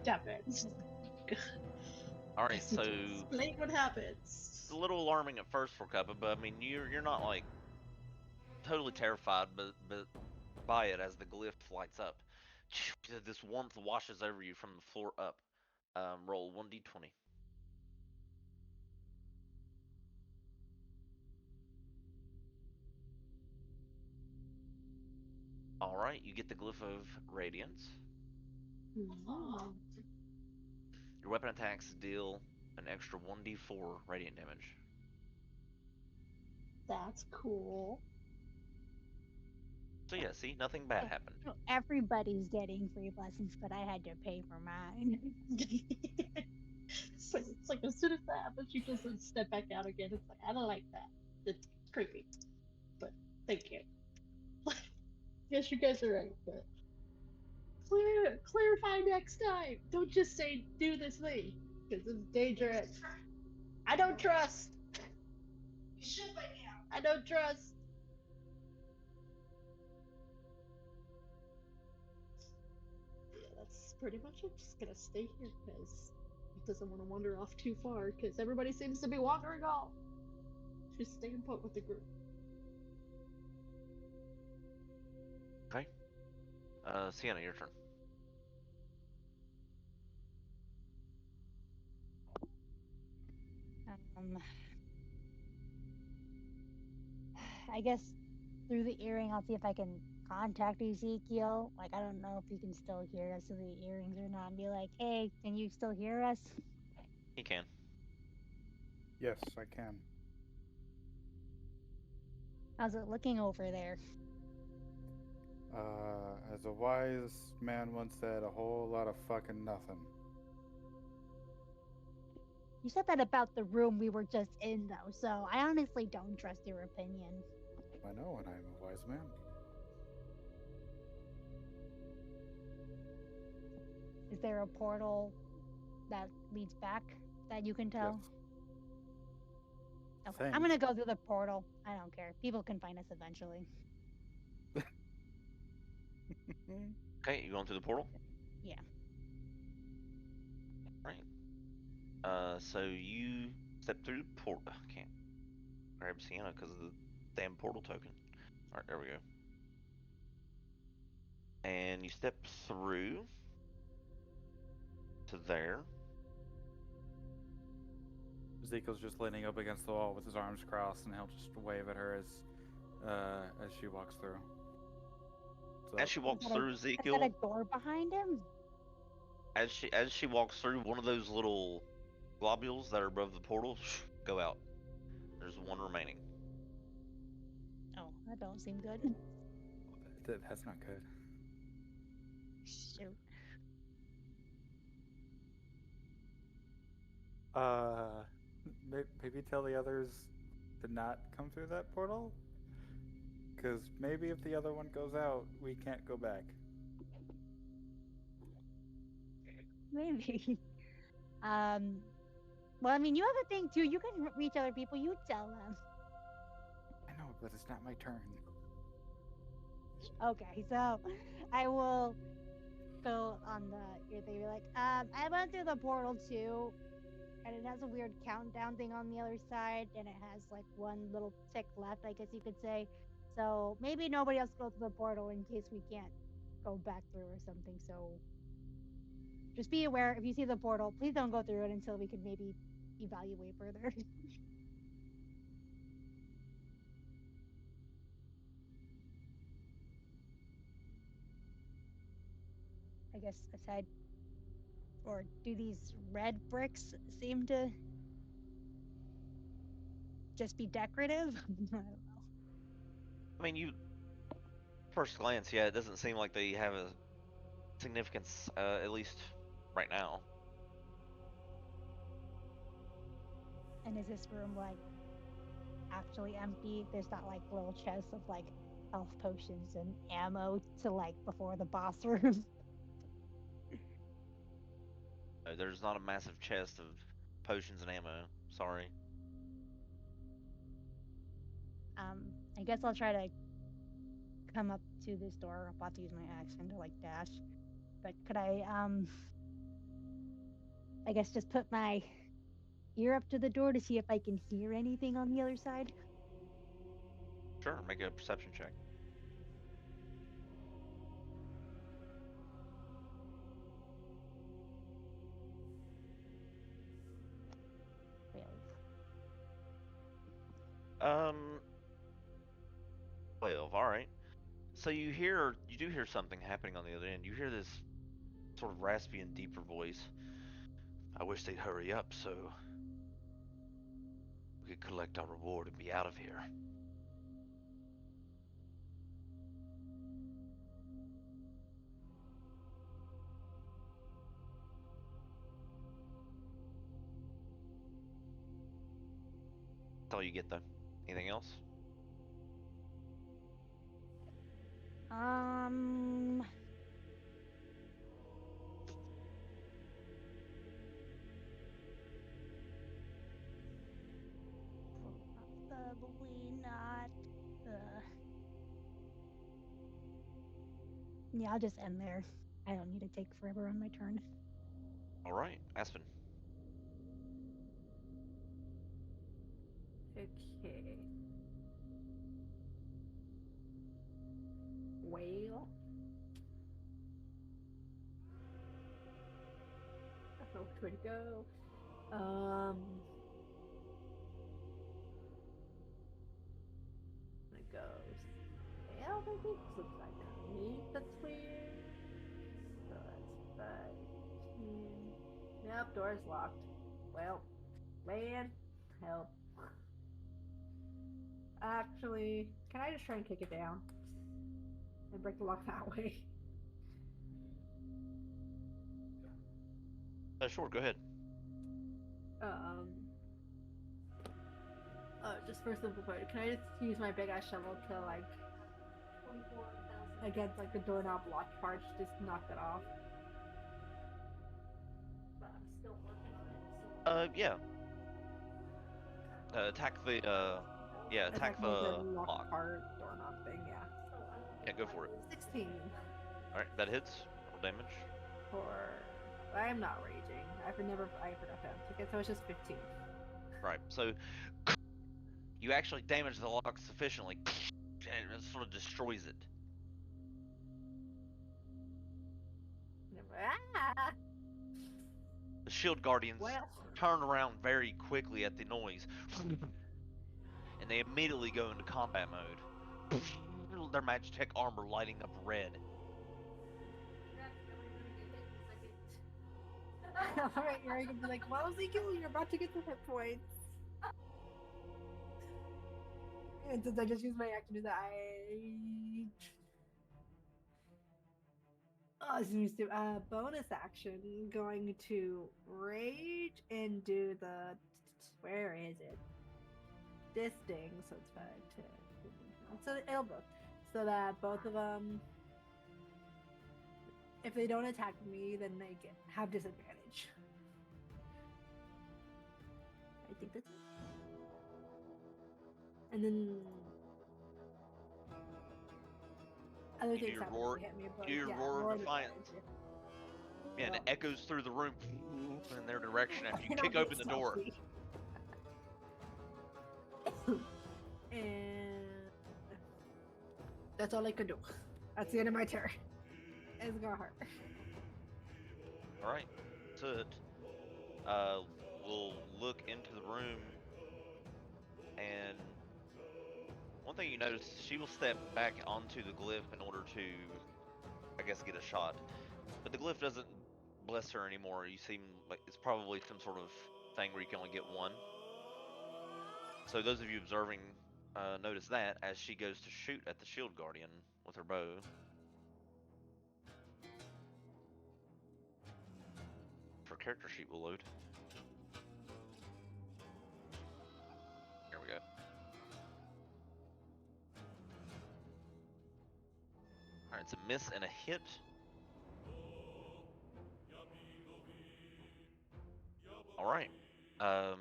happens. All right, Guess you so can explain what happens. it's a little alarming at first for Cuppa, but I mean you're not like totally terrified, but by it as the glyph lights up. This warmth washes over you from the floor up. Roll 1d20. All right, you get the glyph of radiance. Ooh, Your weapon attacks deal an extra 1d4 radiant damage. that's cool. So yeah, see, nothing bad Eh, happened. so everybody's getting free blessings, but I had to pay for mine. It's like as soon as that happens, you just like, step back out again. It's like I don't like that. It's creepy. But thank you. Yes, you guys are right. But clarify next time. Don't just say do this thing because it's dangerous. I don't trust. You should by now. I don't trust. Yeah, that's pretty much it. Just gonna stay here because it doesn't want to wander off too far because everybody seems to be wandering off. Just staying put with the group. Okay. Sienna, your turn. Um, I guess through the earring, I'll see if I can contact Ezekiel. Like, I don't know if he can still hear us through the earrings or not. And be like, hey, can you still hear us? He can. Yes, I can. How's it looking over there? As a wise man once said, a whole lot of fucking nothing. You said that about the room we were just in, though, so I honestly don't trust your opinion. I know, and I'm a wise man. Is there a portal that leads back that you can tell? Yes. Okay, I'm gonna go through the portal. I don't care. People can find us eventually. Okay, you going through the portal? Yeah. Right. So you step through the portal. I can't grab Sienna because of the damn portal token. All right, there we go. And you step through to there. Ezekiel's just leaning up against the wall with his arms crossed, and he'll just wave at her as she walks through. So, As she walks Is that a- through Is that a Ezekiel, door behind him? as she walks through, one of those little globules that are above the portal go out. There's one remaining. Oh, that don't seem good. that's not good. Shoot. Maybe tell the others to not come through that portal? Because maybe if the other one goes out, we can't go back. Maybe. Well, I mean, you have a thing too. You can reach other people. You tell them. I know, but it's not my turn. Okay, so I will go on the ear thing. Be like, I went through the portal too, and it has a weird countdown thing on the other side, and it has like one little tick left, I guess you could say. So maybe nobody else go through the portal in case we can't go back through or something. So just be aware if you see the portal, please don't go through it until we can maybe evaluate further. I guess aside, or do these red bricks seem to just be decorative? I don't know. I mean, you first glance, yeah, it doesn't seem like they have a significance, at least right now. And is this room like actually empty? There's not like little chests of like health potions and ammo to like before the boss room. There's not a massive chest of potions and ammo. Sorry. um, I guess I'll try to come up to this door. I'll have to use my accent to like dash. But could I I guess just put my ear up to the door to see if I can hear anything on the other side. Sure, make a perception check. Really. 12. All right. So you do hear something happening on the other end. You hear this sort of raspy and deeper voice. I wish they'd hurry up so we could collect our reward and be out of here. That's all you get, though. Anything else? Um, Probably not. Uh, yeah, I'll just end there. I don't need to take forever on my turn. All right, Aspen. Okay. Well. I don't know which way to go. I'm gonna go scale, I think. Looks like underneath. That's weird. So that's 15. Nope, door's locked. Well, man, help. Actually, can I just try and kick it down and break the lock that way? Sure, go ahead. Um. Just for simplify, can I just use my big ass shovel to like against like the doorknob lock part, just knock that off? But I'm still working on it. So Yeah. Attack the, yeah, attack Attack the the lock lock. part doorknob thing, yeah. so I will Yeah, go for it. 16 All right, that hits. Roll damage. for. I'm not raging. I forgot to untick it, so it's just 15. Right, so you actually damage the lock sufficiently, and it sort of destroys it. Ah! The shield guardians Well, turn around very quickly at the noise, and they immediately go into combat mode. Their Magitech armor lighting up red. alright, you're gonna be like, well, Ezekiel, you're about to get the hit points. And since I just used my action to do that, Oh, this is new. Bonus action. Going to rage and do the. Where is it? This thing. So it's 5, 10, 15. So it'll both. So that both of them. If they don't attack me, then they have disadvantage. I think that's it. And then. Other You do things your happen roar- if they hit me, but do your yeah, roar of defiance. defiance. Yeah, and it echoes through the room in their direction after you And kick I'll open get the door. salty. And that's all I could do. That's the end of my turn. It's gonna hurt. All right, Soot. We'll look into the room, and one thing you notice, she will step back onto the glyph in order to, I guess, get a shot. But the glyph doesn't bless her anymore. You seem like it's probably some sort of thing where you can only get one. So those of you observing notice that as she goes to shoot at the shield guardian with her bow. Her character sheet will load. There we go. Alright, it's a miss and a hit. Alright. So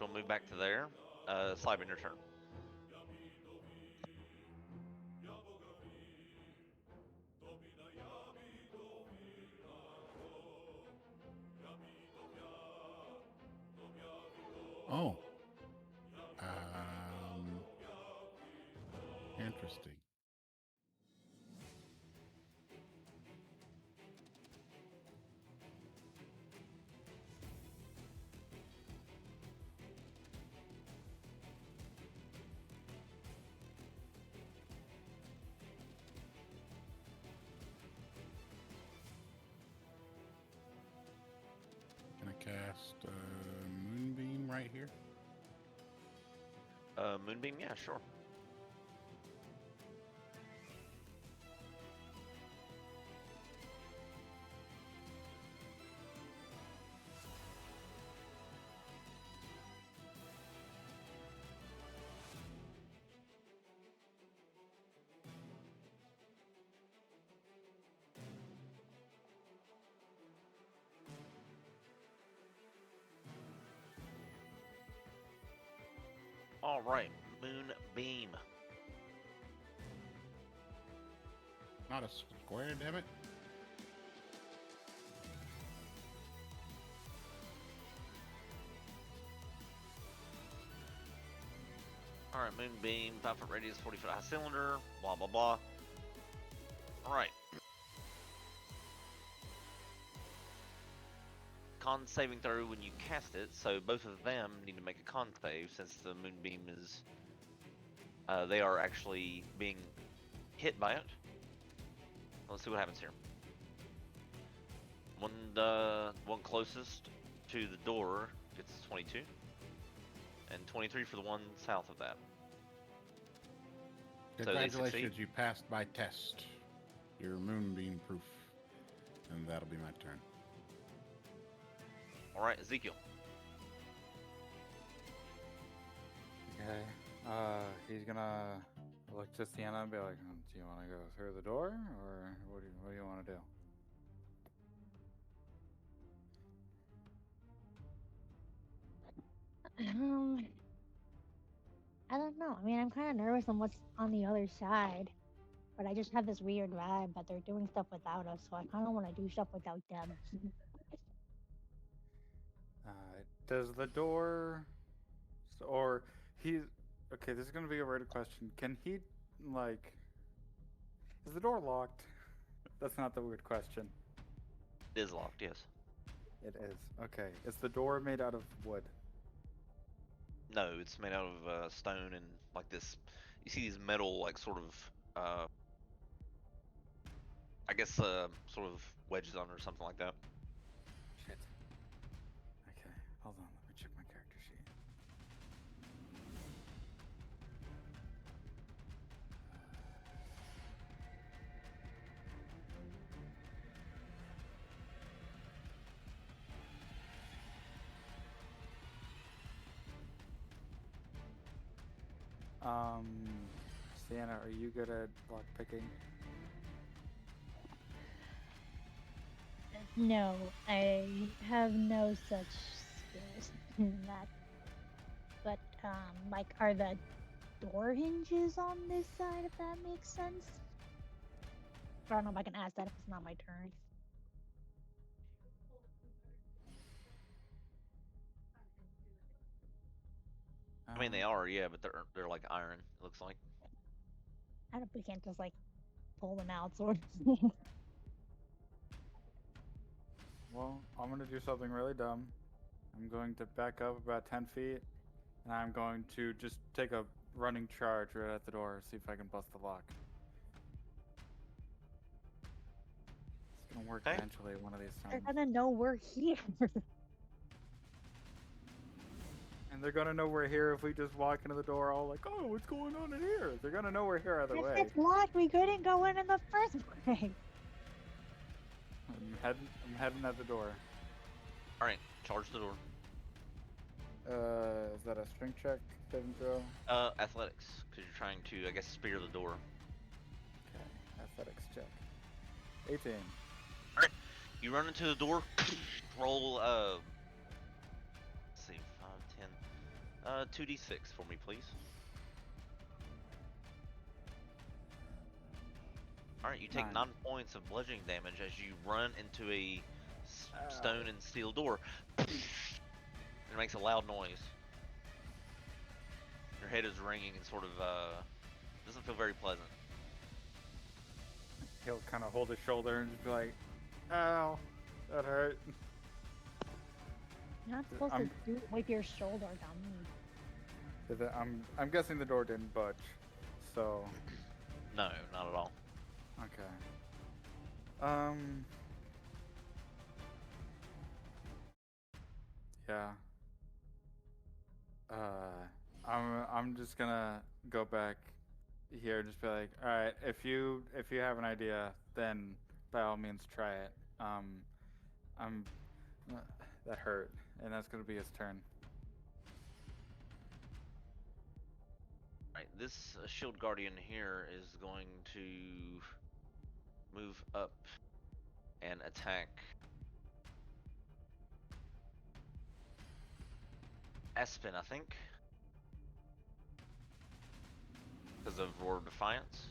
we'll move back to there. Slyban, your turn. Oh. Interesting. Can I cast Moonbeam right here? Moonbeam, yeah, sure. All right, Moonbeam. Not a square, damn it. All right, Moonbeam, 5-foot radius, 40-foot high cylinder, blah, blah, blah. All right. Con saving throw when you cast it, so both of them need to make a con save since the Moonbeam is... they are actually being hit by it. Let's see what happens here. One closest to the door gets 22, and 23 for the one south of that. So they Congratulations, succeed. you passed my test. You're Moonbeam proof. And that'll be my turn. All right, Ezekiel. Okay. He's gonna look to Sienna and be like, "Do you want to go through the door, or what do you want to do?" I don't know. I mean, I'm kind of nervous on what's on the other side, but I just have this weird vibe that they're doing stuff without us, so I kind of want to do stuff without them. Does the door, or he's okay? This is gonna be a weird question. Can he like? Is the door locked? That's not the weird question. It is locked, yes. It is. Okay. Is the door made out of wood? No, it's made out of stone and like this. You see these metal, like sort of, I guess, sort of wedges on or something like that. Shit. Okay. Hold on. Let me check my character sheet. Sienna, are you good at lock picking? No, I have no such skills in that. But, like, are the door hinges on this side, if that makes sense? I don't know if I can ask that if it's not my turn. I mean, they are, yeah, but they're like iron. It looks like. I don't. We can't just like pull them out, sort of. Well, I'm gonna do something really dumb. I'm going to back up about 10 feet, and I'm going to just take a running charge right at the door, see if I can bust the lock. It's gonna work Okay. eventually one of these They're times. gonna know we're here. And they're gonna know we're here if we just walk into the door all like, "Oh, what's going on in here?" They're gonna know we're here either If way. it's locked, we couldn't go in the first place. I'm heading at the door. All right, charge the door. Is that a strength check? Saving throw? Athletics, because you're trying to, I guess, spear the door. Okay, athletics check. 18. You run into the door. Roll. Let's see, 5, 10. 2d6 for me, please. All right, you take 9. 9 points of bludgeoning damage as you run into a stone and steel door. It makes a loud noise. Your head is ringing and sort of doesn't feel very pleasant. He'll kind of hold his shoulder and just be like, "Ow, that hurt." You're not supposed I'm- to do it with your shoulder, dummy. I'm guessing the door didn't budge, so No, not at all. okay. Yeah. I'm just gonna go back here and just be like, all right, if you have an idea, then by all means try it. I'm that hurt, and that's gonna be his turn. Right, this shield guardian here is going to move up and attack Aspen, I think, because of Roar of Defiance.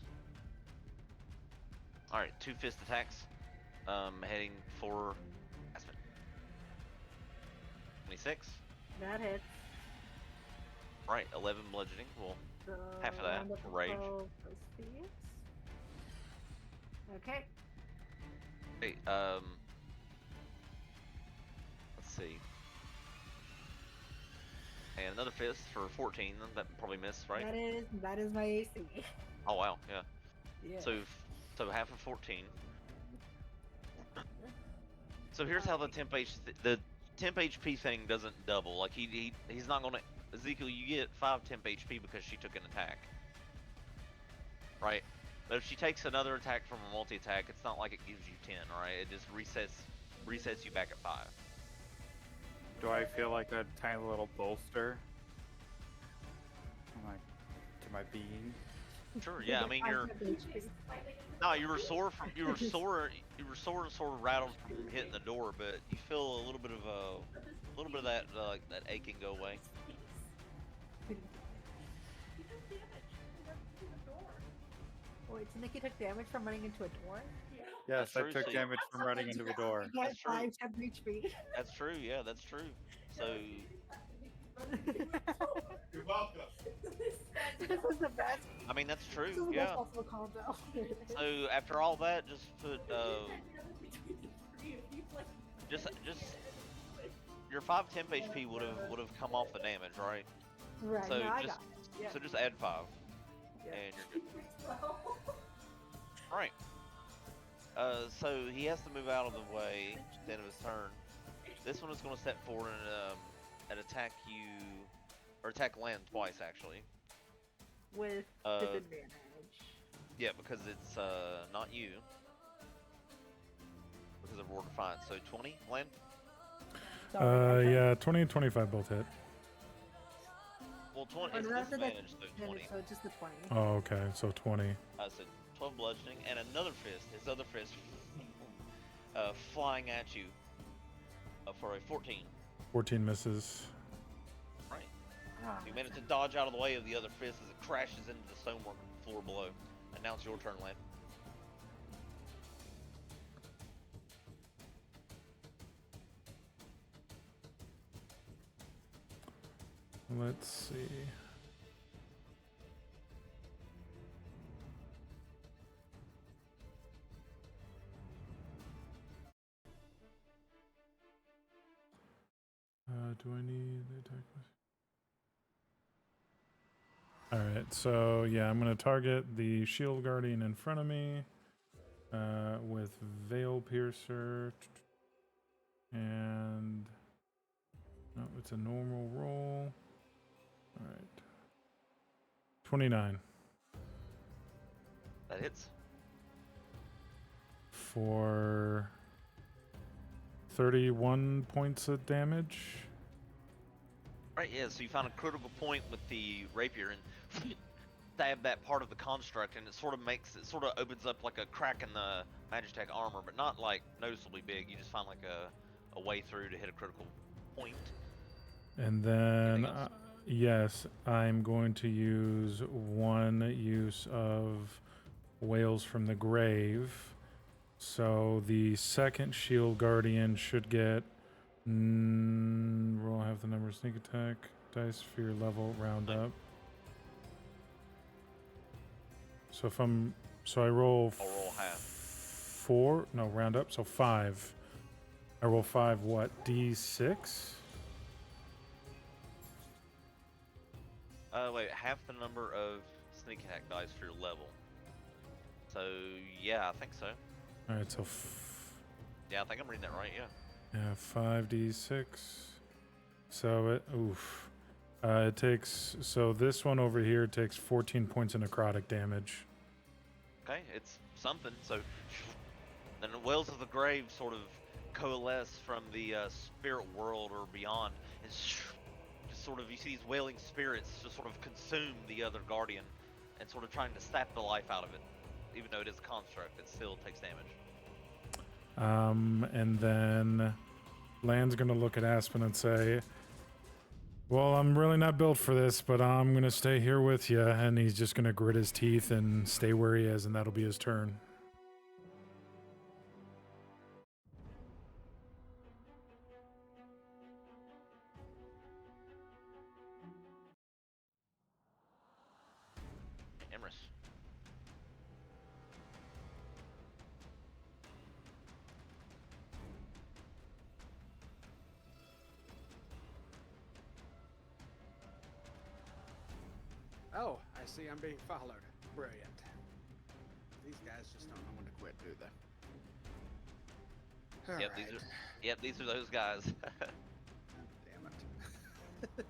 All right, 2 fist attacks, heading for Aspen. 26. That hits. All right, 11 bludgeoning. Well, So half of that round up for to rage. 12 plus these. Okay. Hey, let's see. And another fist for 14. That probably missed, right? That is my AC. Oh wow, yeah. Yeah. So half of 14. So here's how the temp HP thing doesn't double. Like he's not gonna. Ezekiel, you get 5 temp HP because she took an attack, right? But if she takes another attack from a multi-attack, it's not like it gives you 10, right? It just resets you back at 5. Do I feel like a tiny little bolster? I'm like, to my being. Sure, yeah. I mean, you were sore and rattled from hitting the door, but you feel a little bit of that that aching go away. Wait, so Nikki took damage from running into a door? Yes, That's I true, took so damage from running into a door. You got That's true. 5 temp HP. That's true, yeah, that's true. So You're welcome. This is the best. I mean that's This is true, the yeah. best possible call down. So after all that, just put just your 5 temp HP would have come off the damage, right? Right, So no, I just got it. Yeah. so just add 5, Yeah. and you're good. All right. So he has to move out of the way at the end of his turn. This one is going to step forward and attack you, or attack Land twice actually. With disadvantage. Yeah, because it's not you. Because of Roar Defiance. So 20, Land? Sorry, Yeah, 20 and 25 both hit. Well, 20 Oh, is no, that's the disadvantage, so 20. So just the 20. Oh, okay, so 20. So 12 bludgeoning, and another fist, his other fist, flying at you for a 14. 14 misses. Right. Ah, You managed to dodge out of the way of the other fist as it crashes into the stonework floor below. And now it's your turn, Land. Let's see. Do I need the attack? Alright, so yeah, I'm going to target the shield guardian in front of me with Veil Piercer. And no, it's a normal roll. Alright. 29 That hits. for 31 points of damage. Right, yeah, so you found a critical point with the rapier and stab that part of the construct, and it sort of opens up like a crack in the Magitech armor, but not like noticeably big. You just find like a way through to hit a critical point. And then, Anything else? yes, I'm going to use one use of Whales from the Grave. So the second shield guardian should get roll half the number of sneak attack dice for your level, round up. So I roll. I'll roll half. 4. No, round up. So 5. I roll 5. What? D6. Wait, half the number of sneak attack dice for your level. So yeah, I think so. All right. So Yeah, I think I'm reading that right. Yeah. yeah, 5d6. So it takes. So this one over here takes 14 points of necrotic damage. Okay, it's something. So then the wells of the grave sort of coalesce from the spirit world or beyond, and just sort of you see these wailing spirits just sort of consume the other guardian, and sort of trying to sap the life out of it. Even though it is a construct, it still takes damage. And then Land's gonna look at Aspen and say, "Well, I'm really not built for this, but I'm gonna stay here with you." And he's just gonna grit his teeth and stay where he is, and that'll be his turn. Emrys. Oh, I see I'm being followed. Brilliant. These guys just don't know when to quit, do they? All Yep, right. these are those guys. Damn it.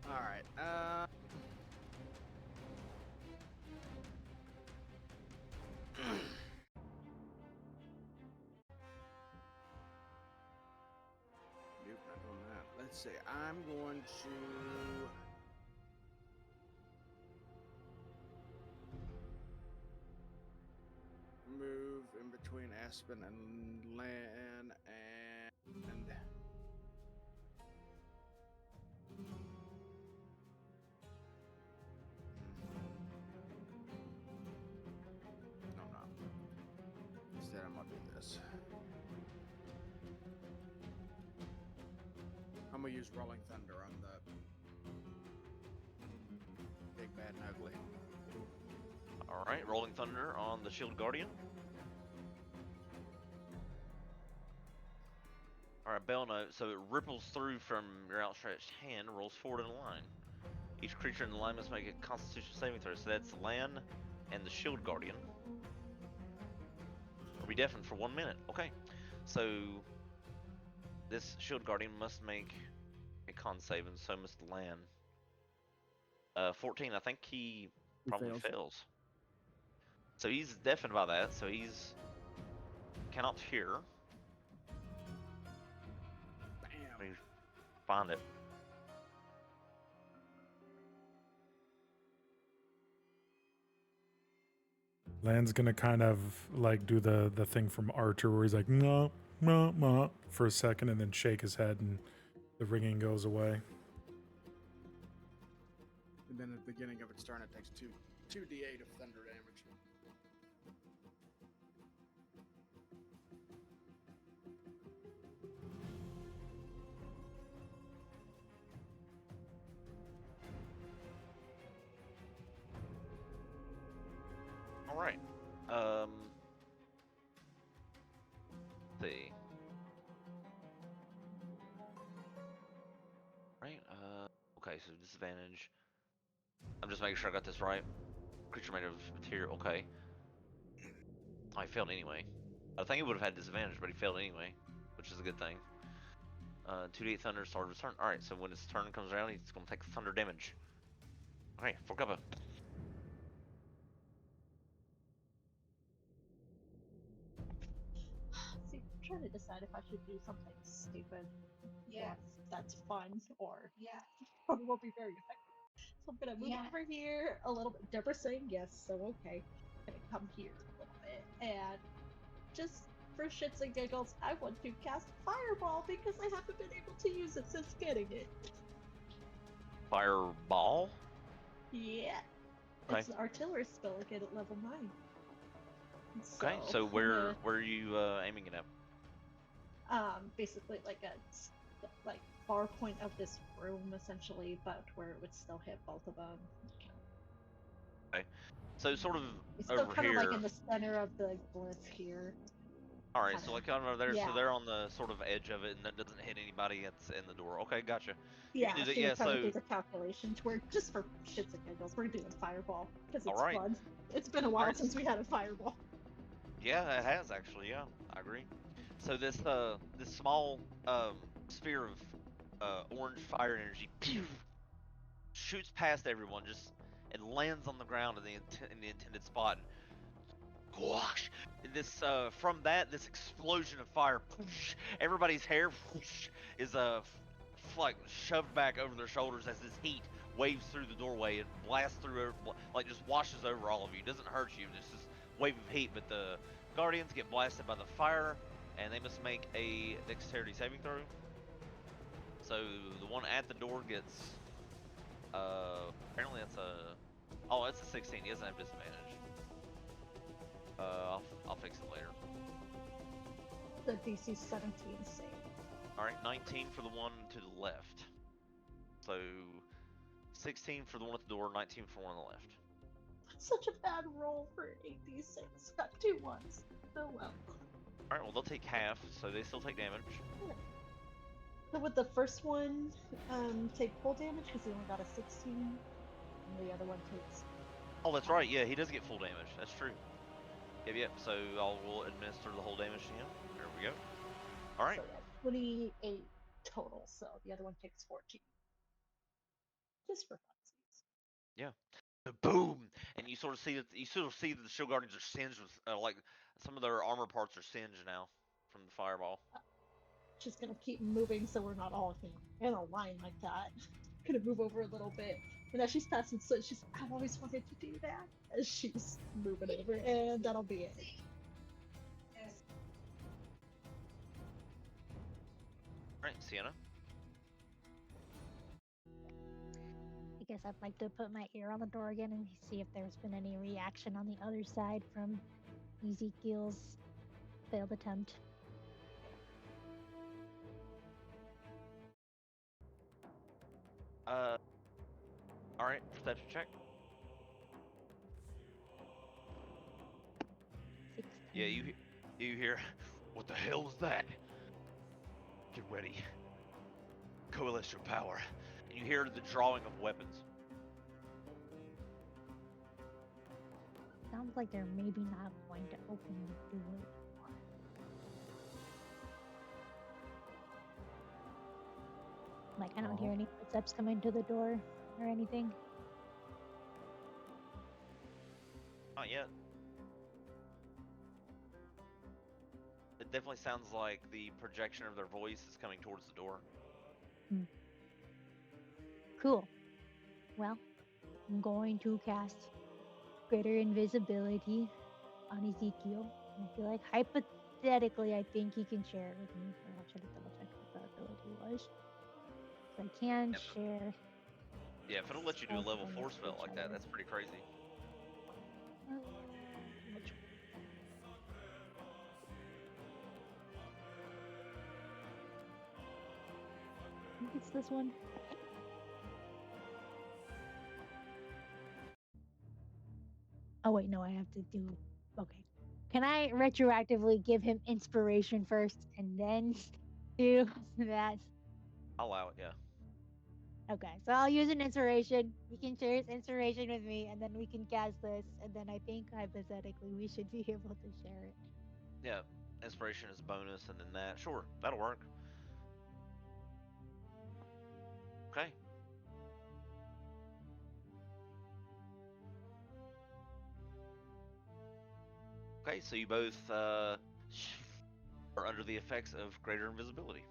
All right. Nope, not doing that. Let's see. I'm going to move in between Aspen and Lan and no, no. Instead, I'm gonna do this. I'm gonna use Rolling Thunder on the big bad and ugly. All right, Rolling Thunder on the Shield Guardian. All right, Bell Note. So it ripples through from your outstretched hand, rolls forward in a line. Each creature in the line must make a Constitution saving throw. So that's Lan and the Shield Guardian. Are we deafened for 1 minute? Okay. So this Shield Guardian must make a con save, and so must Lan. 14. I think he probably fails. So he's deafened by that. So he's cannot hear. Let me find it. Land's gonna kind of like do the thing from Archer where he's like, no, no, no, for a second, and then shake his head, and the ringing goes away. And then at the beginning of its turn, it takes 2d8 of thunder damage. All right. Let's see. Right. Okay. So disadvantage. I'm just making sure I got this right. Creature made of material. Okay. Oh, he failed anyway. I think he would have had disadvantage, but he failed anyway, which is a good thing. 2d8 thunder, start of his turn. Alright, so when his turn comes around, he's going to take thunder damage. Alright, for cover. See, I'm trying to decide if I should do something stupid. Yeah. That's fun, or Yeah. probably won't be very effective. So I'm gonna move over here a little bit. Deborah's saying yes, so okay. I'm gonna come here a little bit, and just for shits and giggles, I want to cast Fireball because I haven't been able to use it since getting it. Fireball? Yeah. Okay. It's an artillery spell I get at level 9. Okay, so I'm where are you aiming it at? basically like a far point of this room essentially, but where it would still hit both of them. Okay. So sort of It's still over kind of like here. in the center of the glyph here. All right, so Kinda. like kind of over there, so Yeah. they're on the sort of edge of it, and that doesn't hit anybody that's in the door. Okay, gotcha. You can Yeah, do that. she Yeah. was trying to do So the calculations. We're just for shits and giggles. We're doing fireball because all it's right. fun. It's been a All while right. since we had a fireball. Yeah, it has actually. Yeah, I agree. So this small sphere of orange fire energy pew, shoots past everyone just and lands on the ground in the intended spot. And whoosh, this from that this explosion of fire, whoosh, everybody's hair whoosh, is like shoved back over their shoulders as this heat waves through the doorway and blasts through like just washes over all of you. It doesn't hurt you, just this wave of heat. But the guardians get blasted by the fire, and they must make a dexterity saving throw. So the one at the door gets apparently it's a 16. He doesn't have disadvantage. I'll fix it later. The DC 17 save. All right, 19 for the one to the left. So 16 for the one at the door, 19 for one on the left. Such a bad roll for 8d6. Got 2 ones. Oh well. All right, well they'll take half, so they still take damage. So would the first one take full damage because he only got a 16, and the other one takes. Oh, that's right. Yeah, he does get full damage. That's true. Yep. So we'll administer the whole damage to him. There we go. All right. So yeah, 28 total. So the other one takes 14. Just for funsies. Yeah. Boom, and you sort of see that the shield guardians are singed with like some of their armor parts are singed now from the fireball. Just gonna keep moving so we're not all in a line like that. Gonna move over a little bit. And as she's passing, so she's, I've always wanted to do that. As she's moving over, and that'll be it. All right, Sienna. I guess I'd like to put my ear on the door again and see if there's been any reaction on the other side from Ezekiel's failed attempt. All right, perception check. 16. Yeah, you hear, what the hell is that? Get ready. Coalesce your power. And you hear the drawing of weapons. Sounds like they're maybe not going to open the door. Like, I don't hear any footsteps coming to the door or anything. Not yet. It definitely sounds like the projection of their voice is coming towards the door. Cool. Well, I'm going to cast greater invisibility on Ezekiel. I feel like hypothetically, I think he can share it with me. Or I should have double checked what the ability was. So I can share. Yeah, if it'll let you do a spell level 4 with spell each like that, other. that's pretty crazy. Which I think it's this one. Oh wait, no, I have to do. Okay, can I retroactively give him inspiration first and then do that? I'll allow it, yeah. Okay, so I'll use an inspiration. He can share his inspiration with me, and then we can cast this, and then I think hypothetically we should be able to share it. Yeah, inspiration is a bonus, and then that. Sure, that'll work. Okay. Okay, so you both are under the effects of greater invisibility.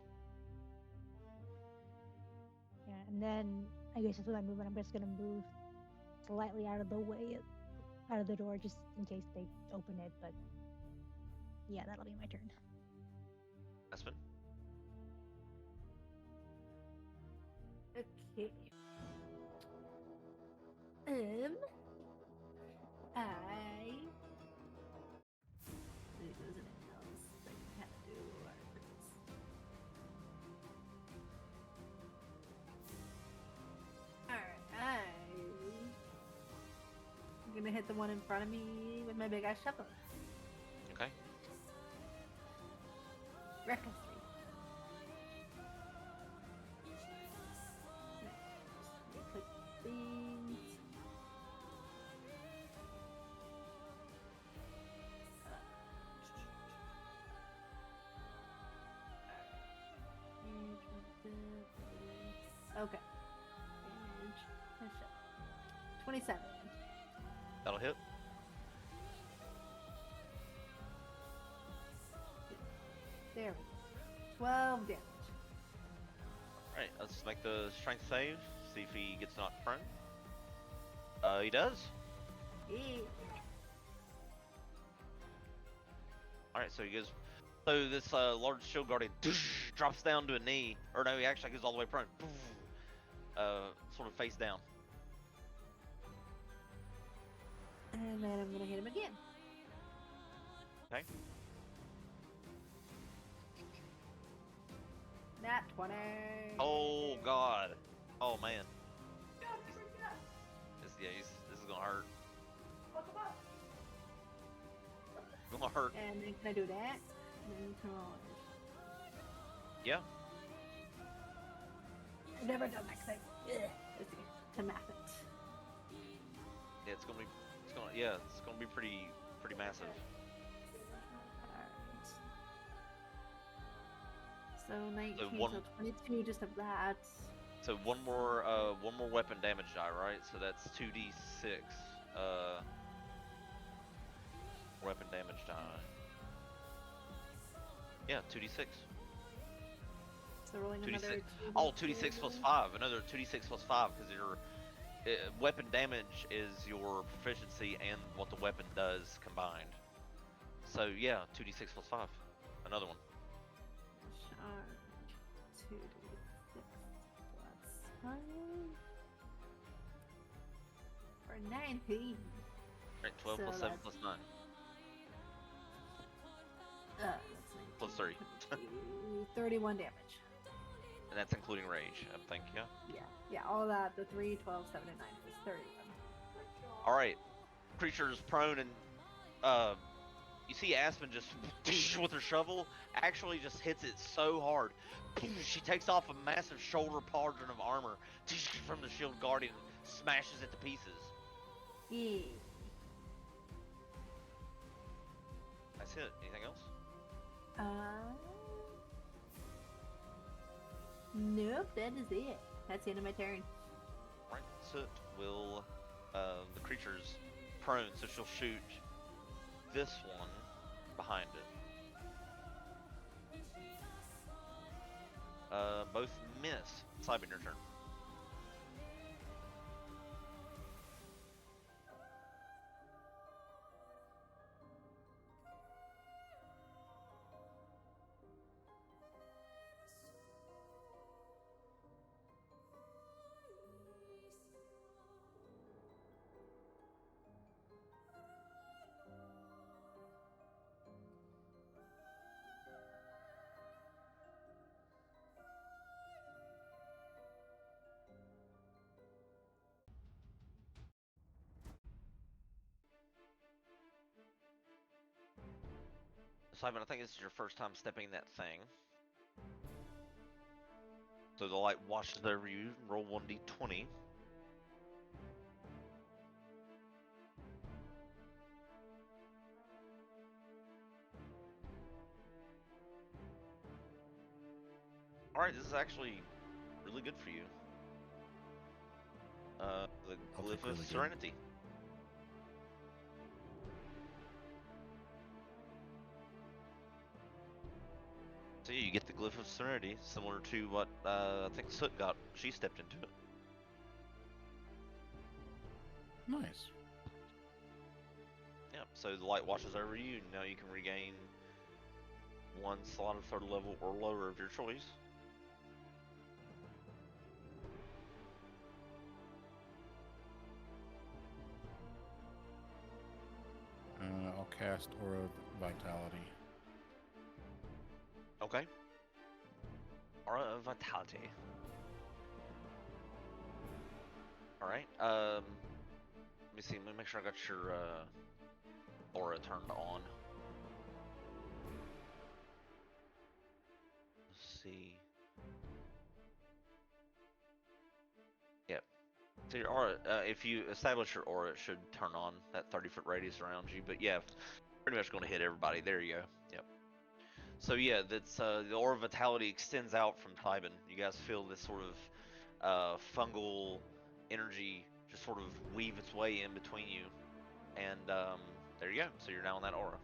Yeah, and then I guess with my movement, I'm just gonna move slightly out of the way, out of the door, just in case they open it. But yeah, that'll be my turn. Aspen? Okay. I. There goes anything else that you have to do. Alright, I'm hit the one in front of me with my big ass shovel. Okay. Recklessly. Click things. Okay. Damage. 27. That'll hit. There we go. 12 damage. Alright, let's make the strength save. See if he gets knocked prone. He does. Yeah. Alright, so he goes. So this large shield guardian drops down to a knee. Or no, he actually goes all the way prone. Sort of face down. And then I'm gonna hit him again. Okay. Nat 20. Oh god. Oh man. God, freak out. This is gonna hurt. Fuck him up. Gonna hurt. And then can I do that? And then turn on. Yeah. I've never done that because let's see, to map it. Yeah, it's gonna be pretty massive. Alright. So 19, one- so 22 just of that. So one more weapon damage die, right? So that's 2d6 weapon damage die. Yeah, 2d6. So rolling 2d6. another Oh, 2d6 plus 5. Another 2d6 plus 5 because your weapon damage is your proficiency and what the weapon does combined. So yeah, 2d6 plus 5. Another one. Charge 2d6 plus 5 for 19. Right, 12 So plus 7 that's- plus 9 That's plus 3. 31 damage. And that's including rage, I think, yeah? Yeah, all that, the 3, 12, 7, and 9 is 31. Alright. Creature's prone and you see Aspen just with her shovel actually just hits it so hard. She takes off a massive shoulder pauldron of armor from the shield guardian and smashes it to pieces. Yeah. That's it. Anything else? Nope, that is it. That's the end of my turn. Right. Soot will the creature's prone, so she'll shoot this one behind it. Both miss. Simon, your turn. Simon, I think this is your first time stepping that thing. So the light washes over you. Roll 1d20. Alright, this is actually really good for you. The I'll Glyph take of really good. Serenity. So yeah, you get the Glyph of Serenity, similar to what I think Soot got. She stepped into it. Nice. Yeah, so the light washes over you, and now you can regain one slot of 3rd level or lower of your choice. I'll cast Aura of Vitality. Okay. Aura of Vitality. Alright, Let me see. Let me make sure I got your aura turned on. Let's see. Yep. So your aura, if you establish your aura, it should turn on that 30-foot radius around you. But yeah, pretty much going to hit everybody. There you go. Yep. So yeah, that's the aura of vitality extends out from Tybin. You guys feel this sort of fungal energy just sort of weave its way in between you, and there you go. So you're now in that aura.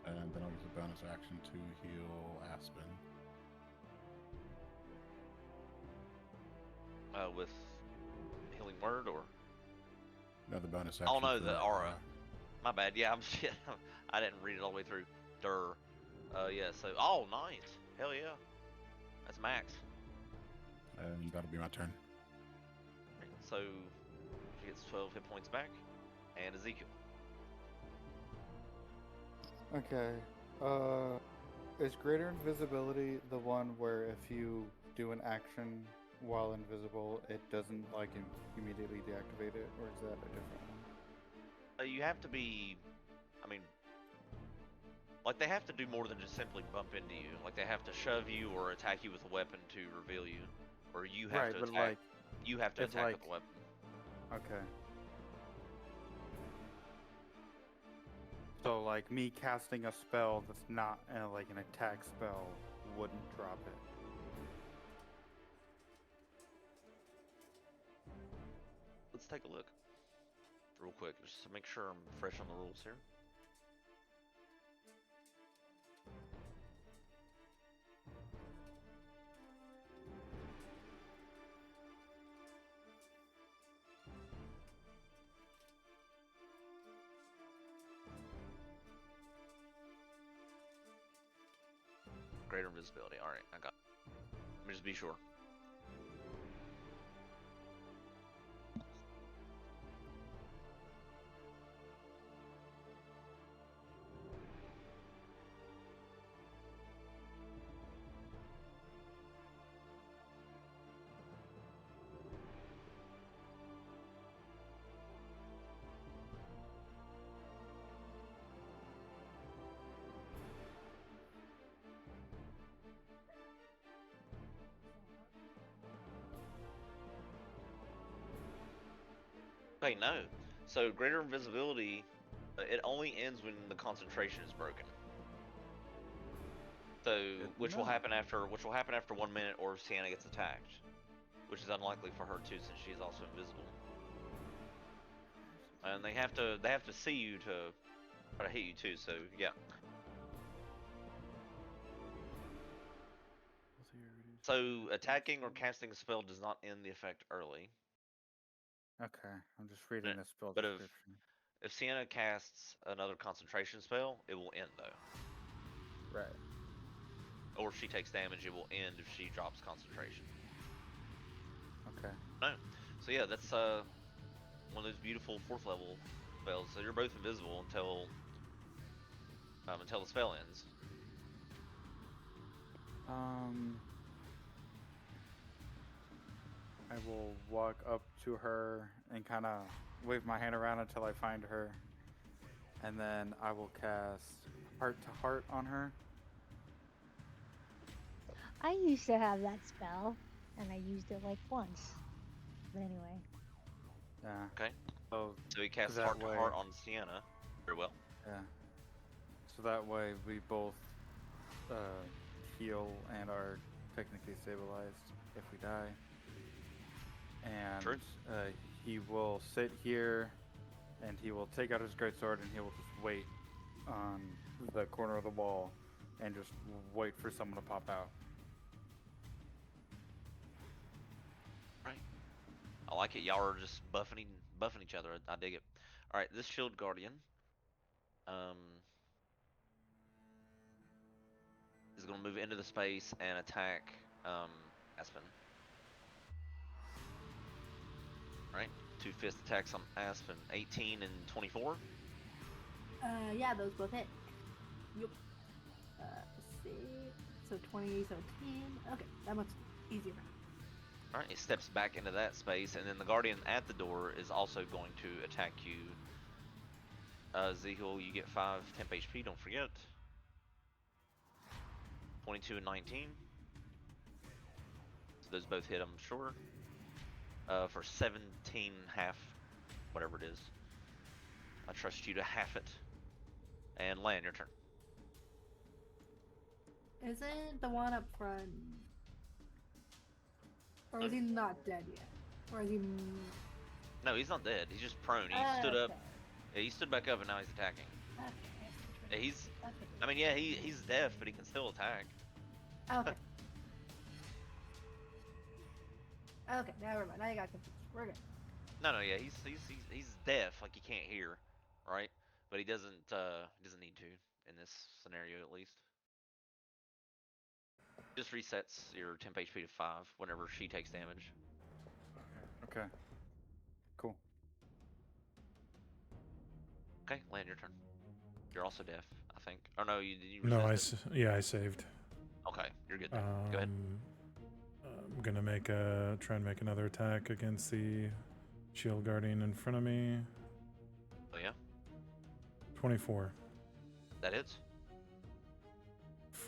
And then I'll use a bonus action to heal Aspen. With healing word or Another bonus action. oh no, for, the aura. My bad. Yeah, I'm shit. I didn't read it all the way through. Yeah. So nice. Hell yeah. That's max. And that'll be my turn. So she gets 12 hit points back, and Ezekiel. Okay. Is greater invisibility the one where if you do an action while invisible, it doesn't like immediately deactivate it, or is that a different one? You have to be. I mean, like they have to do more than just simply bump into you. Like they have to shove you or attack you with a weapon to reveal you, or you have Right, to but attack. like, You have to it's attack like- with a weapon. Okay. So like me casting a spell that's not like an attack spell wouldn't drop it. Let's take a look real quick just to make sure I'm fresh on the rules here. Greater invisibility. All right, I got it. Let me just be sure. Okay, no. So greater invisibility, it only ends when the concentration is broken. So which will happen after 1 minute, or if Sienna gets attacked, which is unlikely for her too, since she is also invisible. And they have to see you to try to hit you too. So yeah. So attacking or casting a spell does not end the effect early. Okay, I'm just reading the spell But description. if Sienna casts another concentration spell, it will end though. Right. Or if she takes damage, it will end if she drops concentration. Okay. No. So yeah, that's one of those beautiful 4th level spells. So you're both invisible until the spell ends. I will walk up to her and kind of wave my hand around until I find her. And then I will cast Heart to Heart on her. I used to have that spell, and I used it like once. But anyway. Yeah. Okay. So he casts that Heart to way- Heart on Sienna. Very well. Yeah. So that way we both heal and are technically stabilized if we die. And True. He will sit here and he will take out his greatsword and he will just wait on the corner of the wall and just wait for someone to pop out. Right. I like it. Y'all are just buffing each other. I dig it. All right, this Shield Guardian is going to move into the space and attack Aspen. All right, 2 fist attacks on Aspen. 18 and 24. Yeah, those both hit. Yep. Let's see. So 20, so 10. Okay, that much easier now. All right, he steps back into that space, and then the guardian at the door is also going to attack you. Ezekiel, you get 5 temp HP, don't forget. 22 and 19. So those both hit, I'm sure. For 17 half, whatever it is. I trust you to half it. And Lan, your turn. Isn't the one up front, or is he not dead yet? Or is he? No, he's not dead. He's just prone. He stood up. Yeah, he stood back up, and now he's attacking. Okay. Yeah, he's. Okay. I mean, yeah, he's deaf, but he can still attack. Okay. Okay, never mind. I got confused. We're good. No, yeah, he's deaf, like he can't hear, right? But he doesn't need to in this scenario at least. Just resets your temp HP to 5 whenever she takes damage. Okay. Cool. Okay, Lan, your turn. You're also deaf, I think. Oh no, you No, resisted? I saved. Okay, you're good. Then. Go ahead. I'm gonna try and make another attack against the shield guardian in front of me. Oh yeah, 24 that hits.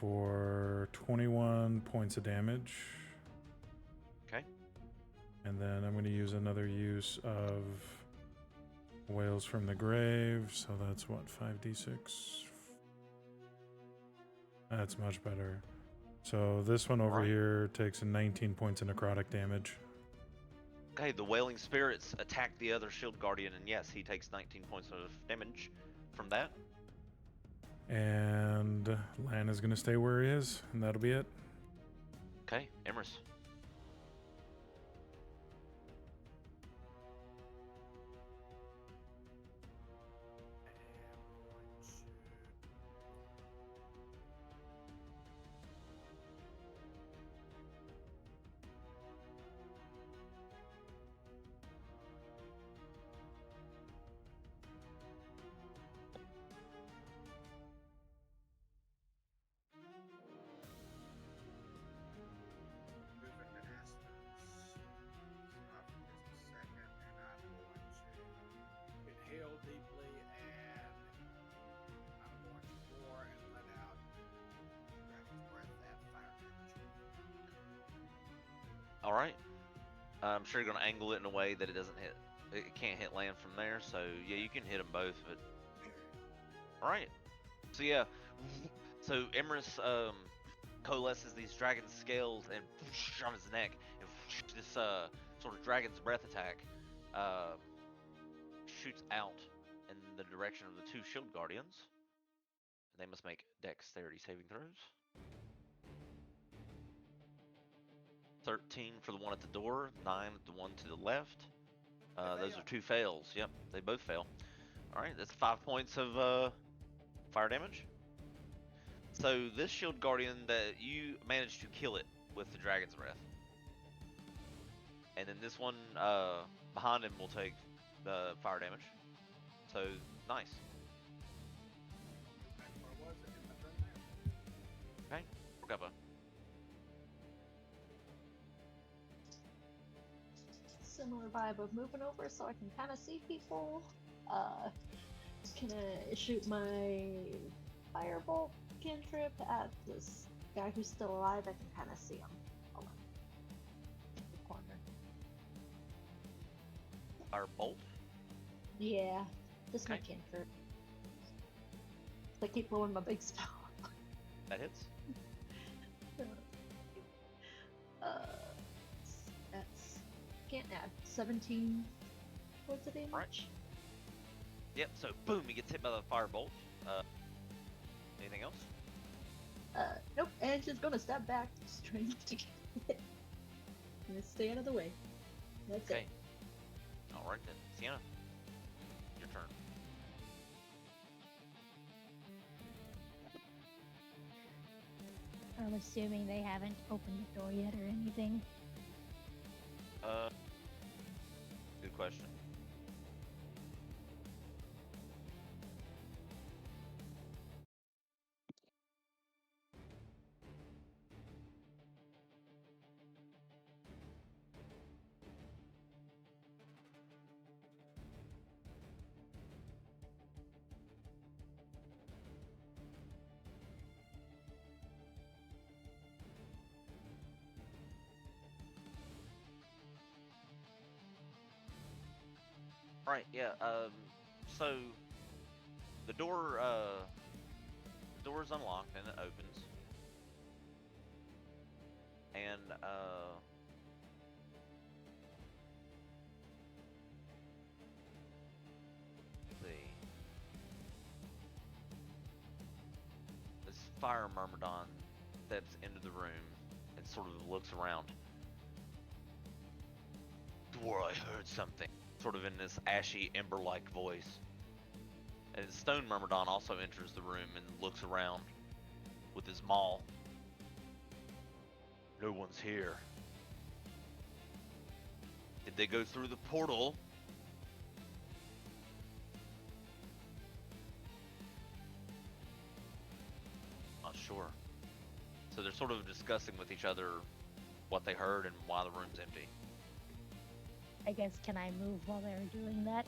for 21 points of damage. Okay. And then I'm gonna use another use of Wails from the Grave. So that's what, 5d6. That's much better. So this one over here takes 19 points of necrotic damage. Okay, the Wailing Spirits attack the other shield guardian, and yes, he takes 19 points of damage from that. And Lan is going to stay where he is, and that'll be it. Okay, Emrys. Moving to Aston's. Stop for just a second, and I'm going to inhale deeply, and I'm going to roar and let out Dragon's Breath at fire damage. All right. I'm sure you're going to angle it in a way that it doesn't hit. It can't hit Lan from there. So yeah, you can hit them both. But all right. So yeah. So Emrys coalesces these dragon scales and on his neck, and this sort of dragon's breath attack shoots out in the direction of the 2 shield guardians. They must make dexterity saving throws. 13 for the one at the door, 9 at the one to the left. Those are 2 fails. Yep, they both fail. All right, that's 5 points of fire damage. So this shield guardian, that you managed to kill it with the dragon's breath, and then this one behind him will take the fire damage. So nice. Where was it in my turn now? Okay, Orgava. Similar vibe of moving over so I can kind of see people. Can I shoot my firebolt cantrip at this guy who's still alive? I can kind of see him. Hold on. The corner. Our bolt. Yeah, just my Okay. cantrip. I keep rolling my big spell. That hits. That's can't add 17 points of damage. Alright. Yep. So boom, he gets hit by the firebolt. Anything else? Nope. And she's gonna step back, just trying to get it. Gonna stay out of the way. That's Okay. it. All right then, Sienna. Your turn. I'm assuming they haven't opened the door yet or anything. Good question. Right. Yeah. So the door is unlocked and it opens, and let's see. This fire myrmidon steps into the room and sort of looks around. Dwar, I heard something, sort of in this ashy, ember-like voice. And Stone Myrmidon also enters the room and looks around with his maul. No one's here. Did they go through the portal? Not sure. So they're sort of discussing with each other what they heard and why the room's empty. I guess, can I move while they're doing that?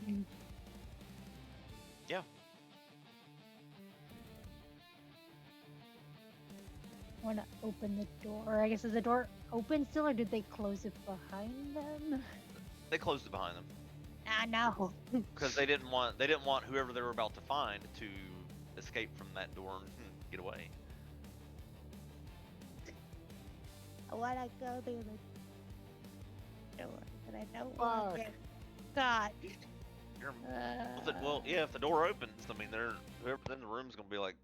Yeah. I want to open the door. Or I guess, is the door open still, or did they close it behind them? They closed it behind them Ah, no. because they didn't want whoever they were about to find to escape from that door and get away. I want to go through the door, but I don't Fuck. want to. God. Well, yeah, if the door opens, I mean, whoever's in the room's gonna be like,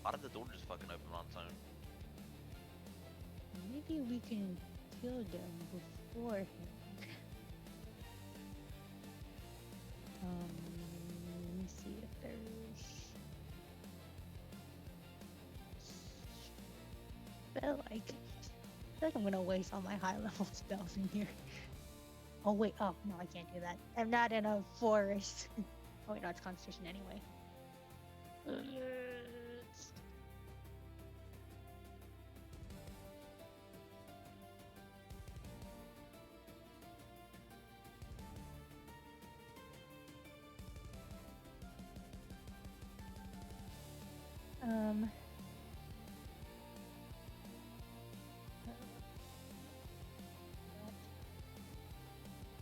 why did the door just fucking open on its own? Maybe we can kill them beforehand. Let me see if there's spell I feel like I'm gonna waste all my high level spells in here. Oh wait, oh no, I can't do that. I'm not in a forest. Oh wait, no, it's Constitution anyway. Um.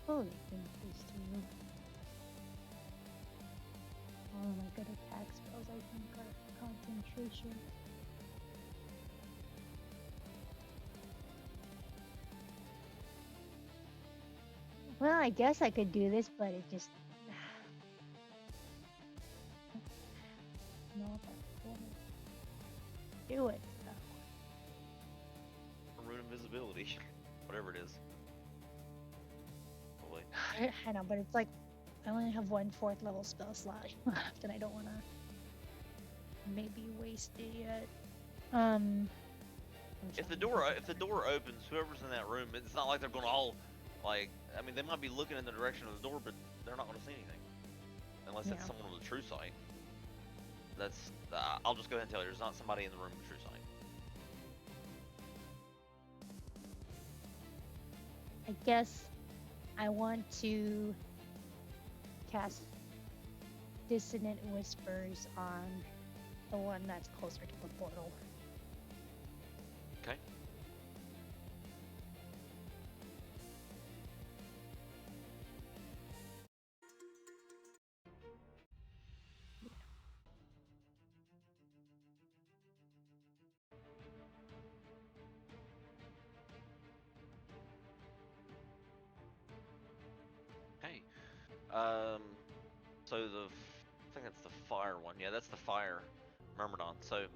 Holy increase to all my good attack spells I think are concentration. Well, I guess I could do this, but it just no, that won't do it. Rune invisibility, whatever it is. Holy. I know, but it's like I only have one 4th level spell slot left, and I don't want to maybe waste it yet. I'm If the trying to door opens, whoever's in that room, it's not like they're gonna all like. I mean, they might be looking in the direction of the door, but they're not gonna see anything unless it's Yeah. someone with a true sight. That's. I'll just go ahead and tell you, there's not somebody in the room with true sight. I guess I want to cast Dissonant Whispers on the one that's closer to the portal. Okay. Hey. So I think that's the fire one. Yeah, that's the fire Myrmidon. So,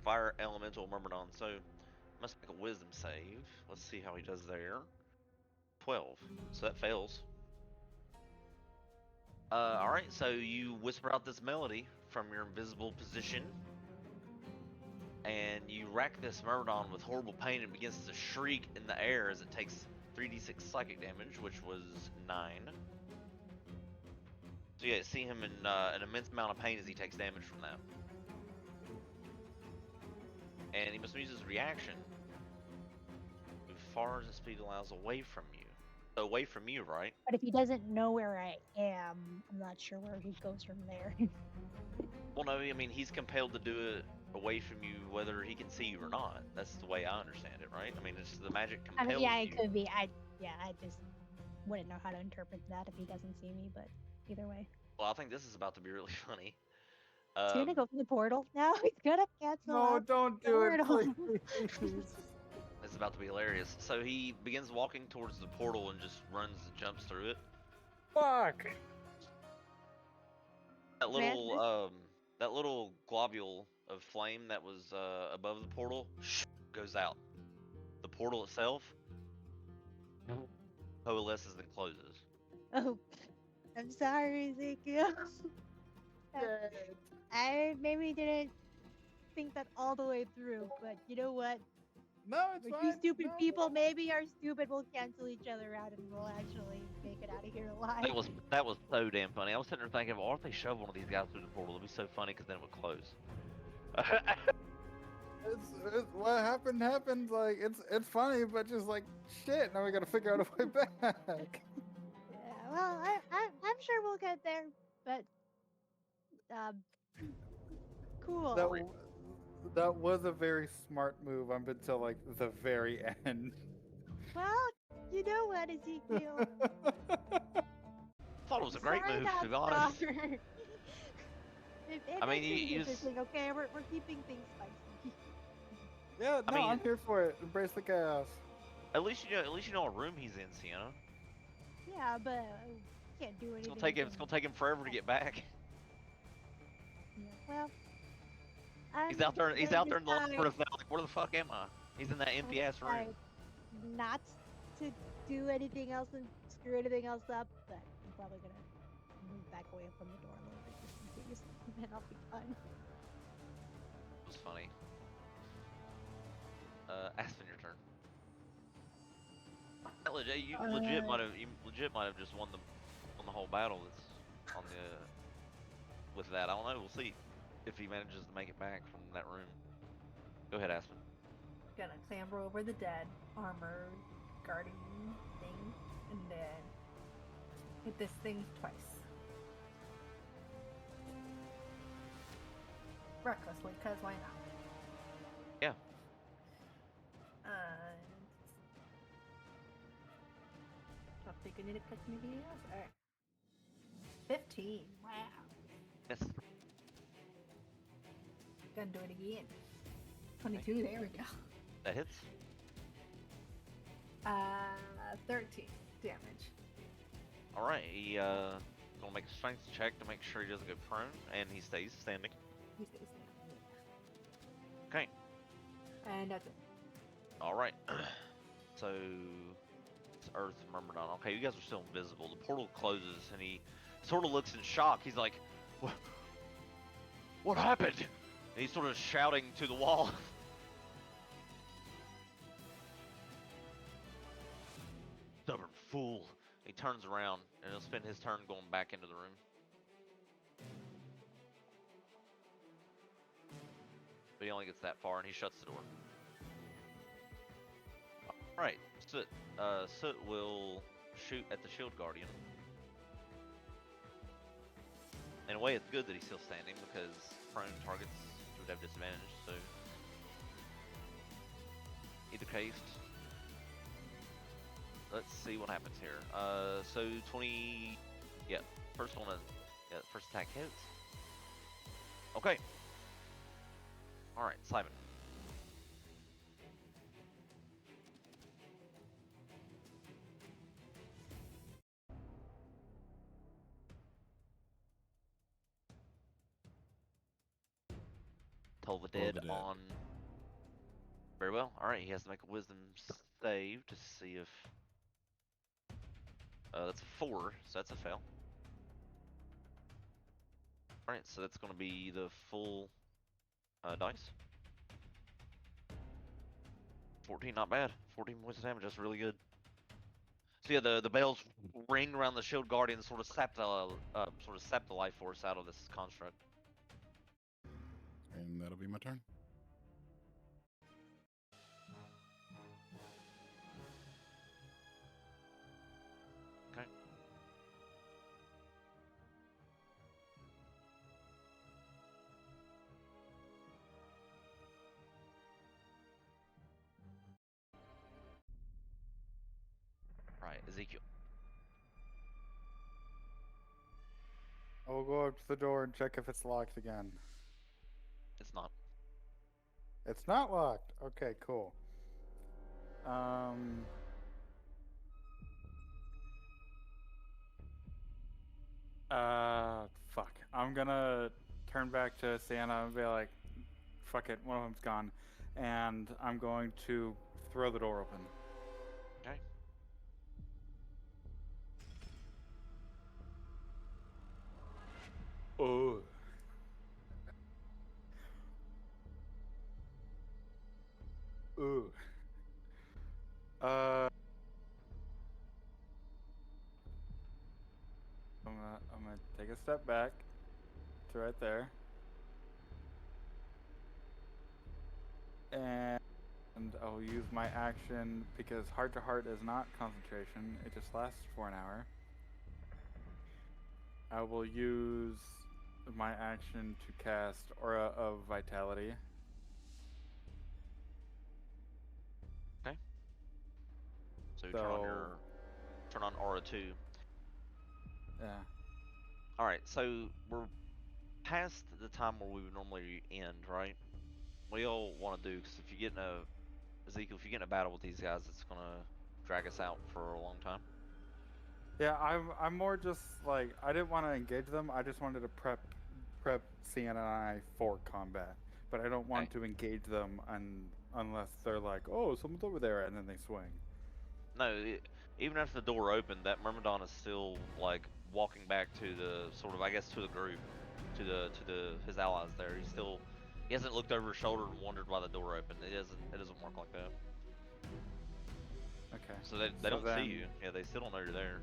fire elemental Myrmidon. So, must make a wisdom save. Let's see how he does there. 12. So that fails. Alright, so you whisper out this melody from your invisible position, and you rack this Myrmidon with horrible pain and begins to shriek in the air as it takes 3d6 psychic damage, which was 9. So yeah, see him in an immense amount of pain as he takes damage from that. And he must use his reaction. Move far as the speed allows away from you. So away from you, right? But if he doesn't know where I am, I'm not sure where he goes from there. Well, no, I mean, he's compelled to do it away from you whether he can see you or not. That's the way I understand it, right? I mean, it's the magic I compels mean, yeah, you. it could be. I just wouldn't know how to interpret that if he doesn't see me, but either way. Well, I think this is about to be really funny. He's gonna go for the portal now. He's gonna cancel No, out don't the do it, portal. please. It's about to be hilarious. So he begins walking towards the portal and just runs and jumps through it. Fuck. That Man, little globule of flame that was above the portal goes out. The portal itself coalesces and closes. Oh, I'm sorry, Ezekiel. I maybe didn't think that all the way through, but you know what? No, it's We're two fine. stupid No, people. Maybe our stupid will cancel each other out, and we'll actually make it out of here alive. That was so damn funny. I was sitting there thinking, well, what if they shove one of these guys through the portal? It'd be so funny because then it would close. It's what happened. Like it's funny, but just like shit. Now we gotta figure out a way back. Yeah, well, I'm sure we'll get there, but cool. That was a very smart move up until like the very end. Well, you know what, Ezekiel? I thought it was a great Sorry, move, not to be honest. stronger. It I mean, makes you things just- interesting, okay? We're keeping things spicy. Yeah, I no, mean- I'm here for it. Embrace the chaos. At least you know what room he's in, Sienna. Yeah, but can't do anything. It's gonna take him forever to get back. Yeah, well, He's out there in the decide labyrinth now. Like, where the fuck am I? He's in that empty ass room. decide not to do anything else and screw anything else up, but I'm probably gonna move back away from the door a little bit just in case, and then I'll be fine. It was funny. Aspen, your turn. You legit might have just won the whole battle. That's on the with that. I don't know. We'll see if he manages to make it back from that room. Go ahead, Aspen. Gonna clamber over the dead armor guarding thing and then hit this thing twice. Recklessly, because why not? Yeah. Don't think I need to pick anything else. Alright. 15. Wow. Miss. Gonna do it again. 22, there we go. That hits. 13 damage. All right. He gonna make a strength check to make sure he doesn't go prone, and he stays standing. He stays there. Okay. And that's it. All right. So it's Earth and Myrmidon. Okay, you guys are still invisible. The portal closes, and he sort of looks in shock. He's like, "What happened?" And he's sort of shouting to the wall. Stubborn fool. He turns around, and he'll spend his turn going back into the room. But he only gets that far, and he shuts the door. Alright, Soot. Soot will shoot at the Shield Guardian. In a way, it's good that he's still standing, because prone targets would have disadvantage, so... Either case... Let's see what happens here. So 20... Yeah, first one, first attack hits. Okay. Alright, Simon. Toll the Dead on... Very well. Alright, he has to make a wisdom save to see if... that's a 4, so that's a fail. Alright, so that's going to be the full dice. 14, not bad. 14 points of damage, that's really good. So yeah, the bells ring around the Shield Guardian, sort of sap the life force out of this construct. And that'll be my turn. Okay. Right, Ezekiel. will go up to the door and check if it's locked again. It's not. It's not locked. Okay, cool. Fuck. I'm gonna turn back to Sienna and be like, fuck it, one of them's gone. And I'm going to throw the door open. Okay. Oh. Ooh. I'm gonna take a step back to right there. And I'll use my action because heart to heart is not concentration, it just lasts for an hour. I will use my action to cast Aura of Vitality. Okay. So you turn on aura 2. Yeah. All right. So we're past the time where we would normally end, right? What do y'all want to do? Because if you get in a Ezekiel, if you get in a battle with these guys, it's gonna drag us out for a long time. Yeah, I'm more just like I didn't want to engage them. I just wanted to prep Sienna and I for combat. But I don't want Okay. to engage them unless they're like, oh, someone's over there, and then they swing. No, even after the door opened, that Myrmidon is still like walking back to the sort of, I guess, to the group, to the his allies there. He hasn't looked over his shoulder and wondered why the door opened. It doesn't work like that. Okay. So they So don't then, see you. Yeah, they still don't know you're there.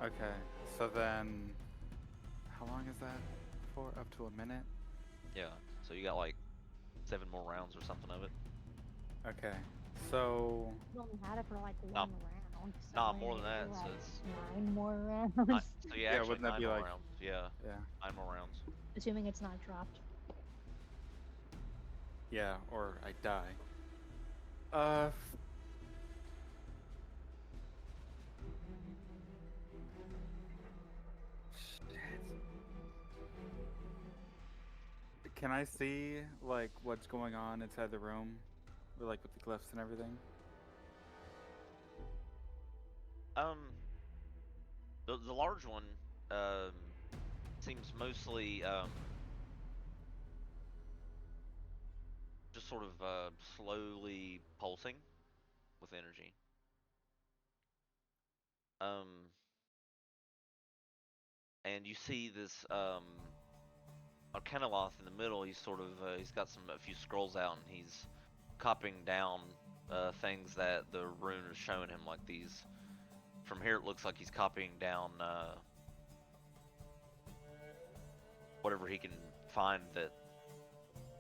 okay. So then, how long is that for? Up to a minute? Yeah. So you got like 7 more rounds or something of it. Okay. So We only had it for like Nah, one round. So nah, maybe more than that. So like it's 9 more rounds. so yeah, yeah, actually wouldn't that 9 be more like rounds. Yeah, yeah, 9 more rounds. Assuming it's not dropped. yeah, or I die. Uh. Can I see like what's going on inside the room, or, like with the glyphs and everything? Um, the large one um seems mostly just sort of slowly pulsing with energy. Um, and you see this Arcaneloth in the middle. He's sort of he's got a few scrolls out, and he's copying down things that the rune is showing him. Like these, from here it looks like he's copying down whatever he can find that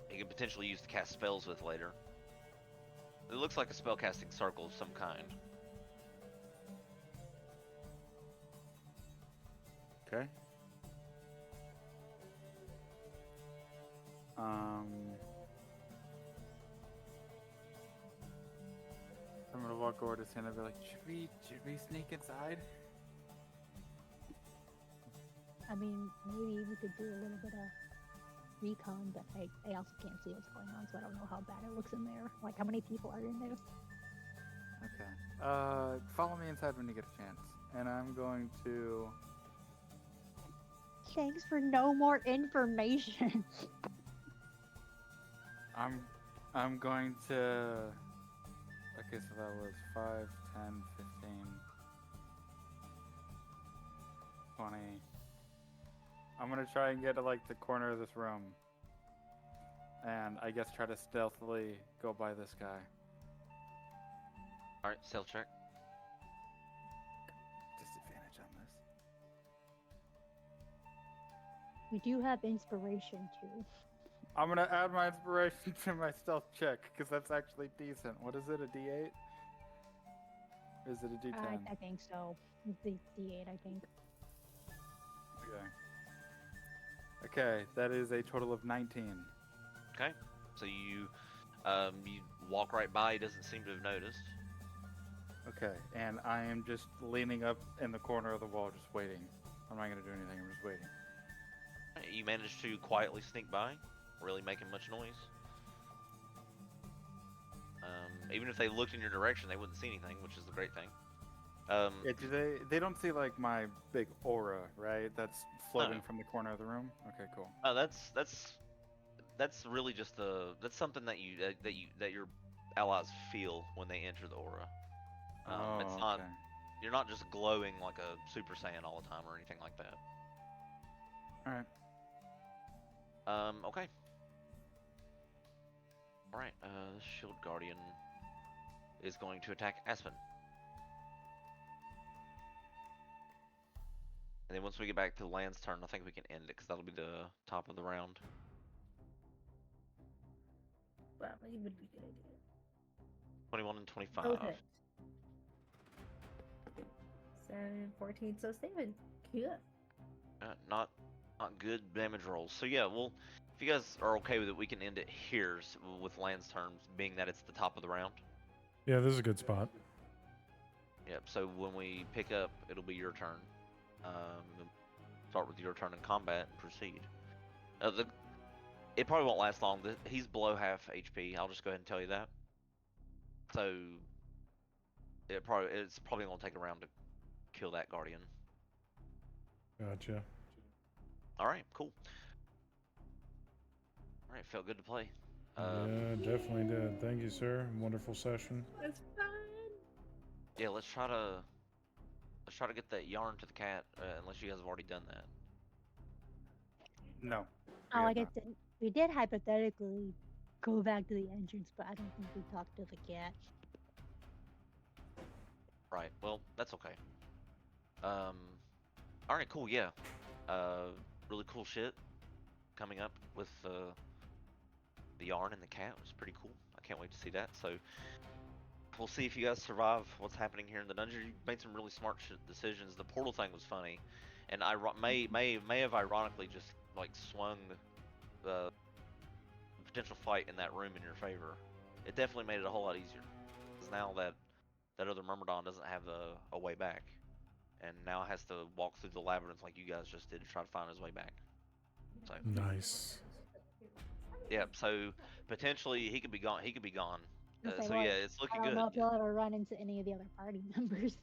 he can potentially use to cast spells with later. It looks like a spellcasting circle of some kind. Okay. I'm gonna walk over to Santa and be like, should we sneak inside? I mean, maybe we could do a little bit of recon, but I also can't see what's going on, so I don't know how bad it looks in there. Like, how many people are in there? Okay. Follow me inside when you get a chance. And I'm going to... Thanks for no more information. I'm going to... Okay, so that was 5, 10, 15, 20. I'm gonna try and get to like the corner of this room. And I guess try to stealthily go by this guy. All right, stealth check. Disadvantage on this. We do have inspiration too. I'm gonna add my inspiration to my stealth check because that's actually decent. What is it? A D8? Or is it a D10? I think so. It's the D8, I think. Okay. Okay, that is a total of 19. Okay, so you walk right by. He doesn't seem to have noticed. Okay, and I am just leaning up in the corner of the wall, just waiting. I'm not gonna do anything. I'm just waiting. You managed to quietly sneak by, really making much noise. Even if they looked in your direction, they wouldn't see anything, which is the great thing. Yeah, do they don't see like my big aura, right? That's floating No. from the corner of the room. Okay, cool. That's really just that's something that your allies feel when they enter the aura. It's Oh, not okay. You're not just glowing like a Super Saiyan all the time or anything like that. All right. Okay. All right. This Shield Guardian is going to attack Aspen. And then once we get back to Land's turn, I think we can end it because that'll be the top of the round. Well, it would be a good idea. 21 and 25. Okay. 7, 14, so saving. Cool. Not good damage rolls. So yeah, well, if you guys are okay with it, we can end it here with Land's terms, being that it's the top of the round. Yeah, this is a good spot. Yep. So when we pick up, it'll be your turn. Start with your turn in combat and proceed. It probably won't last long. He's below half HP. I'll just go ahead and tell you that. So it's probably gonna take a round to kill that Guardian. Gotcha. All right, cool. All right, felt good to play. Yeah, definitely did. Thank you, sir. Wonderful session. That's fun. Yeah, let's try to get that yarn to the cat. Unless you guys have already done that. No. Oh, we I have guess not. we did hypothetically go back to the entrance, but I don't think we talked to the cat. Right. Well, that's okay. All right, cool. Yeah. Really cool shit coming up with the yarn and the cat. It was pretty cool. I can't wait to see that. So we'll see if you guys survive what's happening here in the dungeon. You made some really smart decisions. The portal thing was funny, and I may have ironically just like swung the potential fight in that room in your favor. It definitely made it a whole lot easier because now that other Myrmidon doesn't have a way back, and now has to walk through the labyrinth like you guys just did to try to find his way back. So Nice. yeah, so potentially he could be gone. He could be gone. Okay, So well, yeah, it's I looking don't good. know if you'll ever run into any of the other party members.